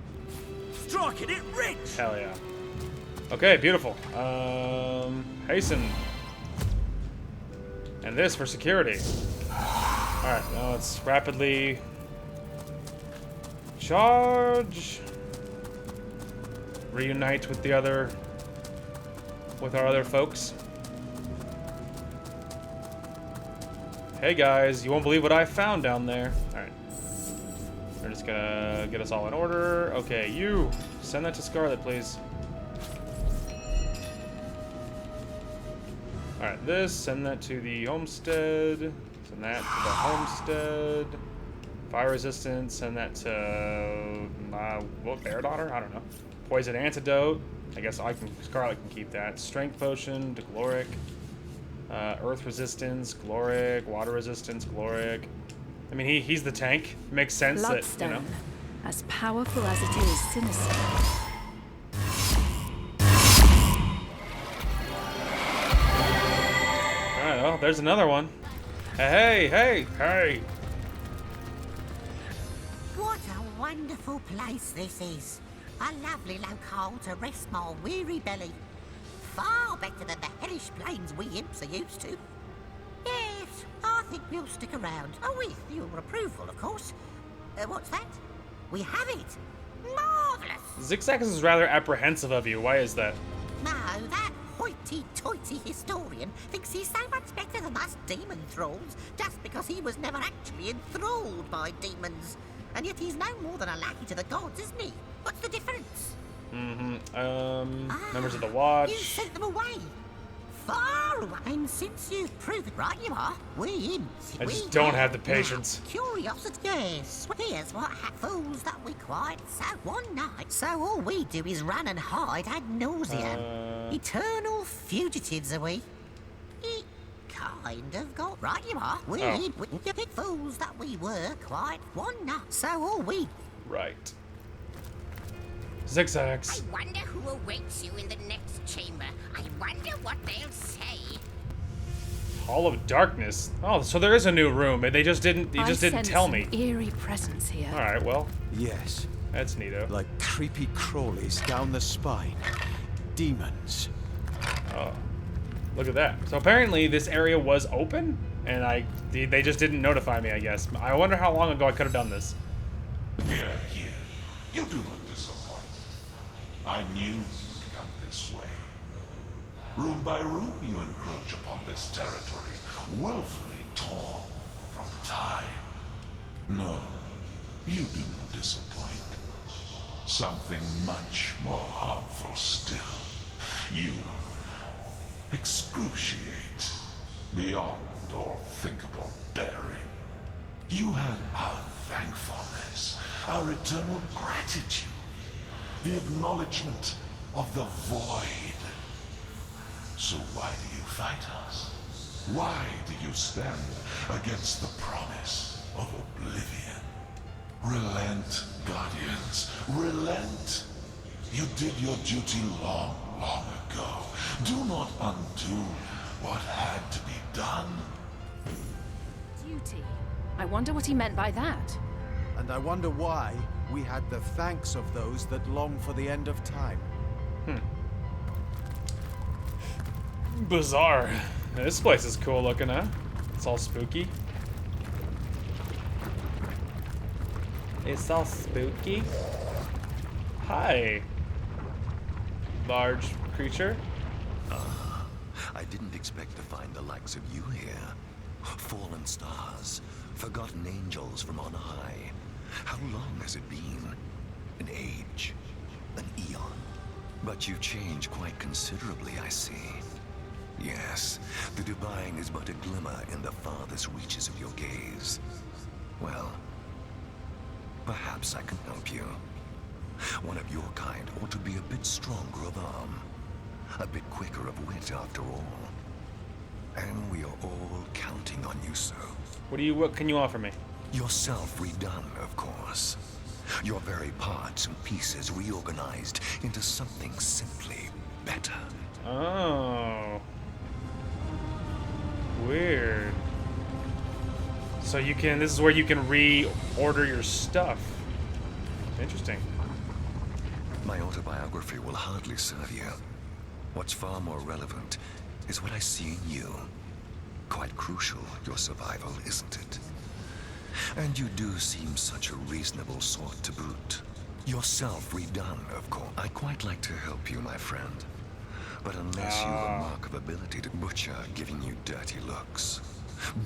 C: Striking it rich!
A: Hell yeah. Okay, beautiful. Hasten. And this for security. Alright, now let's rapidly charge. Reunite with our other folks. Hey guys, you won't believe what I found down there. Alright. We're just gonna get us all in order. Okay, you send that to Scarlet, please. Alright, this, send that to the homestead. Send that to the homestead. Fire resistance, send that to Bear Daughter? I don't know. Poison antidote. I guess Scarlet can keep that. Strength potion to Gloric. Earth resistance, Gloric. Water resistance, Gloric. I mean, he's the tank. Makes sense
G: Bloodstone,
A: that,
G: as powerful as it is sinister.
A: Alright, well, there's another one. Hey, hey, hey!
H: What a wonderful place this is. A lovely locale to rest my weary belly. Far better than the hellish plains we imps are used to. Yes, I think we'll stick around. Oh, with your approval, of course. What's that? We have it. Marvellous.
A: Zigzax is rather apprehensive of you. Why is that?
H: No, that hoity-toity historian thinks he's so much better than us demon thralls just because he was never actually enthralled by demons. And yet he's no more than a lackey to the gods, isn't he? What's the difference?
A: Members of the Watch.
H: You sent them away. Far away. And since you've proven right you are, we imps.
A: I just don't have the patience.
H: Curiosity. Yes. Here's what fools that we quite so one night. So all we do is run and hide ad nauseam. Eternal fugitives are we. Kind of got right you are. We big fools that we were quite one night. So all we
A: right. Zigzags.
L: I wonder who awaits you in the next chamber. I wonder what they'll say.
A: Hall of Darkness. Oh, so there is a new room, and they just didn't. He just didn't tell me.
G: Eerie presence here.
A: All right, well.
F: Yes.
A: That's neato.
F: Like creepy crawlies down the spine. Demons.
A: Oh, look at that. So apparently this area was open, and they just didn't notify me. I guess. I wonder how long ago I could have done this.
E: Here, here. You do not disappoint. I knew you'd come this way. Room by room, you encroach upon this territory, willfully torn from time. No, you do not disappoint. Something much more harmful still. You excruciate beyond all thinkable daring. You have our thankfulness, our eternal gratitude, the acknowledgement of the void. So why do you fight us? Why do you stand against the promise of oblivion? Relent, Guardians, relent. You did your duty long, long ago. Do not undo what had to be done.
G: Duty. I wonder what he meant by that.
K: And I wonder why we had the thanks of those that long for the end of time.
A: Bizarre. This place is cool looking, huh? It's all spooky. It's all spooky. Hi. Large creature.
M: I didn't expect to find the likes of you here. Fallen stars, forgotten angels from on high. How long has it been? An age, an eon. But you've changed quite considerably, I see. Yes, the divine is but a glimmer in the farthest reaches of your gaze. Well, perhaps I can help you. One of your kind ought to be a bit stronger of arm, a bit quicker of wit after all. And we are all counting on you, sir.
A: What can you offer me?
M: Yourself redone, of course. Your very parts and pieces reorganized into something simply better.
A: Oh. Weird. So you can, this is where you can reorder your stuff. Interesting.
M: My autobiography will hardly serve you. What's far more relevant is what I see in you. Quite crucial, your survival, isn't it? And you do seem such a reasonable sort to boot. Yourself redone, of course. I'd quite like to help you, my friend. But unless you've a mark of ability to butcher giving you dirty looks,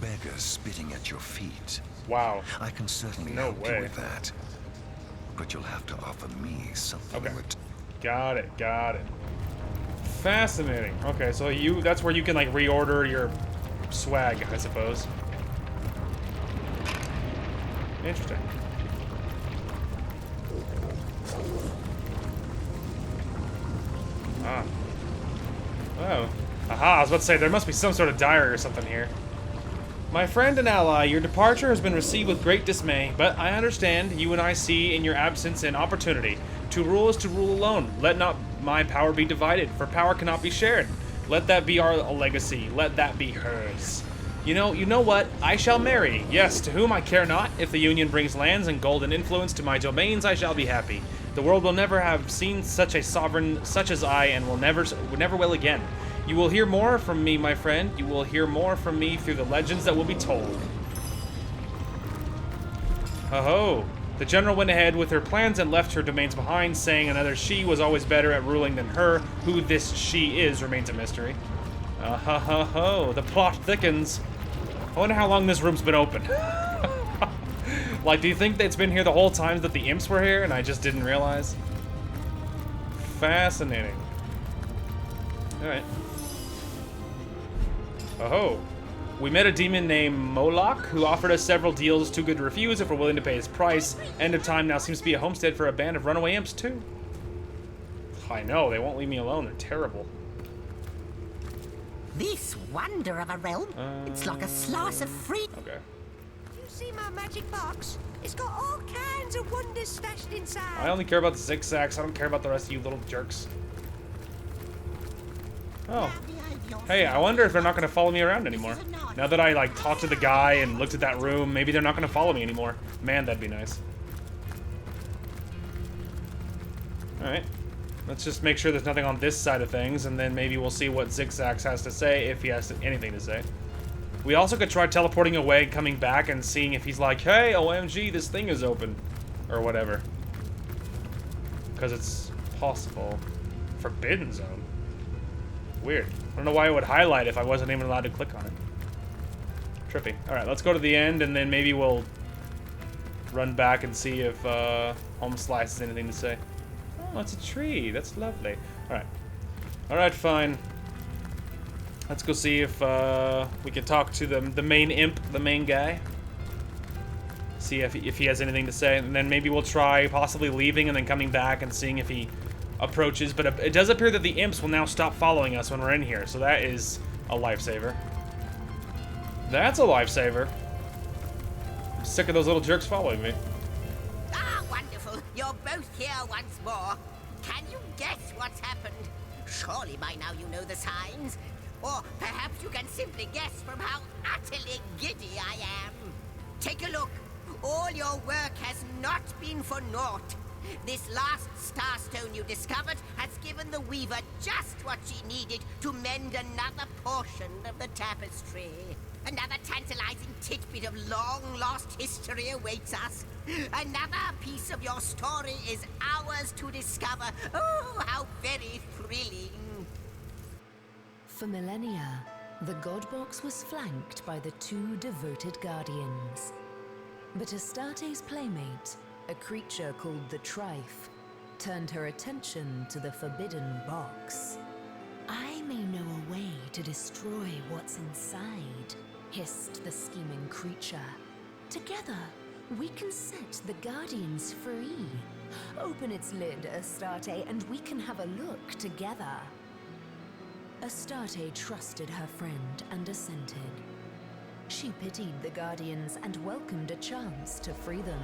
M: beggars spitting at your feet.
A: Wow.
M: I can certainly
A: No
M: help
A: way.
M: you with that. But you'll have to offer me something.
A: Okay. Got it. Fascinating. Okay, so that's where you can like reorder your swag, I suppose. Interesting. Ah. Oh. Aha, I was about to say, there must be some sort of diary or something here. My friend and ally, your departure has been received with great dismay, but I understand you and I see in your absence an opportunity. To rule is to rule alone. Let not my power be divided, for power cannot be shared. Let that be our legacy. Let that be hers. You know what? I shall marry. Yes, to whom I care not. If the union brings lands and gold and influence to my domains, I shall be happy. The world will never have seen such a sovereign such as I, and will never will again. You will hear more from me, my friend. You will hear more from me through the legends that will be told. Ho-ho. The general went ahead with her plans and left her domains behind, saying another she was always better at ruling than her. Who this she is remains a mystery. Ho-ho-ho. The plot thickens. I wonder how long this room's been open. Like, do you think that it's been here the whole time that the imps were here and I just didn't realize? Fascinating. Alright. Oh, we met a demon named Moloch who offered us several deals too good to refuse if we're willing to pay his price. End of time now seems to be a homestead for a band of runaway imps too. I know, they won't leave me alone. They're terrible.
H: This wonder of a realm, it's like a slice of free.
A: Okay.
N: You see my magic box? It's got all kinds of wonders stashed inside.
A: I only care about the zigzags. I don't care about the rest of you little jerks. Oh. Hey, I wonder if they're not going to follow me around anymore. Now that I, like, talked to the guy and looked at that room, maybe they're not going to follow me anymore. Man, that'd be nice. Alright. Let's just make sure there's nothing on this side of things, and then maybe we'll see what Zigzags has to say, if he has anything to say. We also could try teleporting away, coming back, and seeing if he's like, hey, OMG, this thing is open. Or whatever. Because it's possible. Forbidden Zone. Weird. I don't know why it would highlight if I wasn't even allowed to click on it. Trippy. Alright, let's go to the end, and then maybe we'll run back and see if Home Slice has anything to say. Oh, it's a tree. That's lovely. Alright. Alright, fine. Let's go see if we can talk to the main imp, the main guy. See if he has anything to say, and then maybe we'll try possibly leaving and then coming back and seeing if he approaches. But it does appear that the imps will now stop following us when we're in here, so that is a lifesaver. That's a lifesaver. I'm sick of those little jerks following me.
L: Ah, wonderful. You're both here once more. Can you guess what's happened? Surely by now you know the signs. Or perhaps you can simply guess from how utterly giddy I am. Take a look. All your work has not been for naught. This last starstone you discovered has given the Weaver just what she needed to mend another portion of the tapestry. Another tantalizing tidbit of long-lost history awaits us. Another piece of your story is ours to discover. Oh, how very thrilling.
O: For millennia, the God Box was flanked by the two devoted guardians. But Astarte's playmate, a creature called the Trife, turned her attention to the forbidden box. I may know a way to destroy what's inside, hissed the scheming creature. Together, we can set the Guardians free. Open its lid, Astarte, and we can have a look together. Astarte trusted her friend and assented. She pitied the Guardians and welcomed a chance to free them.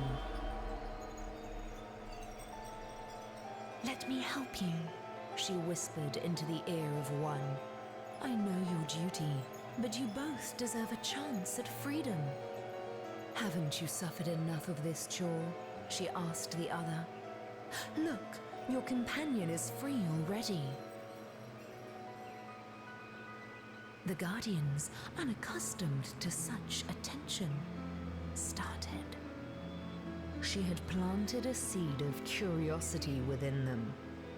O: Let me help you, she whispered into the ear of one. I know your duty, but you both deserve a chance at freedom. Haven't you suffered enough of this chore? She asked the other. Look, your companion is free already. The Guardians, unaccustomed to such attention, started. She had planted a seed of curiosity within them,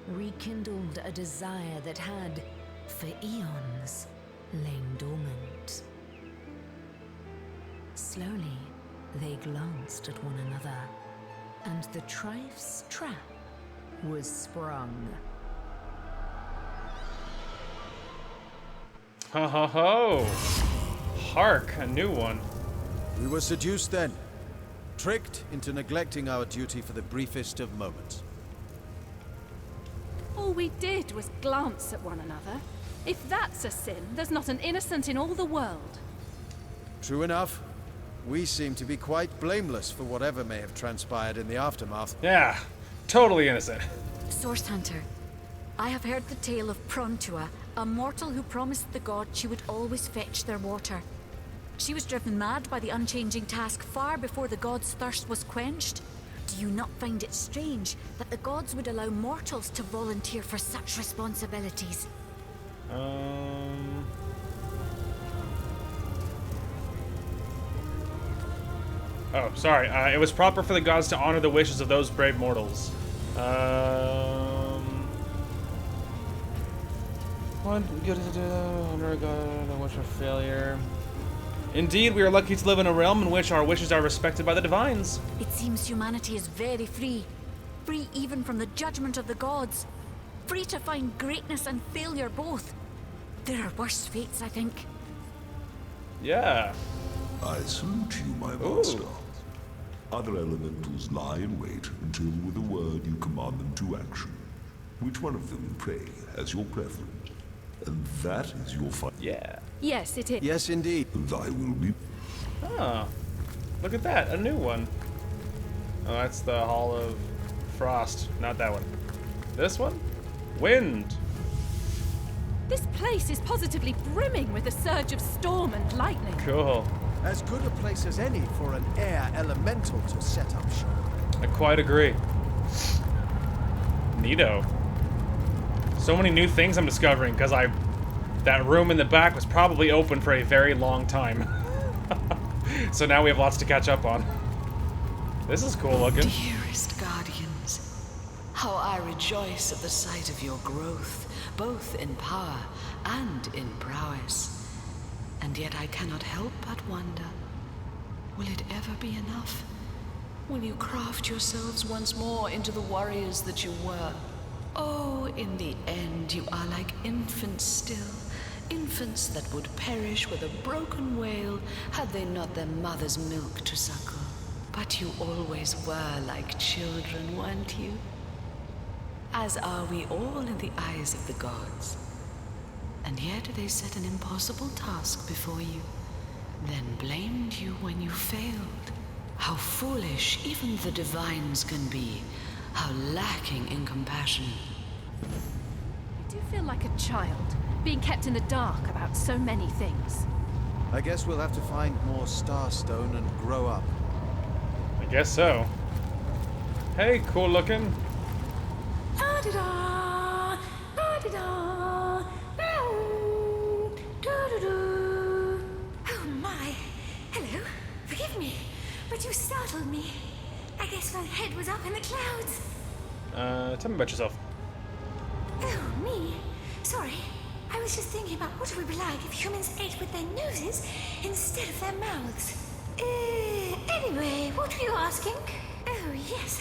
O: rekindled a desire that had, for eons, lain dormant. Slowly, they glanced at one another, and the Trife's trap was sprung.
A: Ho ho ho! Hark, a new one.
K: We were seduced then, tricked into neglecting our duty for the briefest of moments.
G: All we did was glance at one another. If that's a sin, there's not an innocent in all the world.
K: True enough. We seem to be quite blameless for whatever may have transpired in the aftermath.
A: Yeah, totally innocent.
P: Source Hunter, I have heard the tale of Prontua, a mortal who promised the god she would always fetch their water. She was driven mad by the unchanging task far before the god's thirst was quenched. Do you not find it strange that the gods would allow mortals to volunteer for such responsibilities?
A: Oh, sorry. It was proper for the gods to honor the wishes of those brave mortals. What good is it? Honor a god, a wish for failure. Indeed, we are lucky to live in a realm in which our wishes are respected by the divines.
P: It seems humanity is very free. Free even from the judgment of the gods. Free to find greatness and failure both. There are worse fates, I think.
A: Yeah.
Q: I salute you, my master. Other elementals lie in wait until with a word you command them to action. Which one of them, pray, has your preference? And that is your fight.
A: Yeah.
G: Yes, it is.
K: Yes, indeed.
Q: I will be.
A: Oh, look at that, a new one. Oh, that's the Hall of Frost, not that one. This one? Wind.
G: This place is positively brimming with a surge of storm and lightning.
A: Cool.
K: As good a place as any for an air elemental to set up shop.
A: I quite agree. Neato. So many new things I'm discovering because that room in the back was probably open for a very long time. So now we have lots to catch up on. This is cool looking.
R: Dearest guardians, how I rejoice at the sight of your growth, both in power and in prowess. And yet I cannot help but wonder, will it ever be enough? Will you craft yourselves once more into the warriors that you were? Oh, in the end, you are like infants still. Infants that would perish with a broken wail had they not their mother's milk to suckle. But you always were like children, weren't you? As are we all in the eyes of the gods. And yet they set an impossible task before you, then blamed you when you failed. How foolish even the divines can be. How lacking in compassion.
G: We do feel like a child, being kept in the dark about so many things.
K: I guess we'll have to find more Starstone and grow up.
A: I guess so. Hey, cool looking.
B: Da-da-da, da-da-da, da-da-da. Oh my. Hello. Forgive me, but you startled me. I guess my head was up in the clouds.
A: Tell me about yourself.
B: Oh, me? Sorry. I was just thinking about what it would be like if humans ate with their noses instead of their mouths. Anyway, what were you asking? Oh, yes.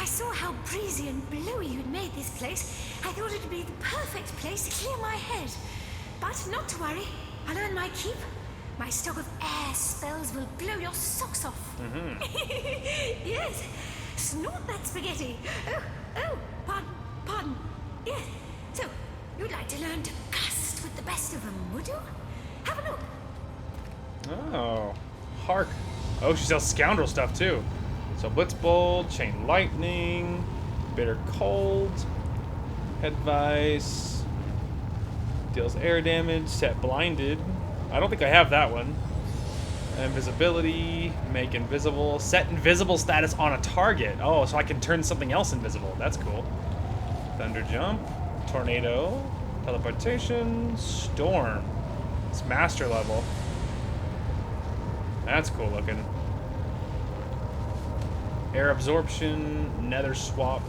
B: I saw how breezy and blowy you'd made this place. I thought it would be the perfect place to clear my head. But not to worry. I'll earn my keep. My stock of air spells will blow your socks off.
A: Mm-hmm.
B: Yes. Snort that spaghetti. Oh, pardon. Yes. So, you'd like to learn to gust with the best of them, would you? Have a look.
A: Oh, hark. Oh, she sells scoundrel stuff too. So Blitzbolt, Chain Lightning, Bitter Cold, Head Vice, deals air damage, set blinded. I don't think I have that one. Invisibility, make invisible, set invisible status on a target. Oh, so I can turn something else invisible. That's cool. Thunder Jump, Tornado, Teleportation, Storm. It's master level. That's cool looking. Air Absorption, Nether Swap.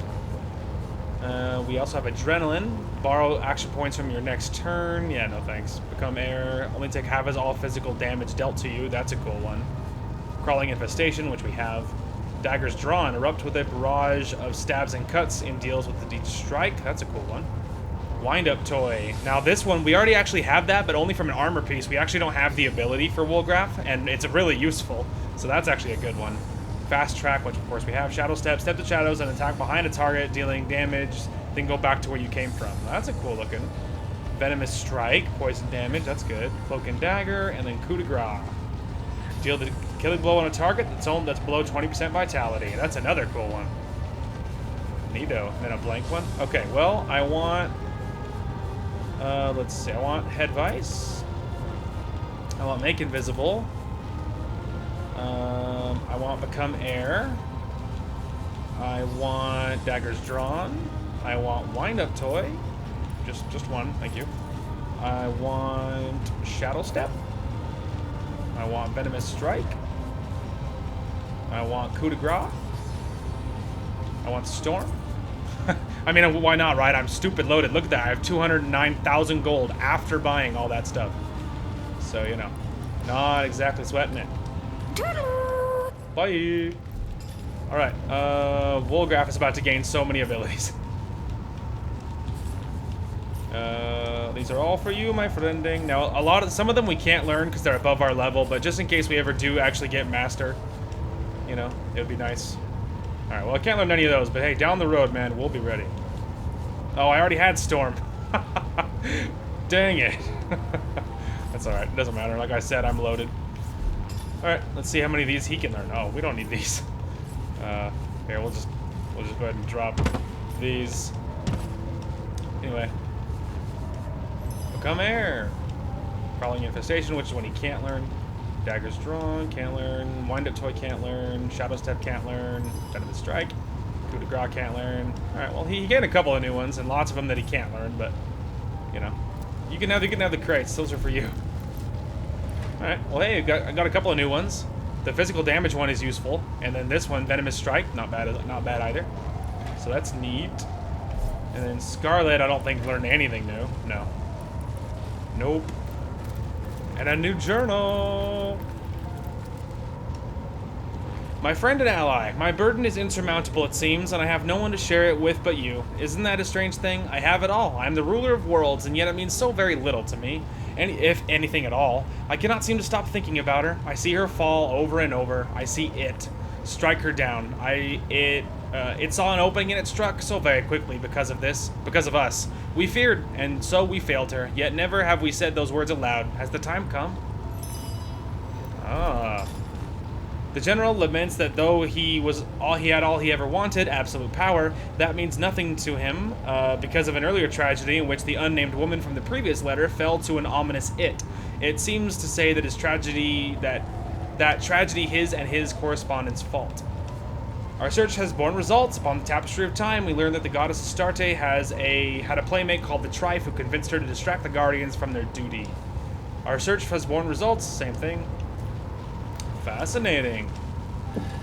A: We also have Adrenaline. Borrow action points from your next turn. Yeah, no thanks. Become air. Only take half as all physical damage dealt to you. That's a cool one. Crawling Infestation, which we have. Daggers Drawn. Erupt with a barrage of stabs and cuts and deals with the Deep Strike. That's a cool one. Wind-Up Toy. Now this one, we already actually have that, but only from an armor piece. We actually don't have the ability for Woolgraph, and it's really useful. So that's actually a good one. Fast Track, which of course we have. Shadow Step, step to shadows and attack behind a target, dealing damage, then go back to where you came from. That's a cool looking. Venomous Strike, poison damage, that's good. Cloak and Dagger, and then Coup de Grace. Deal the killing blow on a target that's below 20% vitality. That's another cool one. Neato. Then a blank one. Okay, well, I want... let's see, I want Head Vice. I want Make Invisible. I want Become Air. I want Daggers Drawn. I want Wind-Up Toy. Just one, thank you. I want Shadow Step. I want Venomous Strike. I want Coup de Grace. I want Storm. I mean, why not, right? I'm stupid loaded. Look at that. I have 209,000 gold after buying all that stuff. So, you know, not exactly sweating it. Bye. All right. Woolgraph is about to gain so many abilities. These are all for you, my friending. Now, some of them we can't learn because they're above our level, but just in case we ever do actually get master, you know, it would be nice. All right. Well, I can't learn any of those, but hey, down the road, man, we'll be ready. Oh, I already had Storm. Dang it. That's all right. It doesn't matter. Like I said, I'm loaded. All right. Let's see how many of these he can learn. Oh, we don't need these. Here, we'll just go ahead and drop these. Anyway. Become Air. Crawling Infestation, which is one he can't learn. Daggers Drawn, can't learn. Wind-Up Toy, can't learn. Shadow Step, can't learn. Venomous Strike. Coup de Grace, can't learn. Alright, well, he gained a couple of new ones, and lots of them that he can't learn, but, you know. You can have the crates. Those are for you. Alright, well, hey, I got a couple of new ones. The physical damage one is useful, and then this one, Venomous Strike, not bad either. So that's neat. And then Scarlet, I don't think learned anything new. No. Nope. And a new journal. My friend and ally, my burden is insurmountable, it seems, and I have no one to share it with but you. Isn't that a strange thing? I have it all. I am the ruler of worlds, and yet it means so very little to me. And if anything at all, I cannot seem to stop thinking about her. I see her fall over and over. I see it. Strike her down. It saw an opening and it struck so very quickly because of this, because of us. We feared, and so we failed her, yet never have we said those words aloud. Has the time come? Ah. The general laments that though he had all he ever wanted, absolute power, that means nothing to him because of an earlier tragedy in which the unnamed woman from the previous letter fell to an ominous it. It seems to say that his tragedy, that tragedy his and his correspondent's fault. Our search has borne results. Upon the tapestry of time, we learned that the goddess Astarte had a playmate called the Trife who convinced her to distract the Guardians from their duty. Our search has borne results. Same thing. Fascinating.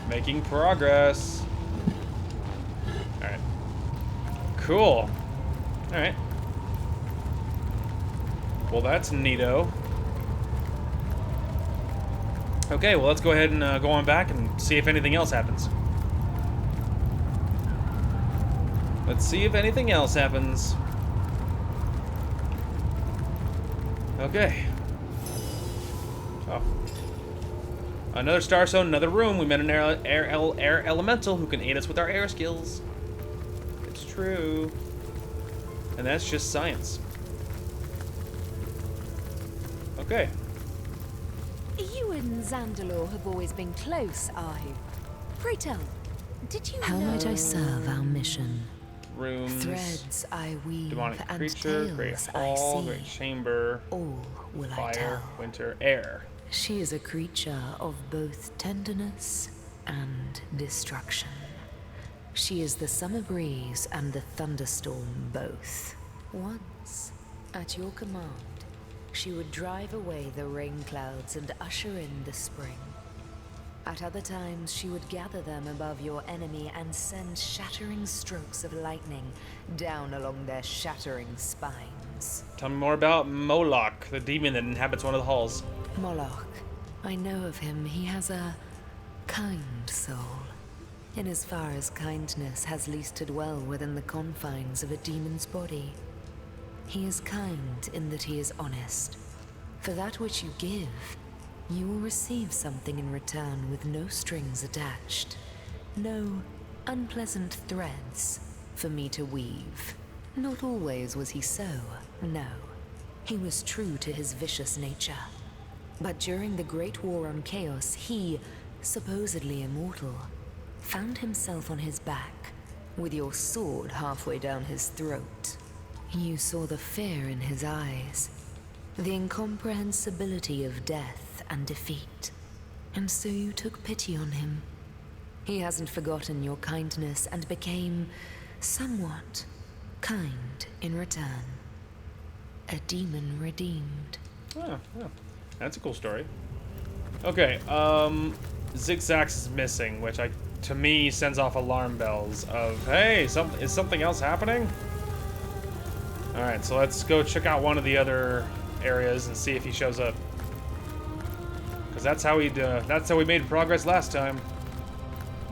A: Making progress. Alright. Cool. Alright. Well, that's neato. Okay, well, let's go ahead and go on back and see if anything else happens. Let's see if anything else happens. Okay. Oh. Another star stone, another room. We met an air elemental who can aid us with our air skills. It's true. And that's just science. Okay.
O: You and Zandalor have always been close, are you? Pray tell, did you
S: How might I serve our mission?
A: Rooms.
O: Threads I weave
A: Demonic
O: and
A: creature,
O: tales
A: great
O: I
A: hall,
O: see.
A: great chamber,
O: All will I
A: fire,
O: tell.
A: winter, air.
O: She is a creature of both tenderness and destruction. She is the summer breeze and the thunderstorm both. Once, at your command, she would drive away the rain clouds and usher in the spring. At other times, she would gather them above your enemy and send shattering strokes of lightning down along their shattering spines.
A: Tell me more about Moloch, the demon that inhabits one of the halls.
O: Moloch. I know of him. He has a kind soul. In as far as kindness has least to dwell within the confines of a demon's body. He is kind in that he is honest. For that which you give, you will receive something in return with no strings attached. No unpleasant threads for me to weave. Not always was he so, no. He was true to his vicious nature. But during the Great War on Chaos, he, supposedly immortal, found himself on his back, with your sword halfway down his throat. You saw the fear in his eyes, the incomprehensibility of death and defeat, and so you took pity on him. He hasn't forgotten your kindness and became somewhat kind in return. A demon redeemed.
A: Oh, yeah. That's a cool story. Okay, Zigzags is missing, which to me sends off alarm bells of, hey, is something else happening? Alright, so let's go check out one of the other areas and see if he shows up. Because that's how we made progress last time.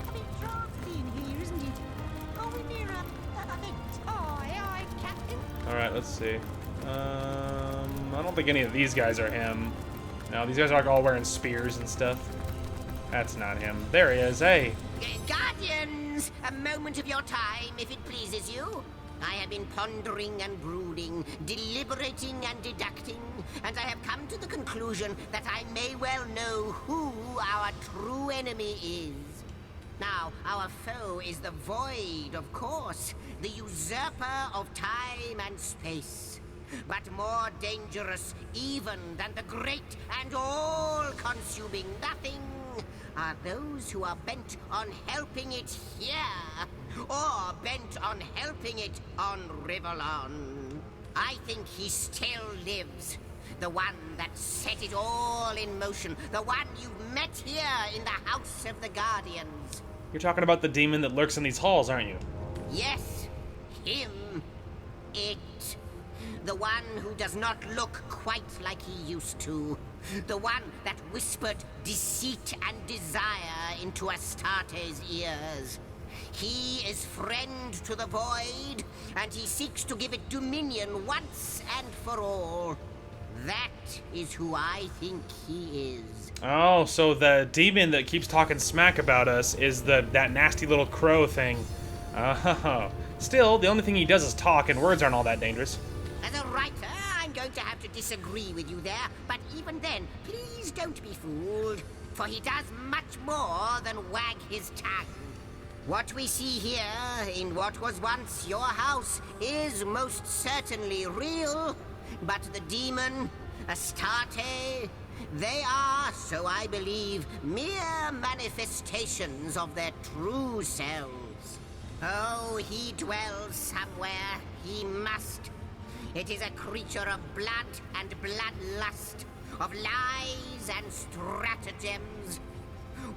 N: A bit drafty in here, isn't it? Are we near a vent? Aye, Captain.
A: Alright, let's see. I don't think any of these guys are him. No, these guys are all wearing spears and stuff. That's not him. There he is, hey!
L: Guardians, a moment of your time, if it pleases you. I have been pondering and brooding, deliberating and deducting, and I have come to the conclusion that I may well know who our true enemy is. Now, our foe is the Void, of course, the usurper of time and space. But more dangerous even than the great and all-consuming nothing are those who are bent on helping it here, or bent on helping it on Rivellon. I think he still lives. The one that set it all in motion. The one you've met here in the House of the Guardians.
A: You're talking about the demon that lurks in these halls, aren't you?
L: Yes, him. It. The one who does not look quite like he used to. The one that whispered deceit and desire into Astarte's ears. He is friend to the Void, and he seeks to give it dominion once and for all. That is who I think he is.
A: Oh, so the demon that keeps talking smack about us is that nasty little crow thing. Oh. Still, the only thing he does is talk, and words aren't all that dangerous.
L: As a writer, I'm going to have to disagree with you there, but even then, please don't be fooled. for he does much more than wag his tongue. What we see here, in what was once your house, is most certainly real, but the demon, Astarte, they are, so I believe, mere manifestations of their true selves. Oh, he dwells somewhere. He must. It is a creature of blood and bloodlust, of lies and stratagems.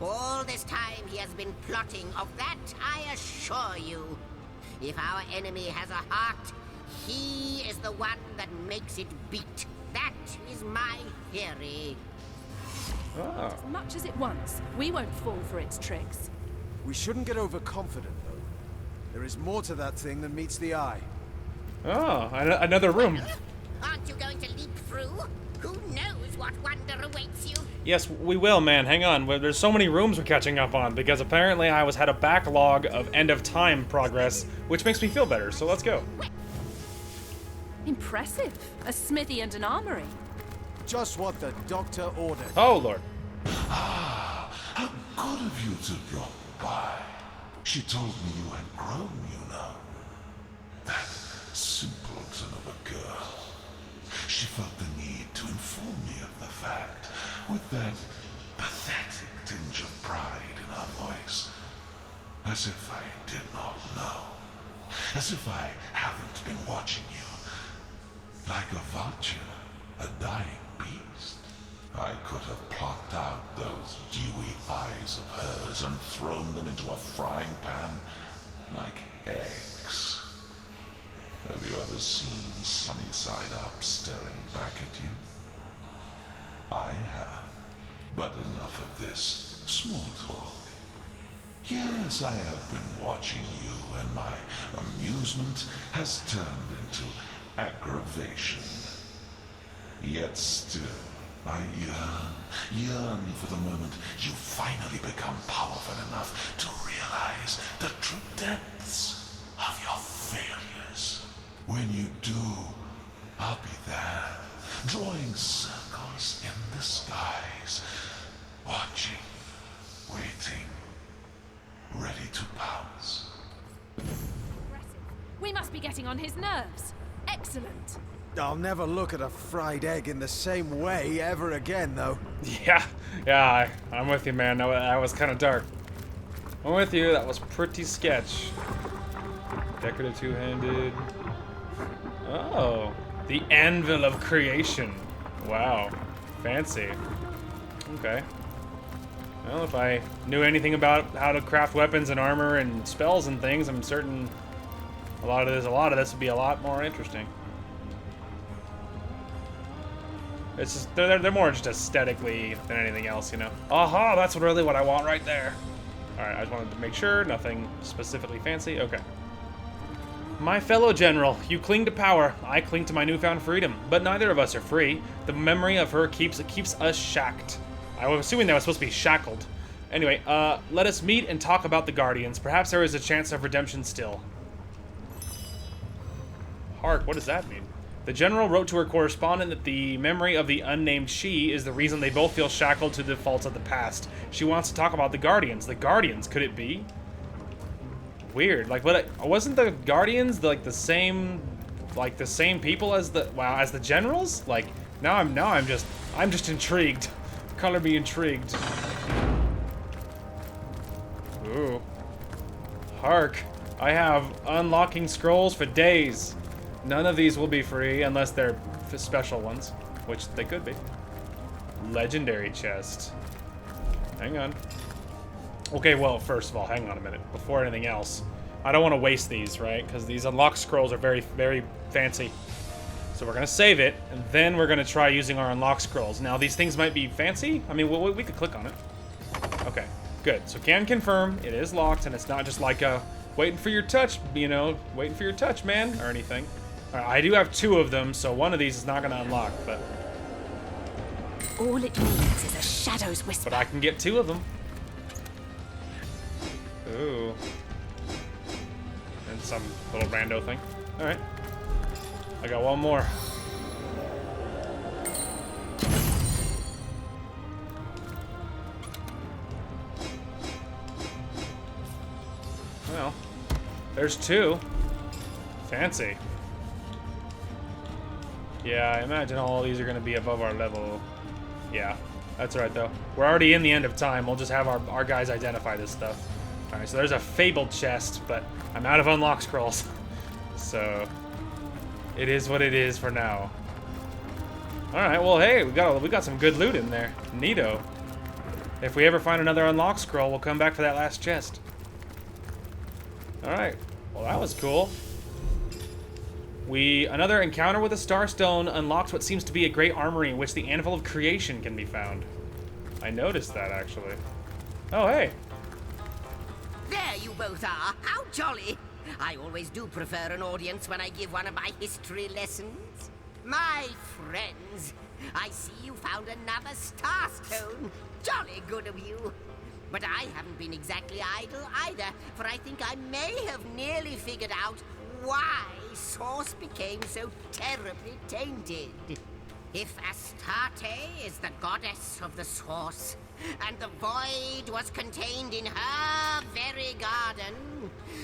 L: All this time he has been plotting, of that I assure you. If our enemy has a heart, he is the one that makes it beat. That is my theory.
A: Oh.
G: As much as it wants, we won't fall for its tricks.
K: We shouldn't get overconfident, though. There is more to that thing than meets the eye.
A: Oh, another room.
L: Aren't you going to leap through? Who knows what wonder awaits you?
A: Yes, we will, man. Hang on. There's so many rooms we're catching up on because apparently I had a backlog of end of time progress, which makes me feel better. So let's go.
G: Impressive. A smithy and an armory.
K: Just what the doctor ordered.
A: Oh, Lord.
Q: How good of you to drop by. She told me you had grown, you know. That simpleton of a girl. She felt the need to inform me of the fact, with that pathetic tinge of pride in her voice. As if I did not know. As if I haven't been watching you. Like a vulture, a dying beast. I could have plucked out those dewy eyes of hers and thrown them into a frying pan like eggs. Have you ever seen Sunny Side Up staring back at you? I have. But enough of this small talk. Yes, I have been watching you, and my amusement has turned into aggravation. Yet still, I yearn for the moment you finally become powerful enough to realize the true depths of your failures. When you do, I'll be there, drawing circles in the skies, watching, waiting, ready to pounce.
G: We must be getting on his nerves. Excellent.
K: I'll never look at a fried egg in the same way ever again, though.
A: Yeah, I'm with you, man. That was kind of dark. I'm with you. That was pretty sketch. Decorative two-handed. Oh, the anvil of creation. Wow, fancy. Okay. Well, if I knew anything about how to craft weapons and armor and spells and things, I'm certain a lot of this would be a lot more interesting. It's just they're more just aesthetically than anything else, you know. Aha, that's really what I want right there. All right, I just wanted to make sure nothing specifically fancy. Okay. My fellow general, you cling to power. I cling to my newfound freedom, but neither of us are free. The memory of her keeps us shacked. I was assuming that was supposed to be shackled. Anyway, let us meet and talk about the Guardians. Perhaps there is a chance of redemption still. Hark, what does that mean? The general wrote to her correspondent that the memory of the unnamed she is the reason they both feel shackled to the faults of the past. She wants to talk about the Guardians. The Guardians, could it be? Weird. Like, wasn't the Guardians the same people as the generals? Like, now I'm just intrigued. Color me intrigued. Ooh. Hark. I have unlocking scrolls for days. None of these will be free unless they're special ones, which they could be. Legendary chest. Hang on. Okay, well, first of all, hang on a minute. Before anything else, I don't want to waste these, right? Because these unlock scrolls are very, very fancy. So we're going to save it, and then we're going to try using our unlock scrolls. Now, these things might be fancy. I mean, we could click on it. Okay, good. So can confirm it is locked, and it's not just like a waiting for your touch, you know, waiting for your touch, man, or anything. All right, I do have 2 of them, so one of these is not going to unlock, but...
G: All it needs is a shadow's whisper.
A: But I can get 2 of them. Ooh. And some little rando thing. All right. I got one more. Well, there's 2. Fancy. Yeah, I imagine all these are going to be above our level. Yeah, that's right, though. We're already in the end of time. We'll just have our guys identify this stuff. Alright, so there's a fabled chest, but I'm out of unlock scrolls. So, it is what it is for now. Alright, well, hey, we got some good loot in there. Neato. If we ever find another unlock scroll, we'll come back for that last chest. Alright, well, that was cool. Another encounter with a Starstone unlocked what seems to be a great armory in which the Anvil of Creation can be found. I noticed that, actually. Oh, hey.
L: There you both are. How jolly. I always do prefer an audience when I give one of my history lessons. My friends, I see you found another Starstone. Jolly good of you. But I haven't been exactly idle either, for I think I may have nearly figured out why Source became so terribly tainted. If Astarte is the goddess of the Source, and the void was contained in her very garden,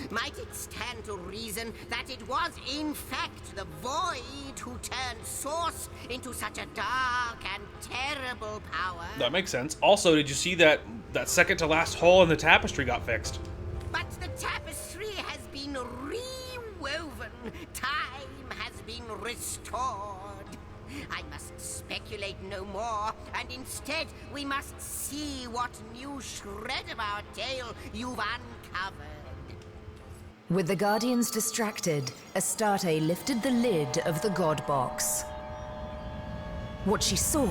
L: might it stand to reason that it was in fact the void who turned Source into such a dark and terrible power?
A: That makes sense. Also, did you see that second to last hole in the tapestry got fixed?
L: But the tapestry has been rewoven. Time has been restored. I must speculate no more, and instead we must see what new shred of our tale you've uncovered.
O: With the Guardians distracted, Astarte lifted the lid of the God Box. What she saw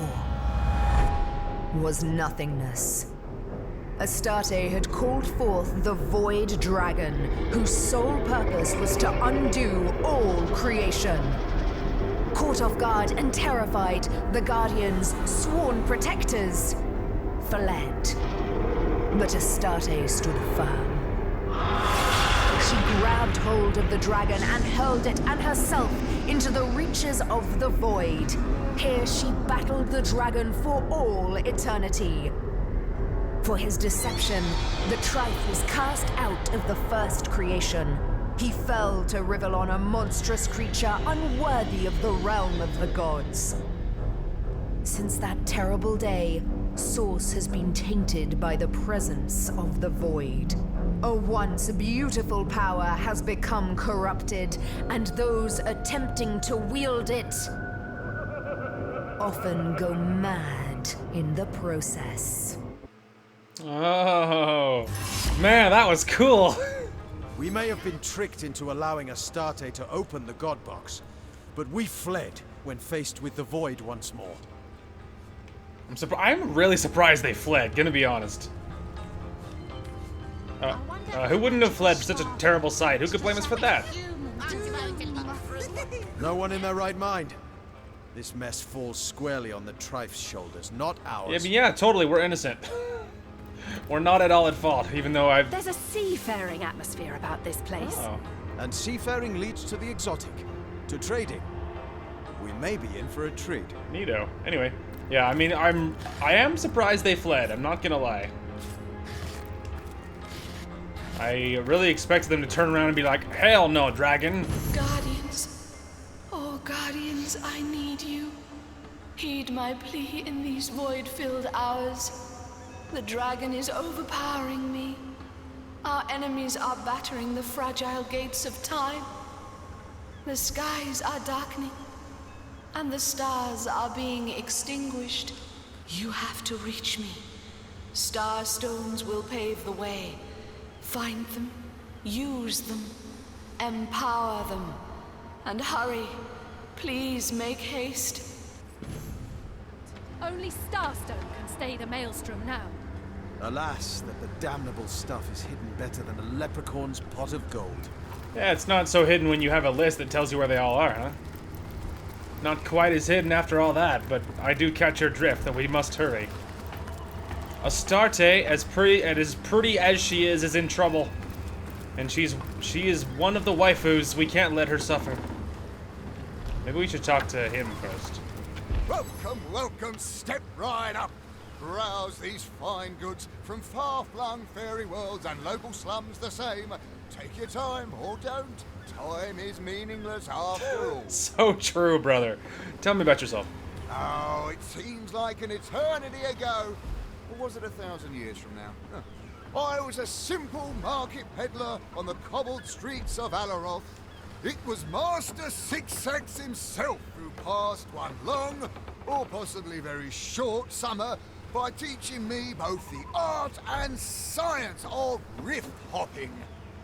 O: was nothingness. Astarte had called forth the Void Dragon, whose sole purpose was to undo all creation. Caught off guard and terrified, the Guardians, sworn protectors, fled. But Astarte stood firm. She grabbed hold of the dragon and hurled it and herself into the reaches of the void. Here she battled the dragon for all eternity. For his deception, the Trife was cast out of the first creation. He fell to Rivellon, a monstrous creature unworthy of the realm of the gods. Since that terrible day, Source has been tainted by the presence of the void. A once beautiful power has become corrupted, and those attempting to wield it often go mad in the process.
A: Oh, man, that was cool.
K: We may have been tricked into allowing Astarte to open the God Box, but we fled when faced with the Void once more.
A: I'm really surprised they fled, gonna be honest. Who wouldn't have fled for such a terrible sight? Who could blame us for that?
K: No one in their right mind. This mess falls squarely on the Trife's shoulders, not ours.
A: Yeah, but yeah, totally, we're innocent. We're not at all at fault, even though
G: There's a seafaring atmosphere about this place.
A: Oh.
K: And seafaring leads to the exotic, to trading. We may be in for a treat.
A: Neato. Anyway, yeah, I mean, I am surprised they fled, I'm not gonna lie. I really expected them to turn around and be like, hell no, dragon.
R: Guardians. Oh, Guardians, I need you. Heed my plea in these void-filled hours. The dragon is overpowering me. Our enemies are battering the fragile gates of time. The skies are darkening, and the stars are being extinguished. You have to reach me. Star stones will pave the way. Find them, use them, empower them, and hurry. Please make haste.
G: Only Starstone can stay the Maelstrom now.
K: Alas, that the damnable stuff is hidden better than a leprechaun's pot of gold.
A: Yeah, it's not so hidden when you have a list that tells you where they all are, huh? Not quite as hidden after all that, but I do catch your drift that we must hurry. Astarte, as pretty as she is in trouble. And she is one of the waifus. We can't let her suffer. Maybe we should talk to him first.
T: Welcome, welcome, step right up. browse these fine goods from far-flung fairy worlds and local slums the same. Take your time, or don't. Time is meaningless after all.
A: So true, brother. Tell me about yourself.
T: Oh, it seems like an eternity ago. Or was it 1,000 years from now? Huh. I was a simple market peddler on the cobbled streets of Alaroth. It was Master Sixax himself who passed one long, or possibly very short summer by teaching me both the art and science of rift hopping.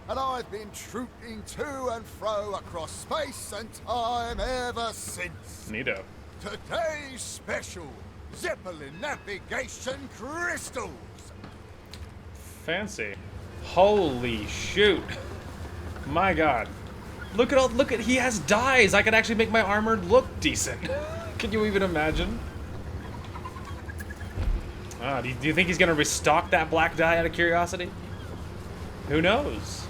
T: And I've been trooping to and fro across space and time ever since.
A: Neato.
T: Today's special, Zeppelin navigation crystals.
A: Fancy. Holy shoot. My god. Look at, he has dyes. I could actually make my armor look decent. Can you even imagine? Do you think he's gonna restock that black dye out of curiosity? Who knows?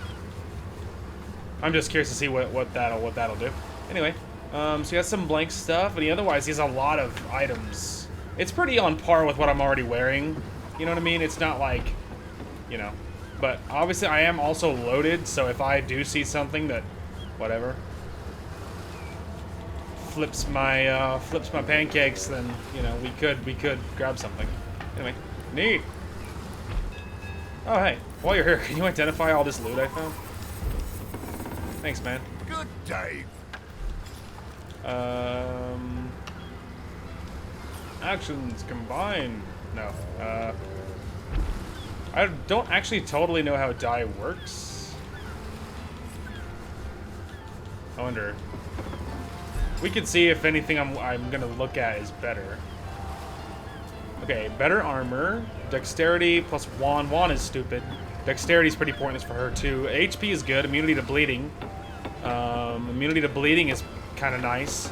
A: I'm just curious to see what that'll do. Anyway, so he has some blank stuff, and otherwise he has a lot of items. It's pretty on par with what I'm already wearing. You know what I mean? It's not like, you know, but obviously I am also loaded. So if I do see something that, whatever, flips my pancakes, then you know we could grab something. Anyway, neat. Oh hey, while you're here, can you identify all this loot I found? Thanks, man.
T: Good day.
A: Actions combined. No. I don't actually totally know how dye works. I wonder. We can see if anything I'm gonna look at is better. Okay, better armor, dexterity plus wand. Wand is stupid. Dexterity is pretty pointless for her too. HP is good. Immunity to bleeding. Immunity to bleeding is kind of nice.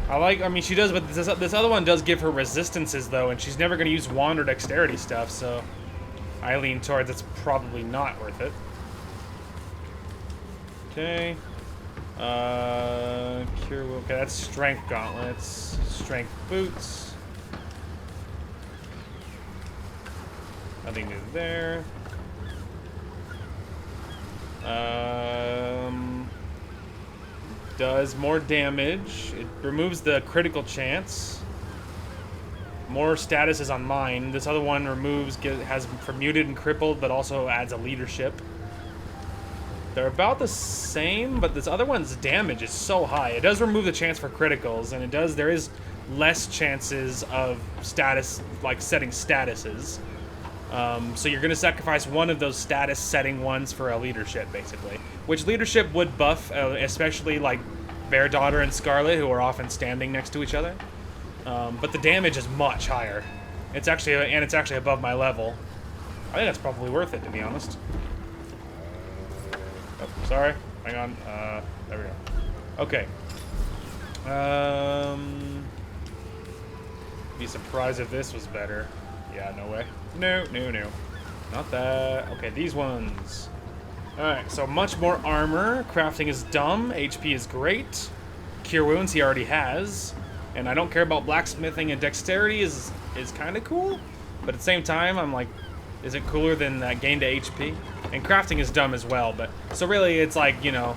A: I mean, she does, but this other one does give her resistances though, and she's never gonna use wand or dexterity stuff, so I lean towards it's probably not worth it. Okay. Cure will. Okay, that's strength gauntlets, strength boots. Nothing new there. Does more damage. It removes the critical chance. More status is on mine. This other one has for muted and crippled, but also adds a leadership. They're about the same, but this other one's damage is so high. It does remove the chance for criticals, and there is less chances of status, like setting statuses. So you're going to sacrifice one of those status setting ones for a leadership, basically. Which leadership would buff, especially like Bear Daughter and Scarlet, who are often standing next to each other. But the damage is much higher. It's actually above my level. I think that's probably worth it, to be honest. Oh, sorry. Hang on. There we go. Okay. Be surprised if this was better. Yeah, no way. No. Not that. Okay, these ones. Alright, so much more armor. Crafting is dumb. HP is great. Cure wounds he already has. And I don't care about blacksmithing, and dexterity is kind of cool. But at the same time, I'm like, is it cooler than that gain to HP? And crafting is dumb as well, but... So really, it's like, you know,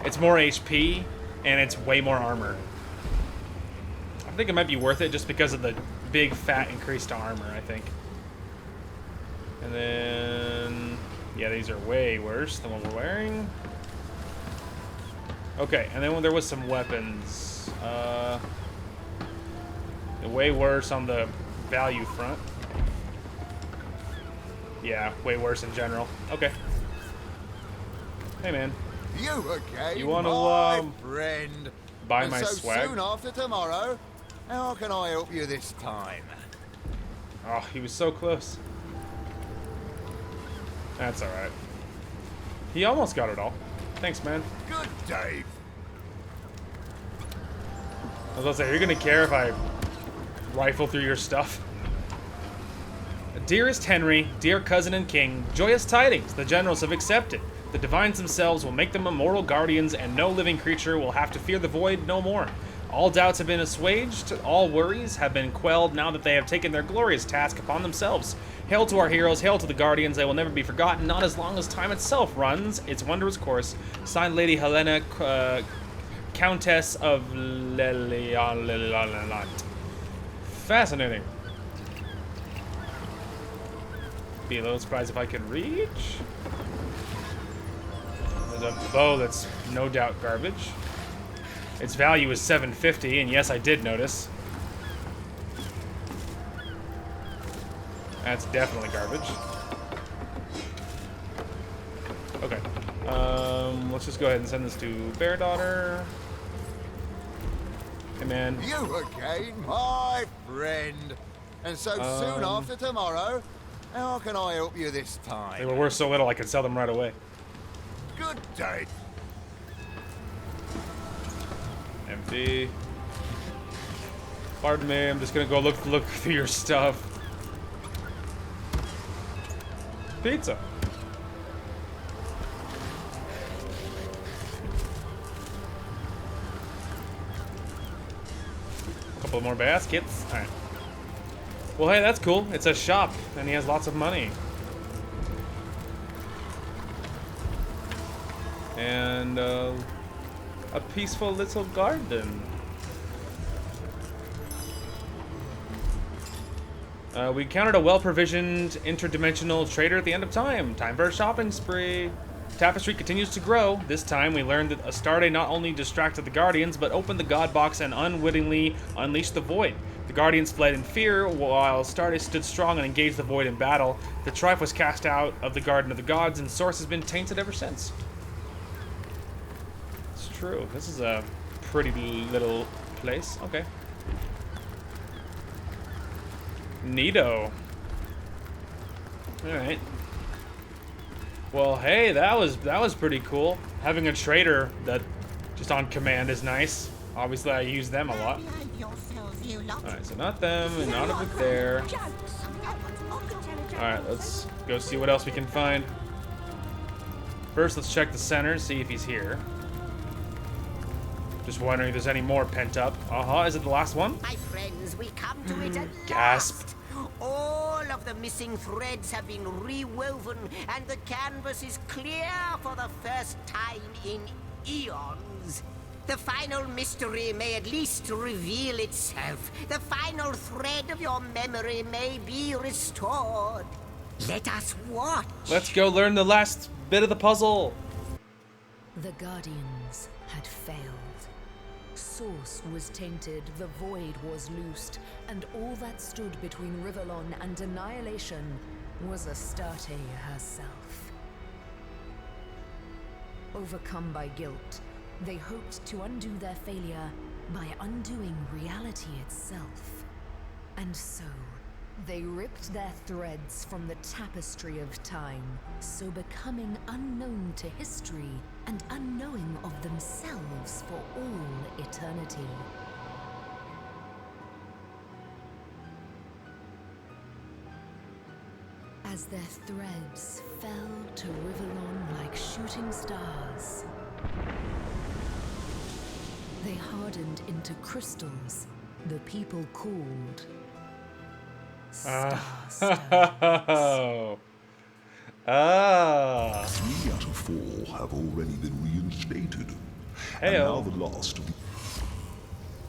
A: it's more HP, and it's way more armor. I think it might be worth it just because of the big, fat increase to armor, I think. And then... Yeah, these are way worse than what we're wearing. Okay, and then there was some weapons. Way worse on the value front. Yeah, way worse in general. Okay. Hey, man.
T: You again,
A: You wanna,
T: my friend.
A: buy
T: And
A: my
T: so
A: swag?
T: soon after tomorrow, how can I help you this time?
A: Oh, he was so close. That's alright. He almost got it all. Thanks, man.
T: Good day.
A: I was gonna say, are you gonna care if I rifle through your stuff? Dearest Henry, dear cousin and king, joyous tidings, the generals have accepted. The divines themselves will make them immortal guardians, and no living creature will have to fear the void no more. All doubts have been assuaged, all worries have been quelled now that they have taken their glorious task upon themselves. Hail to our heroes, hail to the Guardians, they will never be forgotten, not as long as time itself runs its wondrous course. Signed, Lady Helena, Countess of Lelialant. Fascinating. Be a little surprised if I could reach. There's a bow that's no doubt garbage. Its value is 750, and yes, I did notice. That's definitely garbage. Okay. Let's just go ahead and send this to Bear Daughter. Hey, man.
T: You again, my friend. And so soon after tomorrow, how can I help you this time?
A: They were worth so little I could sell them right away.
T: Good day.
A: Empty. Pardon me, I'm just gonna go look through your stuff. Pizza. A couple more baskets. Alright. Well, hey, that's cool. It's a shop, and he has lots of money. And, a peaceful little garden. We encountered a well-provisioned interdimensional trader at the end of time. Time for a shopping spree. Tapestry continues to grow. This time we learned that Astarte not only distracted the Guardians, but opened the God Box and unwittingly unleashed the Void. The Guardians fled in fear, while Astarte stood strong and engaged the Void in battle. The Trife was cast out of the Garden of the Gods, and Source has been tainted ever since. It's true. This is a pretty little place. Okay. Neato. Alright. Well, hey, that was pretty cool. Having a trader that just on command is nice. Obviously, I use them a lot. Alright, so not them, and not over there. Alright, let's go see what else we can find. First, let's check the center, see if he's here. Just wondering if there's any more pent up. Is it the last one?
L: My friends, we come to it at
A: Gasp.
L: last. All of the missing threads have been rewoven, and the canvas is clear for the first time in eons. The final mystery may at least reveal itself. The final thread of your memory may be restored. Let us watch.
A: Let's go learn the last bit of the puzzle.
O: The Guardians had failed. Source was tainted, the Void was loosed, and all that stood between Rivellon and annihilation was Astarte herself. Overcome by guilt, they hoped to undo their failure by undoing reality itself. And so, they ripped their threads from the tapestry of time, so becoming unknown to history and unknowing of themselves for all eternity. As their threads fell to Rivellon like shooting stars, they hardened into crystals the people called
A: Oh. Ah.
Q: 3 out of 4 have already been reinstated. And
A: Hey-o.
Q: now the last of the...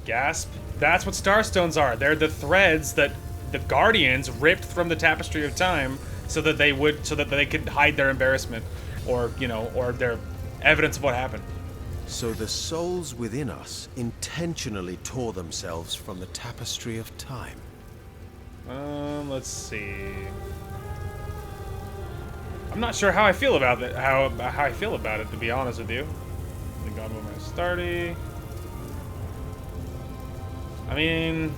A: Gasp. That's what Starstones are. They're the threads that the Guardians ripped from the Tapestry of Time so that they could hide their embarrassment or, or their evidence of what happened.
K: So the souls within us intentionally tore themselves from the Tapestry of Time.
A: Let's see. I'm not sure how I feel about it. How I feel about it, to be honest with you. The Godwoman Astarte. I mean,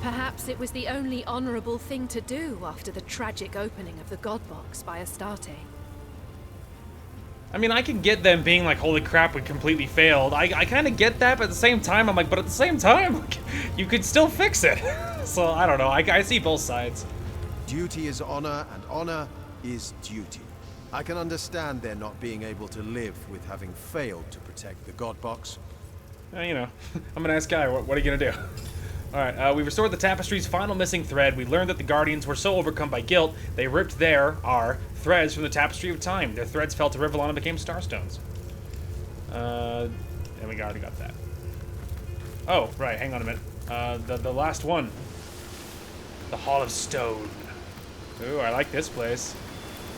G: Perhaps it was the only honorable thing to do after the tragic opening of the God Box by Astarte.
A: I can get them being like, holy crap, we completely failed. I kind of get that, but at the same time, I'm like, but at the same time, you could still fix it. So, I don't know. I see both sides.
K: Duty is honor, and honor is duty. I can understand their not being able to live with having failed to protect the God Box.
A: You know, I'm a nice guy. What are you gonna do? Alright, we restored the tapestry's final missing thread. We learned that the Guardians were so overcome by guilt, they ripped our threads from the Tapestry of Time. Their threads fell to Rivellon and became Starstones. And we already got that. Oh, right, hang on a minute. The last one. The Hall of Stone. Ooh, I like this place.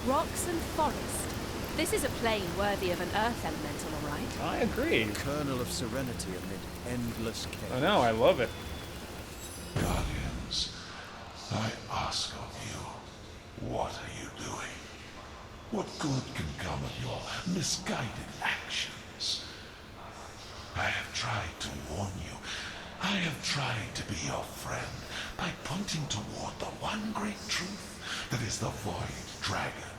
G: Rocks and forest. This is a plane worthy of an earth elemental, all right?
A: I agree.
K: A kernel of serenity amid endless chaos.
A: I know, I love it.
Q: Guardians, I ask of you, what are you doing? What good can come of your misguided actions? I have tried to warn you. I have tried to be your friend by pointing toward the one great truth that is the Void Dragon,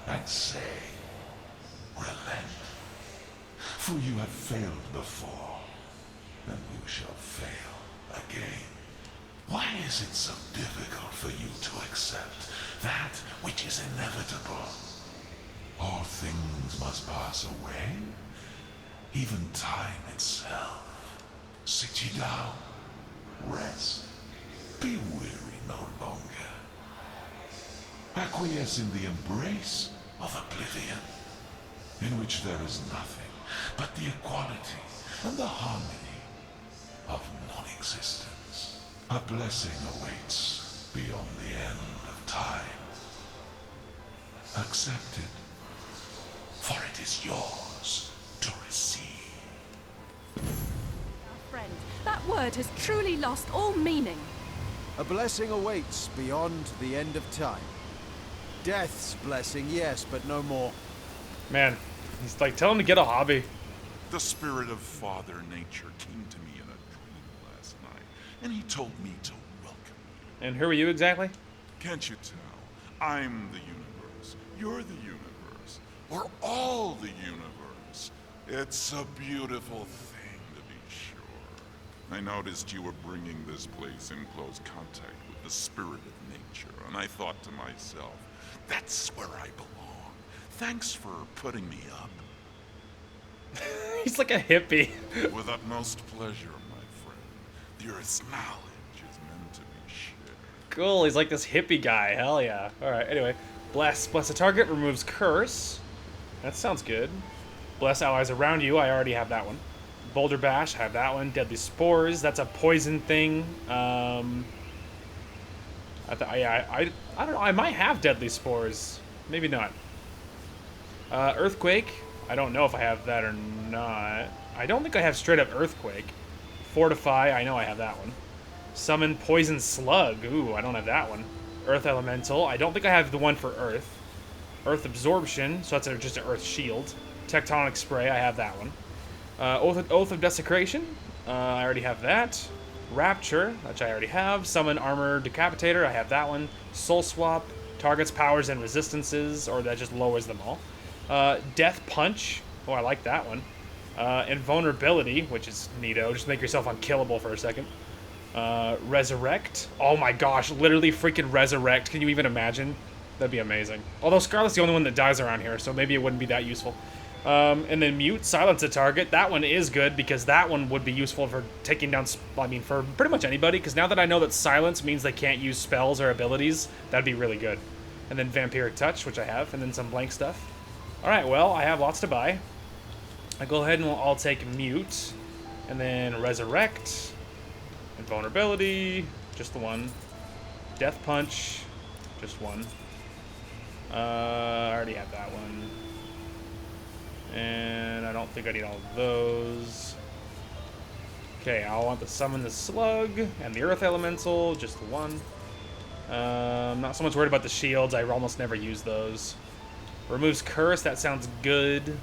Q: and say, relent. For you have failed before, and you shall fail again. Why is it so difficult for you to accept that which is inevitable? All things must pass away, even time itself. Sit ye down, rest, be weary no longer. Acquiesce in the embrace of oblivion, in which there is nothing but the equality and the harmony of non-existence. A blessing awaits beyond the end of time. Accept it, for it is yours to receive.
G: Friend, that word has truly lost all meaning.
K: A blessing awaits beyond the end of time. Death's blessing, yes, but no more.
A: Man, he's like, tell him to get a hobby.
U: The spirit of Father Nature came to me in a dream last night, and he told me to welcome you.
A: And who are you exactly?
U: Can't you tell? I'm the universe. You're the universe. We're all the universe. It's a beautiful thing, to be sure. I noticed you were bringing this place in close contact with the spirit of nature, and I thought to myself, that's where I belong. Thanks for putting me up.
A: He's like a hippie.
U: With utmost pleasure, my friend. The Earth's knowledge is meant to be shared.
A: Cool, he's like this hippie guy. Hell yeah. Alright, anyway. Bless a target, removes curse. That sounds good. Bless allies around you. I already have that one. Boulder Bash, I have that one. Deadly Spores, that's a poison thing. I don't know, I might have Deadly Spores. Maybe not. Earthquake, I don't know if I have that or not. I don't think I have straight up Earthquake. Fortify, I know I have that one. Summon Poison Slug, ooh, I don't have that one. Earth Elemental, I don't think I have the one for Earth. Earth Absorption, so that's just an Earth Shield. Tectonic Spray, I have that one. Oath of Desecration, I already have that. Rapture, which I already have. Summon Armor Decapitator, I have that one. Soul Swap, targets powers and resistances, or that just lowers them all. Death Punch, oh, I like that one. Invulnerability, which is neato, just make yourself unkillable for a second. Resurrect, oh my gosh, literally freaking Resurrect, can you even imagine? That'd be amazing. Although Scarlet's the only one that dies around here, so maybe it wouldn't be that useful. And then Mute, silence a target. That one is good because that one would be useful for taking down, for pretty much anybody, because now that I know that silence means they can't use spells or abilities, that'd be really good. And then Vampiric Touch, which I have, and then some blank stuff. Alright, well, I have lots to buy. I go ahead and I'll take Mute, and then Resurrect, Invulnerability, just the one. Death Punch, just one. I already have that one. And I don't think I need all of those. Okay, I'll want to summon the Slug and the Earth Elemental, just the one. Not so much worried about the shields, I almost never use those. Removes Curse, that sounds good.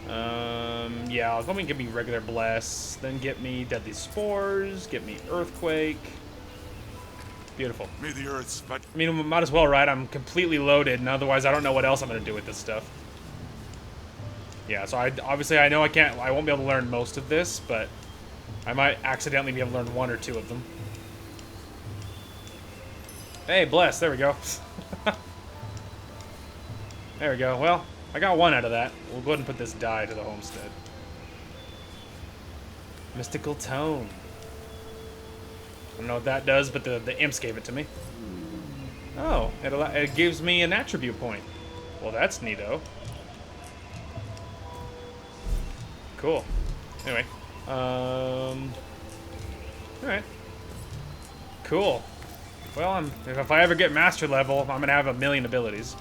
A: Yeah, let me give me regular Bless, then get me Deadly Spores, get me Earthquake. Beautiful.
U: May the Earth's...
A: I mean, might as well, right? I'm completely loaded, and otherwise I don't know what else I'm going to do with this stuff. Yeah, so obviously I know I won't be able to learn most of this, but I might accidentally be able to learn one or two of them. Hey, Bless, there we go. There we go. Well, I got one out of that. We'll go ahead and put this die to the homestead. Mystical Tone. I don't know what that does, but the imps gave it to me. Oh, it gives me an attribute point. Well, that's neato. Cool. Anyway. Alright. Cool. Well, if I ever get master level, I'm gonna have 1,000,000 abilities.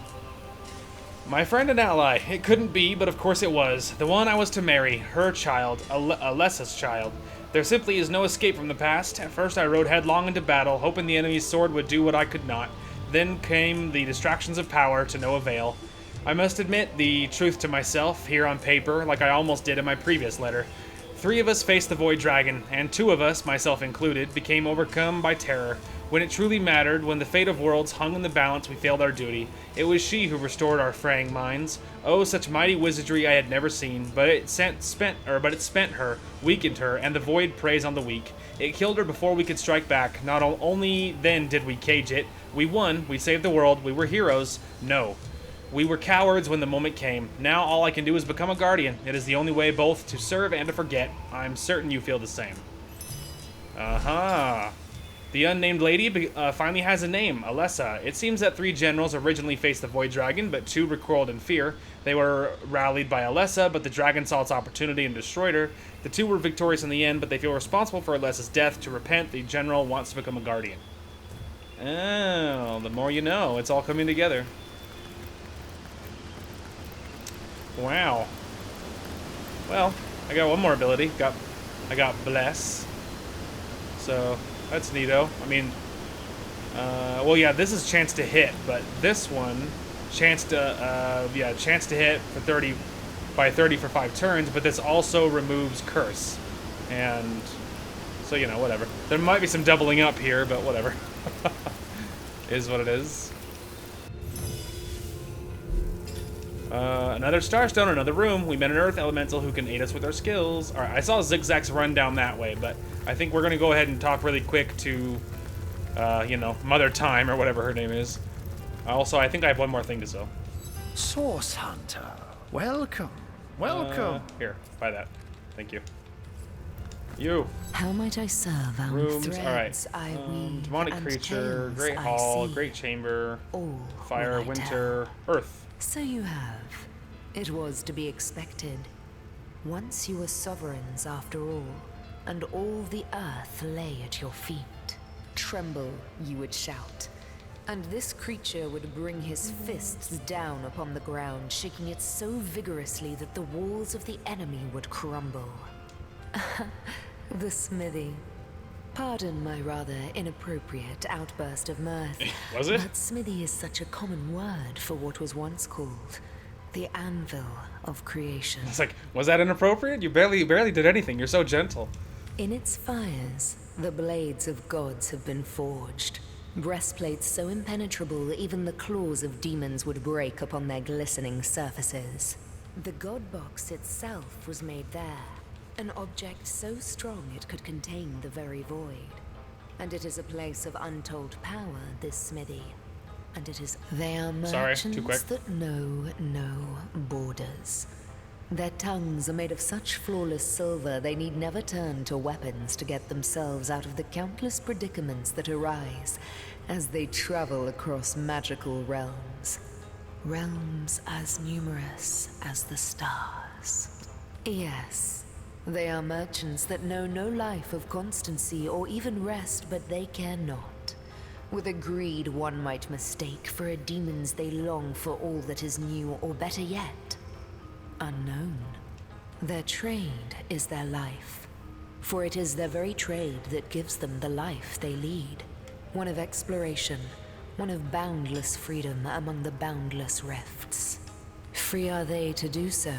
A: My friend and ally. It couldn't be, but of course it was. The one I was to marry. Her child. Alessa's child. There simply is no escape from the past. At first I rode headlong into battle, hoping the enemy's sword would do what I could not. Then came the distractions of power, to no avail. I must admit the truth to myself, here on paper, like I almost did in my previous letter. 3 of us faced the Void Dragon, and 2 of us, myself included, became overcome by terror. When it truly mattered, when the fate of worlds hung in the balance, we failed our duty. It was she who restored our fraying minds. Oh, such mighty wizardry I had never seen, but it spent her, weakened her, and the void preys on the weak. It killed her before we could strike back. Not only then did we cage it, we won, we saved the world, we were heroes. No. We were cowards when the moment came. Now all I can do is become a guardian. It is the only way both to serve and to forget. I'm certain you feel the same. Aha. The unnamed lady finally has a name, Alessa. It seems that 3 generals originally faced the Void Dragon, but 2 recoiled in fear. They were rallied by Alessa, but the dragon saw its opportunity and destroyed her. The 2 were victorious in the end, but they feel responsible for Alessa's death. To repent, the general wants to become a guardian. Oh, the more you know. It's all coming together. Wow. Well, I got one more ability. I got Bless. So that's neato. I mean, well, yeah, this is chance to hit, but this one, chance to hit for 30 for 5 turns. But this also removes curse, and so you know, whatever. There might be some doubling up here, but whatever. Is what it is. Another Starstone, another room. We met an Earth Elemental who can aid us with our skills. Alright, I saw Zigzag's run down that way, but I think we're going to go ahead and talk really quick to, you know, Mother Time, or whatever her name is. Also, I think I have one more thing to sell.
F: Source Hunter, welcome. Welcome.
A: Here, buy that. Thank you. You.
S: How might I serve our
A: Rooms,
S: threads
A: alright.
S: I weave
A: Demonic
S: and
A: creature,
S: tales
A: Great
S: I
A: Hall,
S: see.
A: Great Chamber,
S: All
A: Fire,
S: will I
A: Winter, Earth.
S: So you have. It was to be expected. Once you were sovereigns after all, and all the earth lay at your feet. Tremble, you would shout. And this creature would bring his fists down upon the ground, shaking it so vigorously that the walls of the enemy would crumble. The smithy. Pardon my rather inappropriate outburst of mirth.
A: Was it?
S: But smithy is such a common word for what was once called the anvil of creation.
A: It's like, was that inappropriate? You barely did anything. You're so gentle.
S: In its fires, the blades of gods have been forged. Breastplates so impenetrable even the claws of demons would break upon their glistening surfaces. The god box itself was made there. An object so strong it could contain the very void. And it is a place of untold power, this smithy. And it is... They are merchants that know no borders. Their tongues are made of such flawless silver they need never turn to weapons to get themselves out of the countless predicaments that arise as they travel across magical realms. Realms as numerous as the stars. Yes. They are merchants that know no life of constancy or even rest, but they care not. With a greed one might mistake for a demons they long for all that is new, or better yet, unknown. Their trade is their life, for it is their very trade that gives them the life they lead. One of exploration, one of boundless freedom among the boundless rifts. Free are they to do so,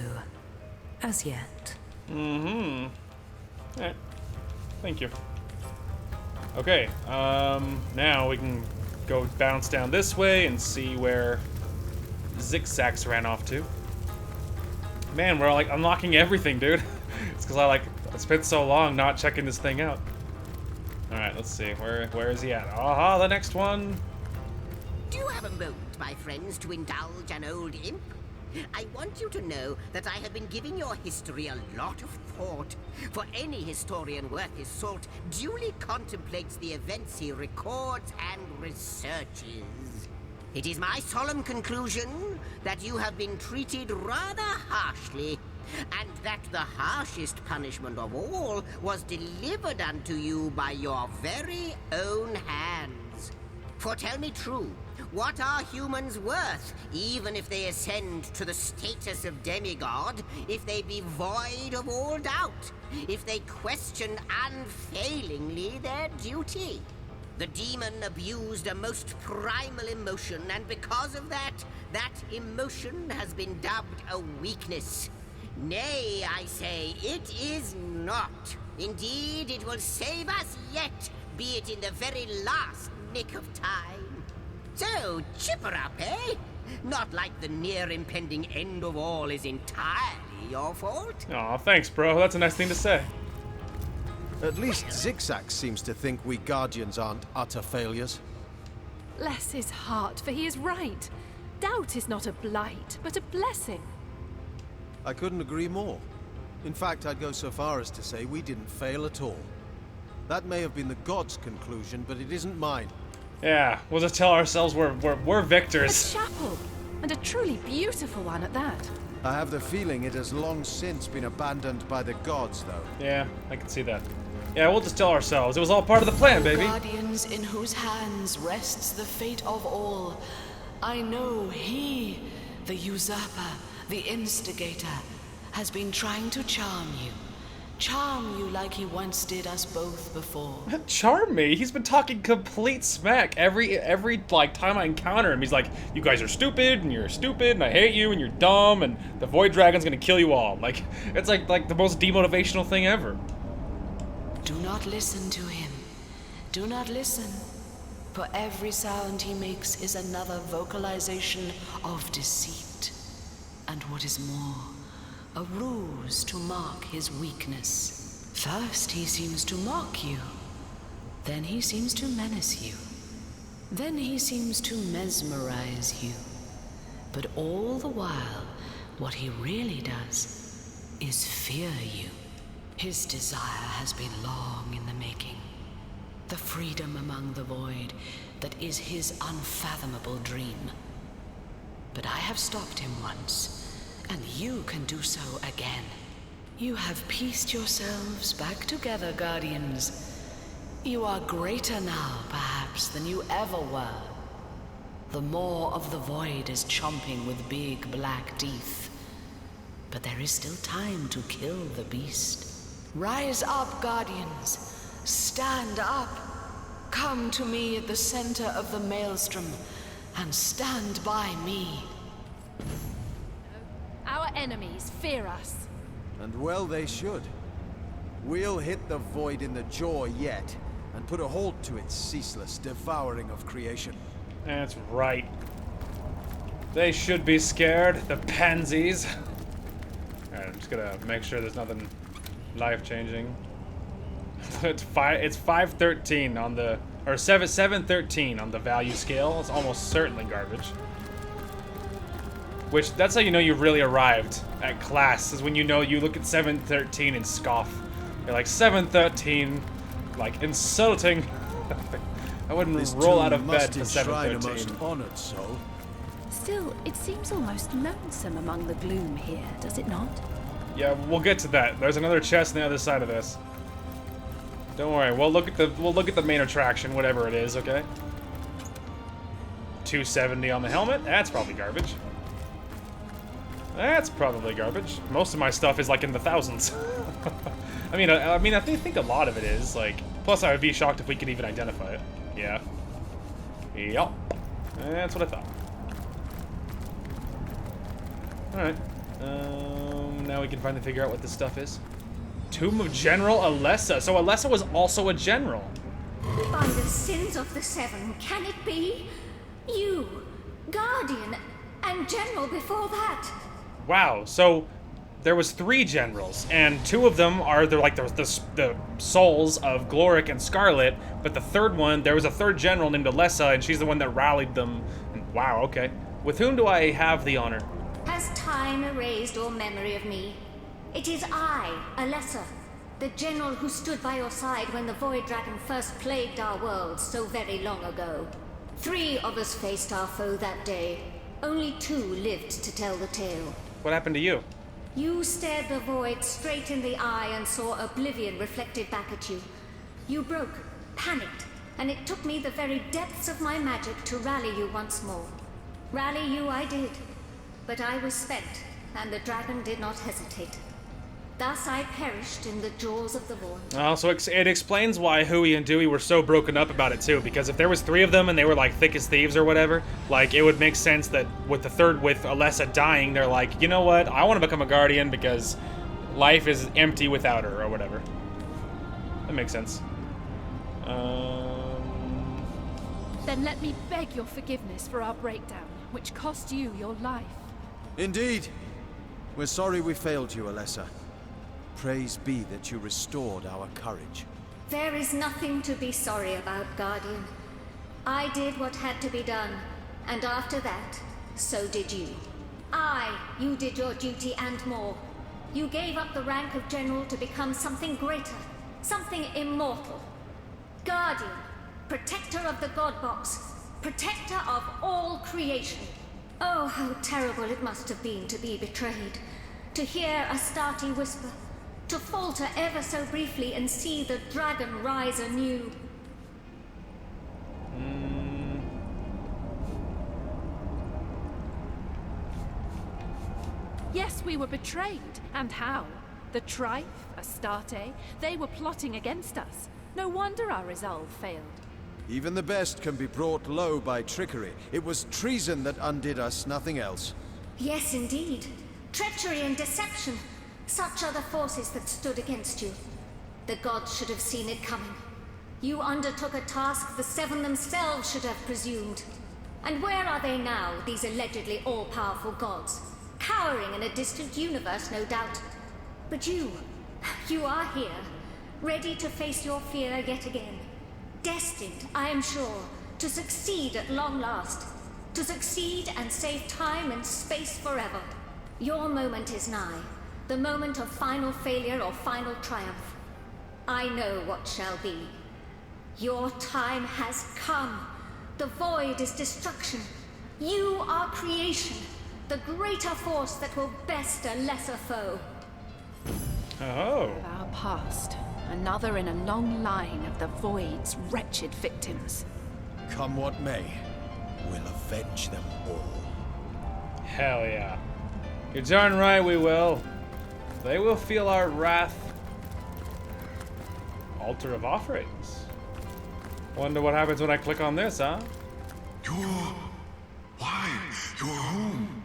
S: as yet.
A: Mm-hmm. Alright. Thank you. Okay, now we can go bounce down this way and see where Zigzags ran off to. Man, we're like unlocking everything, dude. It's because I spent so long not checking this thing out. Alright, let's see. Where is he at? Aha, the next one.
L: Do you have have a moment, my friends, to indulge an old imp? I want you to know that I have been giving your history a lot of thought, for any historian worth his salt duly contemplates the events he records and researches. It is my solemn conclusion that you have been treated rather harshly, and that the harshest punishment of all was delivered unto you by your very own hands. For tell me true, what are humans worth, even if they ascend to the status of demigod, if they be void of all doubt, if they question unfailingly their duty? The demon abused a most primal emotion, and because of that, that emotion has been dubbed a weakness. Nay, I say, it is not. Indeed, it will save us yet, be it in the very last nick of time. So, chipper up, eh? Not like the near impending end of all is entirely your fault.
A: Aw, thanks, bro. That's a nice thing to say.
K: At least Zigzag seems to think we Guardians aren't utter failures.
G: Bless his heart, for he is right. Doubt is not a blight, but a blessing.
K: I couldn't agree more. In fact, I'd go so far as to say we didn't fail at all. That may have been the gods' conclusion, but it isn't mine.
A: Yeah, we'll just tell ourselves we're victors.
G: A chapel, and a truly beautiful one at that.
K: I have the feeling it has long since been abandoned by the gods, though.
A: Yeah, I can see that. Yeah, we'll just tell ourselves. It was all part of the plan, baby.
R: Guardians in whose hands rests the fate of all. I know he, the usurper, the instigator, has been trying to charm you. Charm you like he once did us both before.
A: Charm me? He's been talking complete smack every like time I encounter him. He's like, you guys are stupid, and you're stupid, and I hate you, and you're dumb, and the Void Dragon's gonna kill you all. Like, it's like the most demotivational thing ever.
R: Do not listen to him. Do not listen. For every sound he makes is another vocalization of deceit. And what is more, a ruse to mark his weakness. First he seems to mock you. Then he seems to menace you. Then he seems to mesmerize you. But all the while, what he really does is fear you. His desire has been long in the making. The freedom among the void that is his unfathomable dream. But I have stopped him once. And you can do so again. You have pieced yourselves back together, Guardians. You are greater now, perhaps, than you ever were. The maw of the void is chomping with big black teeth. But there is still time to kill the beast. Rise up, Guardians. Stand up. Come to me at the center of the maelstrom and stand by me.
G: Our enemies fear us.
K: And well they should. We'll hit the void in the jaw yet, and put a halt to its ceaseless devouring of creation.
A: That's right. They should be scared, the pansies. Alright, I'm just gonna make sure there's nothing life-changing. It's 513 on the, or 713 on the value scale. It's almost certainly garbage. Which, that's how you know you really arrived at class, is when you know you look at 713 and scoff. You're like, 713, like, insulting. I wouldn't roll out of bed for 713.
K: A most honored soul.
G: Still, it seems almost lonesome among the gloom here, does it not?
A: Yeah, we'll get to that. There's another chest on the other side of this. Don't worry, we'll look at the main attraction, whatever it is, okay? 270 on the helmet. That's probably garbage. That's probably garbage. Most of my stuff is like in the thousands. I mean, I think a lot of it is like. Plus, I would be shocked if we could even identify it. Yeah. Yep. That's what I thought. All right. Now we can finally figure out what this stuff is. Tomb of General Alessa. So Alessa was also a general.
B: By the sins of the seven, can it be? You, Guardian, and General before that.
A: Wow, so there was 3 generals, and 2 of them are the souls of Gloric and Scarlet, but the third one, there was a third general named Alessa, and she's the one that rallied them. And Wow, okay. With whom do I have the honor?
B: Has time erased all memory of me? It is I, Alessa, the general who stood by your side when the Void Dragon first plagued our world so very long ago. 3 of us faced our foe that day. Only 2 lived to tell the tale.
A: What happened to you?
B: You stared the Void straight in the eye and saw oblivion reflected back at you. You broke, panicked, and it took me the very depths of my magic to rally you once more. Rally you I did, but I was spent, and the dragon did not hesitate. Thus I perished in the jaws of the Void.
A: So it explains why Hui and Dewey were so broken up about it too, because if there was 3 of them and they were like thick as thieves or whatever, like it would make sense that with the third, with Alessa dying, they're like, you know what, I want to become a guardian because life is empty without her or whatever. That makes sense.
G: Then let me beg your forgiveness for our breakdown, which cost you your life.
K: Indeed. We're sorry we failed you, Alessa. Praise be that you restored our courage.
B: There is nothing to be sorry about, Guardian. I did what had to be done, and after that, so did you. You did your duty and more. You gave up the rank of general to become something greater, something immortal. Guardian, protector of the God Box, protector of all creation. Oh, how terrible it must have been to be betrayed. To hear Astarte whisper, to falter ever so briefly and see the dragon rise anew.
G: Yes, we were betrayed. And how? The Trife, Astarte, they were plotting against us. No wonder our resolve failed.
K: Even the best can be brought low by trickery. It was treason that undid us, nothing else.
B: Yes, indeed. Treachery and deception. Such are the forces that stood against you. The gods should have seen it coming. You undertook a task the 7 themselves should have presumed. And where are they now, these allegedly all-powerful gods? Cowering in a distant universe, no doubt. But you are here, ready to face your fear yet again. Destined, I am sure, to succeed at long last. To succeed and save time and space forever. Your moment is nigh. The moment of final failure or final triumph. I know what shall be. Your time has come. The void is destruction. You are creation. The greater force that will best a lesser foe.
A: Oh.
G: Our past. Another in a long line of the void's wretched victims.
K: Come what may, we'll avenge them all.
A: Hell yeah. You're darn right we will. They will feel our wrath. Altar of offerings. Wonder what happens when I click on this, huh?
Q: Why? You're home.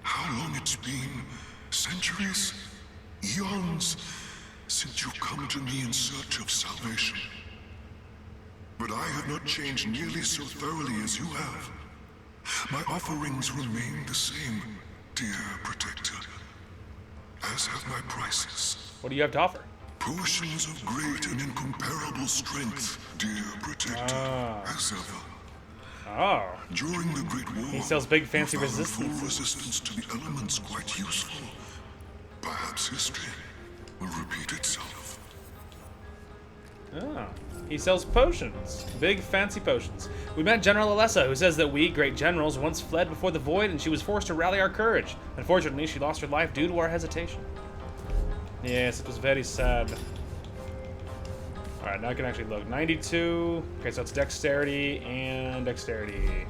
Q: How long it's been? Centuries? Eons? Since you come to me in search of salvation. But I have not changed nearly so thoroughly as you have. My offerings remain the same, dear protector. As have my prices.
A: What do you have to offer?
Q: Potions of great and incomparable strength, dear protector, as ever.
A: Oh.
Q: During the Great War,
A: He sells big fancy
Q: you found
A: resistance.
Q: full resistance to the elements quite useful. Perhaps history will repeat itself.
A: Oh. He sells potions. Big fancy potions. We met General Alessa, who says that we, great generals, once fled before the void and she was forced to rally our courage. Unfortunately, she lost her life due to our hesitation. Yes, it was very sad. Alright, now I can actually look. 92. Okay, so it's dexterity and dexterity.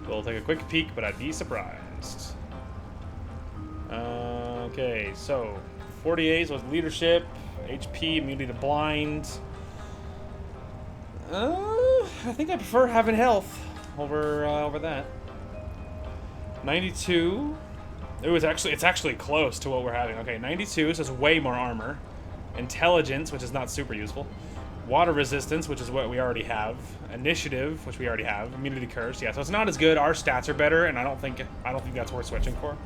A: We'll take a quick peek, but I'd be surprised. Okay, so 48 was leadership, HP, immunity to blind. I think I prefer having health over that. 92. It's actually close to what we're having. Okay, 92, so it's way more armor. Intelligence, which is not super useful. Water resistance, which is what we already have. Initiative, which we already have. Immunity curse, yeah. So it's not as good. Our stats are better, and I don't think that's worth switching for.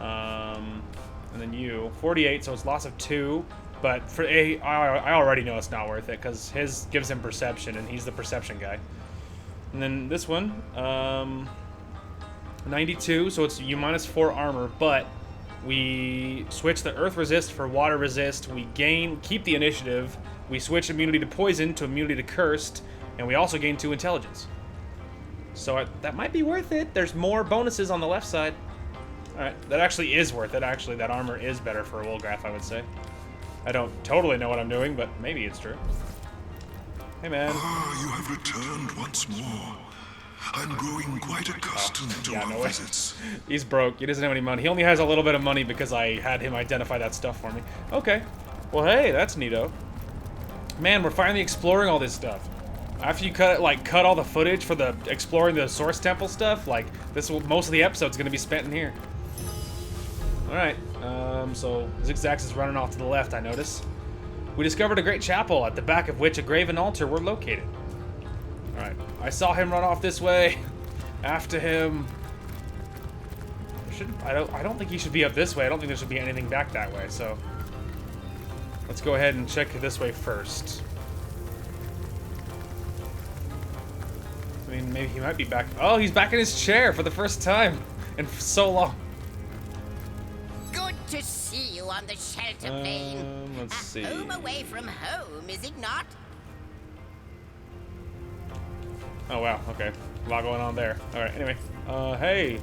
A: And then you, 48, so it's loss of 2. But for I already know it's not worth it because his gives him perception, and he's the perception guy. And then this one, 92, so it's you -4 armor, but we switch the earth resist for water resist. We keep the initiative. We switch immunity to poison to immunity to cursed, and we also gain 2 intelligence. So that might be worth it. There's more bonuses on the left side. All right, that actually is worth it. Actually, that armor is better for a Wolgraff, I would say. I don't totally know what I'm doing, but maybe it's true. Hey, man.
Q: Ah, you have returned once more. I'm growing quite accustomed to our visits.
A: He's broke. He doesn't have any money. He only has a little bit of money because I had him identify that stuff for me. Okay. Well, hey, that's neato. Man, we're finally exploring all this stuff. After you cut all the footage for the exploring the Source Temple stuff, like most of the episode's gonna be spent in here. All right. So Zigzags is running off to the left, I notice. We discovered a great chapel at the back of which a graven altar were located. All right. I saw him run off this way. After him. I don't think he should be up this way. I don't think there should be anything back that way. So let's go ahead and check this way first. I mean, maybe he might be back. Oh, he's back in his chair for the first time in so long.
L: Good to see you on the shelter plane.
A: Let's see.
L: Home away from home, is it not?
A: Oh, wow. Okay. A lot going on there. All right. Anyway. Hey.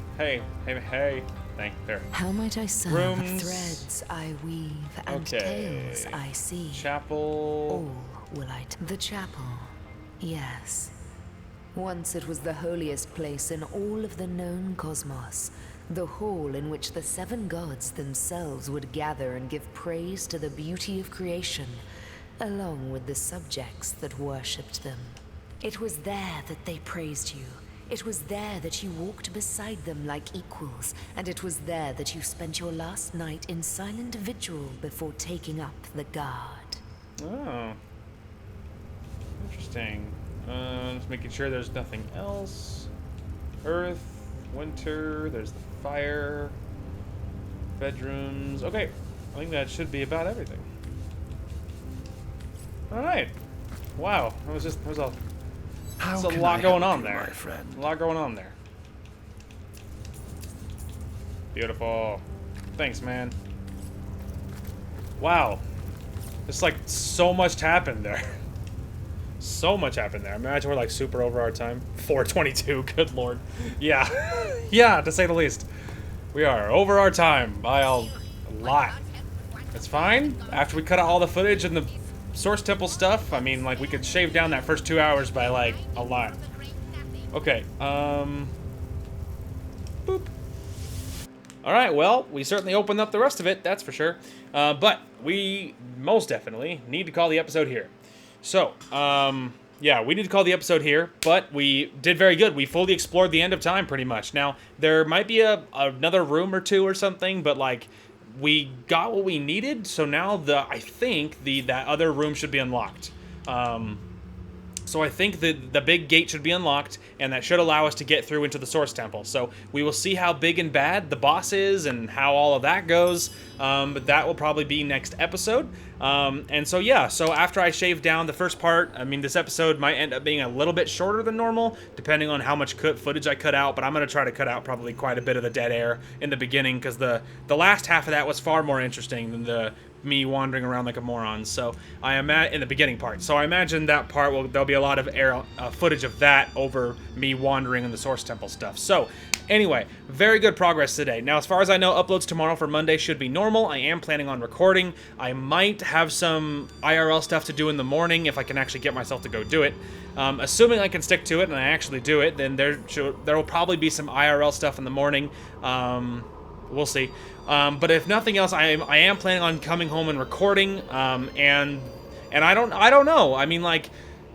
A: There.
O: How might I serve?
A: Rooms.
O: Threads I weave and tales I see.
A: Chapel.
O: All will the chapel. Yes. Once it was the holiest place in all of the known cosmos. The hall in which the 7 gods themselves would gather and give praise to the beauty of creation, along with the subjects that worshipped them. It was there that they praised you. It was there that you walked beside them like equals, and it was there that you spent your last night in silent vigil before taking up the guard.
A: Oh. Interesting. Just making sure there's nothing else. Earth, winter, there's the fire, bedrooms. Okay, I think that should be about everything. All right. Wow, there's a lot going on there. A lot going on there. Beautiful. Thanks, man. Wow. It's like so much happened there. So much happened there. Imagine we're like super over our time. 4:22, good lord. Yeah. Yeah, to say the least. We are over our time by a lot. It's fine. After we cut out all the footage and the Source Temple stuff, I mean, like, we could shave down that first 2 hours by, like, a lot. Okay, boop. Alright, well, we certainly opened up the rest of it, that's for sure. But we most definitely need to call the episode here. So, yeah, we need to call the episode here, but we did very good. We fully explored the end of time, pretty much. Now, there might be another room or two or something, but, like, we got what we needed, so now I think that other room should be unlocked. So I think the big gate should be unlocked, and that should allow us to get through into the Source Temple. So we will see how big and bad the boss is and how all of that goes, but that will probably be next episode. And so yeah, so after I shave down the first part, I mean, this episode might end up being a little bit shorter than normal, depending on how much footage I cut out, but I'm going to try to cut out probably quite a bit of the dead air in the beginning, because the last half of that was far more interesting than me wandering around like a moron. So I am in the beginning part. So I imagine that part there'll be a lot of footage of that over me wandering in the Source Temple stuff. So anyway, very good progress today. Now, as far as I know, uploads tomorrow for Monday should be normal. I am planning on recording. I might have some IRL stuff to do in the morning if I can actually get myself to go do it. Assuming I can stick to it and I actually do it, then there will probably be some IRL stuff in the morning. We'll see. But if nothing else, I am planning on coming home and recording. And I don't know. I mean, like,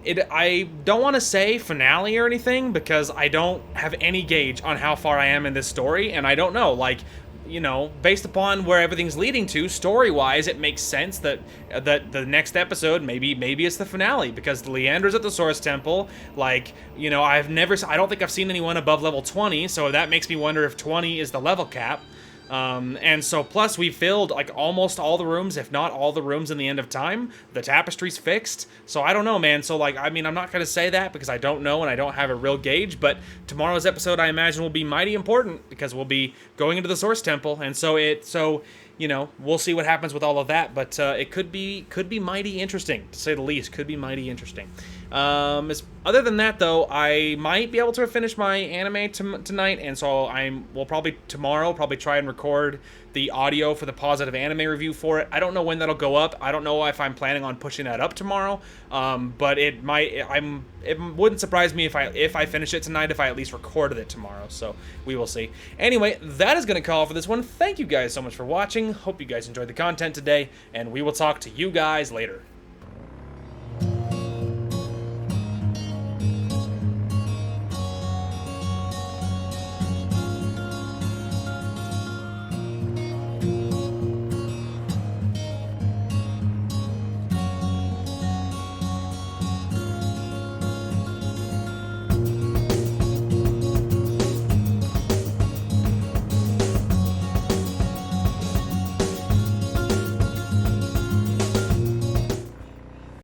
A: I don't want to say finale or anything because I don't have any gauge on how far I am in this story, and I don't know. Like, you know, based upon where everything's leading to, story-wise, it makes sense that the next episode maybe it's the finale, because Leander's at the Source Temple. Like, you know, I don't think I've seen anyone above level 20, so that makes me wonder if 20 is the level cap. And so plus we filled like almost all the rooms, if not all the rooms in the End of Time. The tapestry's fixed. So I don't know, man. So like, I mean, I'm not going to say that because I don't know and I don't have a real gauge, but tomorrow's episode I imagine will be mighty important because we'll be going into the Source Temple. And so you know, we'll see what happens with all of that, but it could be mighty interesting, to say the least. Could be mighty interesting. Other than that, though, I might be able to finish my anime tonight, and so we'll probably tomorrow try and record the audio for the positive anime review for it. I don't know when that'll go up. I don't know if I'm planning on pushing that up tomorrow, but it might. It wouldn't surprise me if I finish it tonight, if I at least recorded it tomorrow. So we will see. Anyway, that is going to call for this one. Thank you guys so much for watching. Hope you guys enjoyed the content today, and we will talk to you guys later.